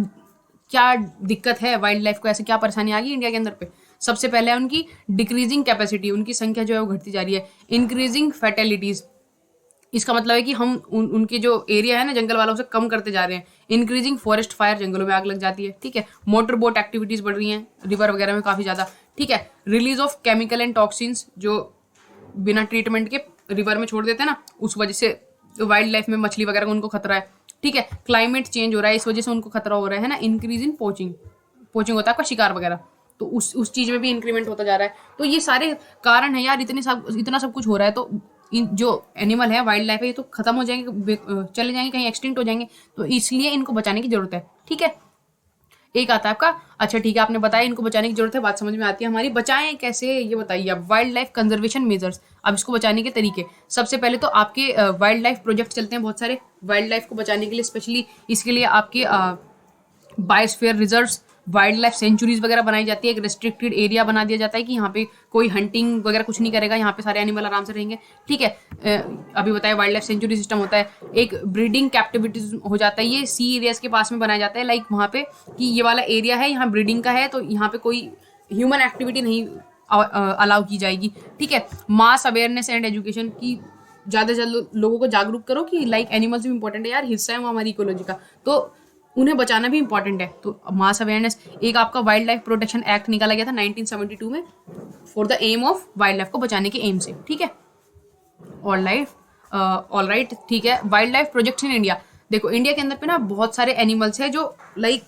क्या दिक्कत है वाइल्ड लाइफ को, ऐसे क्या परेशानी आ गई इंडिया के अंदर पे। सबसे पहले है उनकी डिक्रीजिंग कैपेसिटी, उनकी संख्या जो है वो घटती जा रही है। इंक्रीजिंग फैटेलिटीज, इसका मतलब है कि हम उनके जो एरिया है ना जंगल वालों से कम करते जा रहे हैं। इंक्रीजिंग फॉरेस्ट फायर, जंगलों में आग लग जाती है, ठीक है। मोटर बोट एक्टिविटीज बढ़ रही हैं रिवर वगैरह में काफ़ी ज़्यादा, ठीक है। Release of chemical and toxins, जो बिना ट्रीटमेंट के रिवर में छोड़ देते हैं ना, उस वजह से वाइल्ड लाइफ में मछली वगैरह को उनको खतरा है, ठीक है। क्लाइमेट चेंज हो रहा है, इस वजह से उनको खतरा हो रहा है ना। इंक्रीज इन पोचिंग होता है आपका शिकार वगैरह, तो उस चीज़ में भी इंक्रीमेंट होता जा रहा है। तो ये सारे कारण है यार, इतना सब कुछ हो रहा है, तो जो एनिमल है, वाइल्ड लाइफ है, ये तो खत्म हो जाएंगे, चले जाएंगे, कहीं एक्सटिंक्ट हो जाएंगे, तो इसलिए इनको बचाने की जरूरत है, ठीक है। एक आता है आपका, अच्छा ठीक है आपने बताया इनको बचाने की जरूरत है, बात समझ में आती है हमारी। बचाएं कैसे ये बताइए आप। वाइल्ड लाइफ कंजर्वेशन मेजर्स, अब इसको बचाने के तरीके। सबसे पहले तो आपके वाइल्ड लाइफ प्रोजेक्ट चलते हैं बहुत सारे वाइल्ड लाइफ को बचाने के लिए, स्पेशली इसके लिए आपके biosphere reserves, wild life sanctuaries वगैरह बनाई जाती है। एक रेस्ट्रिक्टेड एरिया बना दिया जाता है कि यहाँ पे कोई हंटिंग वगैरह कुछ नहीं करेगा, यहाँ पे सारे एनिमल आराम से रहेंगे, ठीक है। अभी बताया वाइल्ड लाइफ सेंचुरी सिस्टम होता है। एक ब्रीडिंग कैप्टिविटीज हो जाता है, ये सी एरियाज के पास में बनाया जाता है, लाइक वहाँ पे कि ये वाला एरिया है यहाँ ब्रीडिंग का है, तो यहाँ पे कोई ह्यूमन एक्टिविटी नहीं अलाउ की जाएगी, ठीक है। मास अवेयरनेस एंड एजुकेशन की ज़्यादा से ज़्यादा लोगों को जागरूक करो कि लाइक एनिमल्स भी इंपॉर्टेंट है यार, हिस्सा है वो हमारी इकोलॉजी का, तो उन्हें बचाना भी इंपॉर्टेंट है। तो मास अवेयरनेस। एक आपका वाइल्ड लाइफ प्रोटेक्शन एक्ट निकाला गया था 1972 में for the aim of wild life को बचाने के एम से, ठीक है। ऑल राइट, ठीक है। Wild life projects in India, देखो इंडिया के अंदर पे ना बहुत सारे एनिमल्स हैं जो लाइक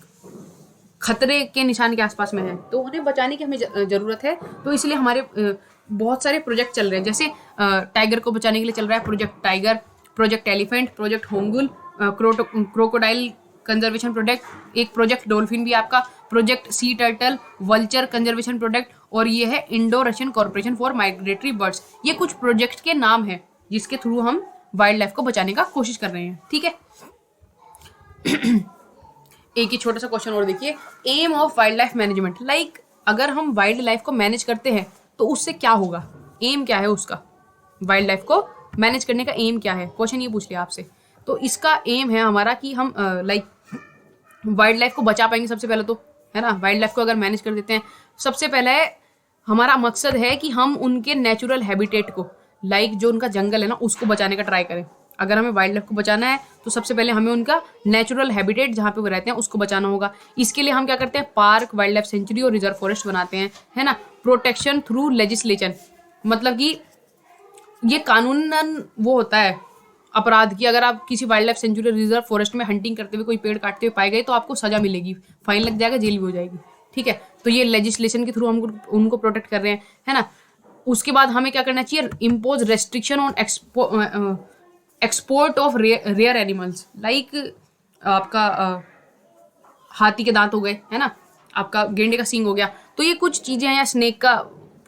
खतरे के निशान के आसपास में है, तो उन्हें बचाने की हमें जरूरत है। तो इसलिए हमारे बहुत सारे प्रोजेक्ट चल रहे हैं, जैसे टाइगर को बचाने के लिए चल रहा है project tiger, project elephant, project hangul, crocodile conservation project, एक प्रोजेक्ट डॉल्फिन भी आपका, project sea turtle, vulture conservation project, और ये है Indo Russian corporation for migratory birds. ये कुछ प्रोजेक्ट के नाम है जिसके थ्रू हम वाइल्ड लाइफ को बचाने का कोशिश कर रहे हैं, ठीक है। एक ही छोटा सा क्वेश्चन और देखिए, aim of wild life management, like अगर हम वाइल्ड लाइफ को मैनेज करते हैं तो उससे क्या होगा, एम क्या है उसका, वाइल्ड लाइफ को मैनेज करने का एम क्या है, क्वेश्चन ये पूछ लिया आपसे। तो इसका एम है हमारा कि हम लाइक वाइल्ड लाइफ को बचा पाएंगे सबसे पहले तो, है ना। वाइल्ड लाइफ को अगर मैनेज कर देते हैं, सबसे पहले हमारा मकसद है कि हम उनके नेचुरल हैबिटेट को, लाइक जो उनका जंगल है ना, उसको बचाने का ट्राई करें। अगर हमें वाइल्ड लाइफ को बचाना है तो सबसे पहले हमें उनका नेचुरल हैबिटेट जहाँ पे वो रहते हैं उसको बचाना होगा। इसके लिए हम क्या करते हैं, पार्क, वाइल्ड लाइफ सेंचुरी और रिजर्व फॉरेस्ट बनाते हैं, है ना। प्रोटेक्शन थ्रू लेजिस्लेशन, मतलब कि ये कानूनन वो होता है अपराध की, अगर आप किसी wild life sanctuary reserve forest में हंटिंग करते हुए कोई पेड़ काटते हुए पाए गए तो आपको सजा मिलेगी, फाइन लग जाएगा, जेल भी हो जाएगी, ठीक है। तो ये लेजिस्लेशन के थ्रू हम उनको प्रोटेक्ट कर रहे हैं, है ना। उसके बाद हमें क्या करना चाहिए, impose restriction on export of rare animals, like आपका हाथी के दांत हो गए, है ना, आपका गेंडे का सींग हो गया, तो ये कुछ चीज़ें हैं, या स्नेक का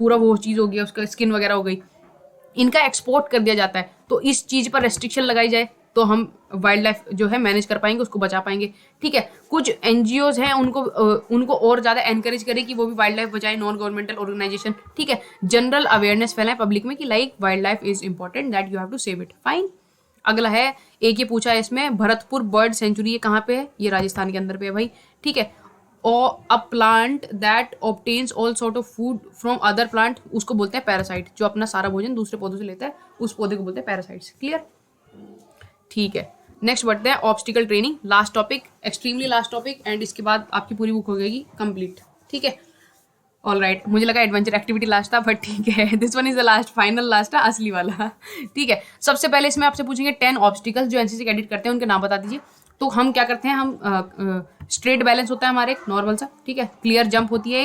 पूरा वो चीज़ हो गया, उसका स्किन वगैरह हो गई, इनका एक्सपोर्ट कर दिया जाता है। तो इस चीज़ पर रेस्ट्रिक्शन लगाई जाए तो हम वाइल्ड लाइफ जो है मैनेज कर पाएंगे, उसको बचा पाएंगे, ठीक है। कुछ एनजीओज हैं, उनको और ज़्यादा एनकरेज करें कि वो भी वाइल्ड लाइफ बचाएं, नॉन गवर्नमेंटल ऑर्गेनाइजेशन, ठीक है। जनरल अवेयरनेस फैलाएं पब्लिक में कि like wild life is important, that you have to save it, fine. अगला है, एक ये पूछा है इसमें, भरतपुर बर्ड सेंचुरी, ये कहाँ पे है, ये राजस्थान के अंदर पे है भाई, ठीक है। और a plant that obtains all sort of food from other plant, उसको बोलते हैं पैरासाइट, जो अपना सारा भोजन दूसरे पौधों से लेता है उस पौधे को बोलते हैं पैरासाइट्स, क्लियर, ठीक है। नेक्स्ट बढ़ते हैं, obstacle training, last topic, extremely last topic, and इसके बाद आपकी पूरी बुक हो जाएगी कंप्लीट, ठीक है। ऑल राइट, मुझे लगा एडवेंचर एक्टिविटी लास्ट था, बट ठीक है, this one is the last, final last है, असली वाला, ठीक है। सबसे पहले इसमें आपसे पूछेंगे 10 ऑब्स्टिकल्स जो एनसीसी कैडेट करते हैं, उनके नाम बता दीजिए। तो हम क्या करते हैं, हम स्ट्रेट बैलेंस होता है हमारे एक नॉर्मल सा, ठीक है। क्लियर जंप होती है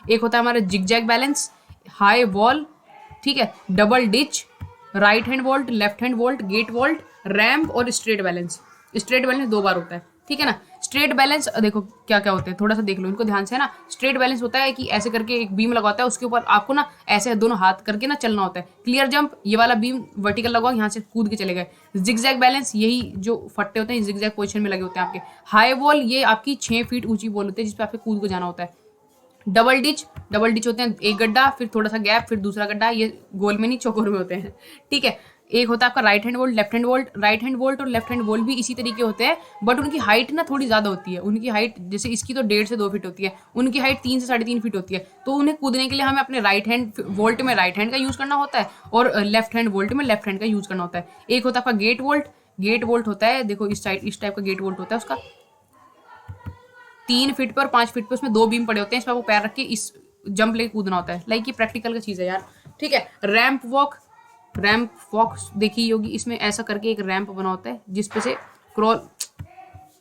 एक होता है हमारा जिगजैग बैलेंस, हाई वॉल, ठीक है, double ditch, right hand vault, left hand vault, gate vault, ramp और स्ट्रेट बैलेंस। स्ट्रेट बैलेंस 2 बार होता है, ठीक है ना। स्ट्रेट बैलेंस देखो क्या क्या होते हैं, थोड़ा सा देख लो इनको ध्यान से, है ना। स्ट्रेट बैलेंस होता है कि ऐसे करके एक बीम लगाता है, उसके ऊपर आपको ना ऐसे दोनों हाथ करके ना चलना होता है। क्लियर जंप, ये वाला बीम वर्टिकल लगा, यहाँ से कूद के चले गए। जिगजैग बैलेंस, यही जो फट्टे होते हैं जिगजैग पोजीशन में लगे होते हैं आपके। हाई वॉल, ये आपकी 6 फीट ऊंची वॉल होती है जिसपे आपको कूद को जाना होता है। डबल डिच होते हैं एक गड्ढा, फिर थोड़ा सा गैप, फिर दूसरा गड्ढा, ये गोल में नहीं चौकोर में होते हैं, ठीक है। एक होता है आपका right hand volt, left hand volt. Right hand volt और लेफ्ट हैंड वोल्ट भी इसी तरीके होते हैं, बट उनकी हाइट ना थोड़ी ज़्यादा होती है। उनकी हाइट जैसे इसकी तो 1.5 से 2 फीट होती है, उनकी हाइट 3 से 3.5 फीट होती है। तो उन्हें कूदने के लिए हमें अपने राइट हैंड वोल्ट में राइट हैंड का यूज़ करना होता है और लेफ्ट हैंड वोल्ट में लेफ्ट हैंड का यूज़ करना होता है। एक होता है आपका गेट वोल्ट होता है, देखो इस साइड इस टाइप का गेट वोल्ट होता है, उसका 3 फीट पर 5 फीट पर उसमें 2 बीम पड़े होते हैं, इस पर आपको पैर रख के इस जंप लेके कूदना होता है। लाइक ये प्रैक्टिकल का चीज़ है यार, ठीक है। रैम्प वॉक देखी होगी, इसमें ऐसा करके एक रैंप बना होता है जिसपे से क्रॉल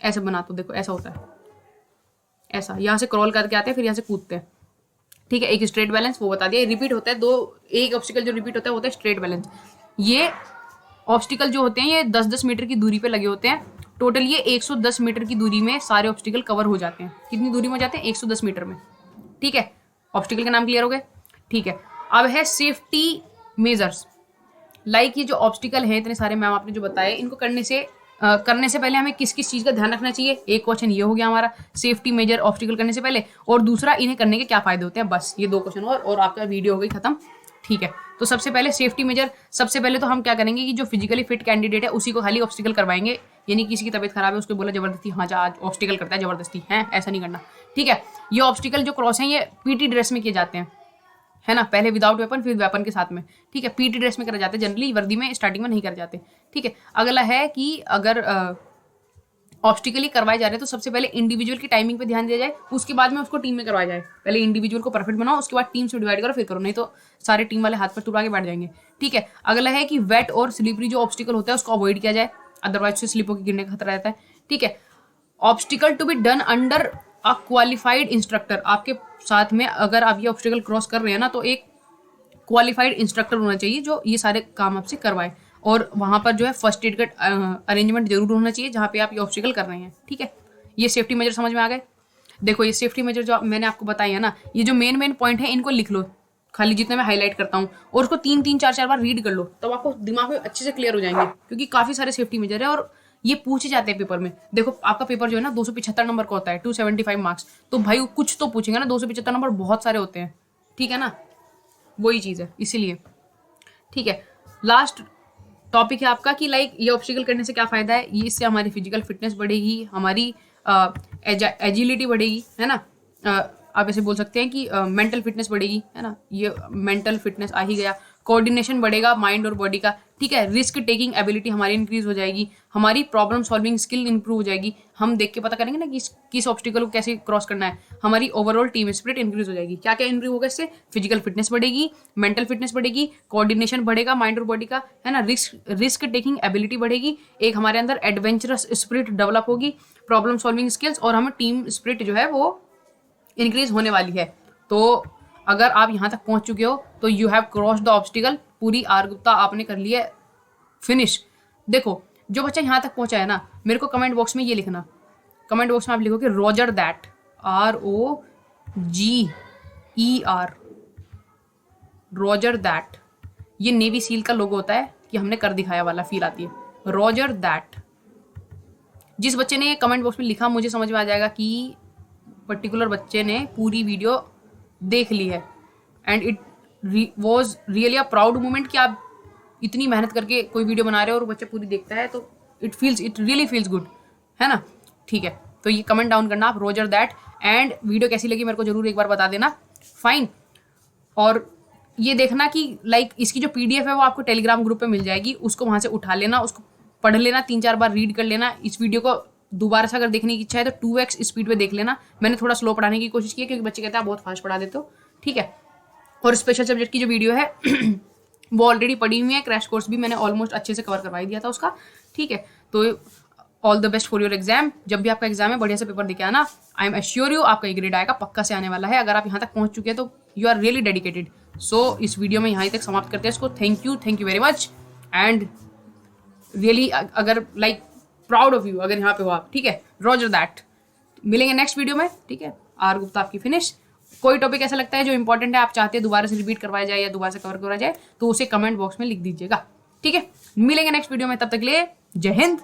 ऐसे बना, तो देखो ऐसा होता है, ऐसा यहाँ से क्रॉल करके आते हैं, फिर यहाँ से कूदते हैं, ठीक है। एक स्ट्रेट बैलेंस वो बता दिया, रिपीट होता है एक ऑब्स्टिकल जो रिपीट होता है स्ट्रेट बैलेंस। ये ऑब्स्टिकल जो होते हैं ये 10-10 मीटर की दूरी पे लगे होते हैं टोटल ये 110 मीटर की दूरी में सारे ऑब्स्टिकल कवर हो जाते हैं। कितनी दूरी में हो जाते हैं? 110 मीटर में। ठीक है, ऑब्स्टिकल के नाम क्लियर हो गए। ठीक है, अब है सेफ्टी मेजर्स। लाइक ये जो ऑब्स्टिकल है इतने सारे मैम आपने जो बताए, इनको करने से पहले हमें किस किस चीज़ का ध्यान रखना चाहिए? एक क्वेश्चन ये हो गया हमारा सेफ्टी मेजर ऑब्स्टिकल करने से पहले, और दूसरा इन्हें करने के क्या फायदे होते हैं। बस ये 2 क्वेश्चन और आपका वीडियो हो गई खत्म। ठीक है, तो सबसे पहले सेफ्टी मेजर, सबसे पहले तो हम क्या करेंगे कि जो फिजिकली फिट कैंडिडेट है उसी को खाली ऑब्स्टिकल करवाएंगे। यानी किसी की तबीयत खराब है उसको बोला जबरदस्ती हाँ जा आज ऑब्स्टिकल करता है जबरदस्ती, है ऐसा नहीं करना। ठीक है, ये ऑब्स्टिकल जो क्रॉस है ये पीटी ड्रेस में किए जाते हैं, है ना, पहले विदाउट वेपन फिर वेपन के साथ में। ठीक है, पीटी ड्रेस में करे जाते हैं, जनरली वर्दी में स्टार्टिंग में नहीं करे जाते। ठीक है, अगला है कि अगर ऑब्स्टिकल ही करवाए जा रहे हैं तो सबसे पहले इंडिविजुअल की टाइमिंग पे ध्यान दिया जाए, उसके बाद में उसको टीम में करवाया जाए। पहले इंडिविजुअल को परफेक्ट बनाओ, उसके बाद टीम से डिवाइड करो फिर करो, नहीं तो सारे टीम वाले हाथ पर तुड़ा के बैठ जाएंगे। ठीक है, अगला है कि वेट और स्लिपरी जो ऑब्स्टिकल होता है उसको अवॉइड किया जाए, अदरवाइज से स्लिप होकर गिरने का खतरा रहता है। ठीक है, obstacle to be done under a qualified instructor. आपके साथ में अगर आप ये ऑब्स्टिकल क्रॉस कर रहे हैं ना तो एक क्वालिफाइड इंस्ट्रक्टर होना चाहिए जो ये सारे काम आपसे करवाए, और वहाँ पर जो है फर्स्ट एड का अरेंजमेंट जरूर होना चाहिए जहाँ पे आप ये ऑब्स्टिकल कर रहे हैं। ठीक है, ये सेफ्टी मेजर समझ में आ गए। देखो ये सेफ्टी मेजर जो मैंने आपको बताई है ना, ये जो मेन पॉइंट है इनको लिख लो खाली, जितने मैं हाईलाइट करता हूँ, और उसको 3-3, 4-4 बार रीड कर लो, तब तो आपको दिमाग में अच्छे से क्लियर हो जाएंगे, क्योंकि काफ़ी सारे सेफ्टी मेजर है और ये पूछे जाते हैं पेपर में। देखो आपका पेपर जो है ना 275 नंबर का होता है, 275 मार्क्स, तो भाई कुछ तो पूछेंगे ना, 275 नंबर बहुत सारे होते हैं। ठीक है ना, वही चीज़ है इसीलिए। ठीक है, लास्ट टॉपिक है आपका कि लाइक ये ऑब्स्टिकल करने से क्या फ़ायदा है। ये इससे हमारी फिजिकल फिटनेस बढ़ेगी, हमारी एजिलिटी बढ़ेगी, है ना। आप ऐसे बोल सकते हैं कि मेंटल फिटनेस बढ़ेगी, है ना, ये मेंटल फिटनेस आ ही गया। कोऑर्डिनेशन बढ़ेगा माइंड और बॉडी का। ठीक है, रिस्क टेकिंग एबिलिटी हमारी इंक्रीज हो जाएगी, हमारी प्रॉब्लम सॉल्विंग स्किल इंप्रूव हो जाएगी, हम देख के पता करेंगे ना कि किस ऑब्स्टिकल को कैसे क्रॉस करना है। हमारी ओवरऑल टीम स्पिरिट इंक्रीज हो जाएगी। क्या क्या इंप्रूव होगा इससे? फिजिकल फिटनेस बढ़ेगी, मेंटल फिटनेस बढ़ेगी, कोऑर्डिनेशन बढ़ेगा माइंड और बॉडी का, है ना, रिस्क टेकिंग एबिलिटी बढ़ेगी, एक हमारे अंदर एडवेंचरस स्पिरिट डेवलप होगी, प्रॉब्लम सॉल्विंग स्किल्स, और हमें टीम स्पिरिट जो है वो इंक्रीज होने वाली है। तो अगर आप यहाँ तक पहुँच चुके हो तो you have cross the obstacle, पूरी आर गुप्ता आपने कर लिया फिनिश। देखो जो बच्चा यहाँ तक पहुँचा है ना, मेरे को कमेंट बॉक्स में ये लिखना, कमेंट बॉक्स में आप लिखो कि Roger that, ROGER, Roger that. ये नेवी सील का लोगो होता है कि हमने कर दिखाया वाला फील आती है, रोजर दैट। जिस बच्चे ने ये कमेंट बॉक्स में लिखा मुझे समझ में आ जाएगा कि पर्टिकुलर बच्चे ने पूरी वीडियो देख ली है, and it was really a proud moment कि आप इतनी मेहनत करके कोई वीडियो बना रहे हो और बच्चा पूरी देखता है, तो इट रियली फील्स गुड, है ना। ठीक है, तो ये कमेंट डाउन करना आप रोजर दैट, एंड वीडियो कैसी लगी मेरे को जरूर एक बार बता देना। फाइन, और ये देखना कि लाइक इसकी जो PDF है वो आपको टेलीग्राम ग्रुप पे मिल जाएगी, उसको वहाँ से उठा लेना, उसको पढ़ लेना, 3-4 बार रीड कर लेना। इस वीडियो को दोबारा से अगर देखने की इच्छा है तो 2x स्पीड पे देख लेना। मैंने थोड़ा स्लो पढ़ाने की कोशिश की है क्योंकि बच्चे कहते हैं आप बहुत फास्ट पढ़ा देते हो। ठीक है, और स्पेशल सब्जेक्ट की जो वीडियो है वो ऑलरेडी पढ़ी हुई है, क्रैश कोर्स भी मैंने ऑलमोस्ट अच्छे से कवर करवा दिया था उसका। ठीक है, तो all the best for your exam. जब भी आपका एग्जाम है बढ़िया से पेपर देके आना, आई एम एश्योर यू आपका ग्रेड आएगा, पक्का से आने वाला है। अगर आप यहाँ तक पहुँच चुके हैं तो यू आर रियली डेडिकेटेड। सो इस वीडियो में यहाँ तक समाप्त करते हैं इसको। Thank you very much, and really अगर लाइक प्राउड ऑफ यू अगर यहाँ पे हो आप। ठीक है, रोजर दैट। मिलेंगे नेक्स्ट वीडियो में। ठीक है, आर गुप्ता आपकी फिनिश। कोई टॉपिक ऐसा लगता है जो इंपॉर्टेंट है, आप चाहते हैं दोबारा से रिपीट करवाया जाए या दोबारा से कवर करवाया जाए, तो उसे कमेंट बॉक्स में लिख दीजिएगा। ठीक है, मिलेंगे नेक्स्ट वीडियो में, तब तक के लिए जय हिंद।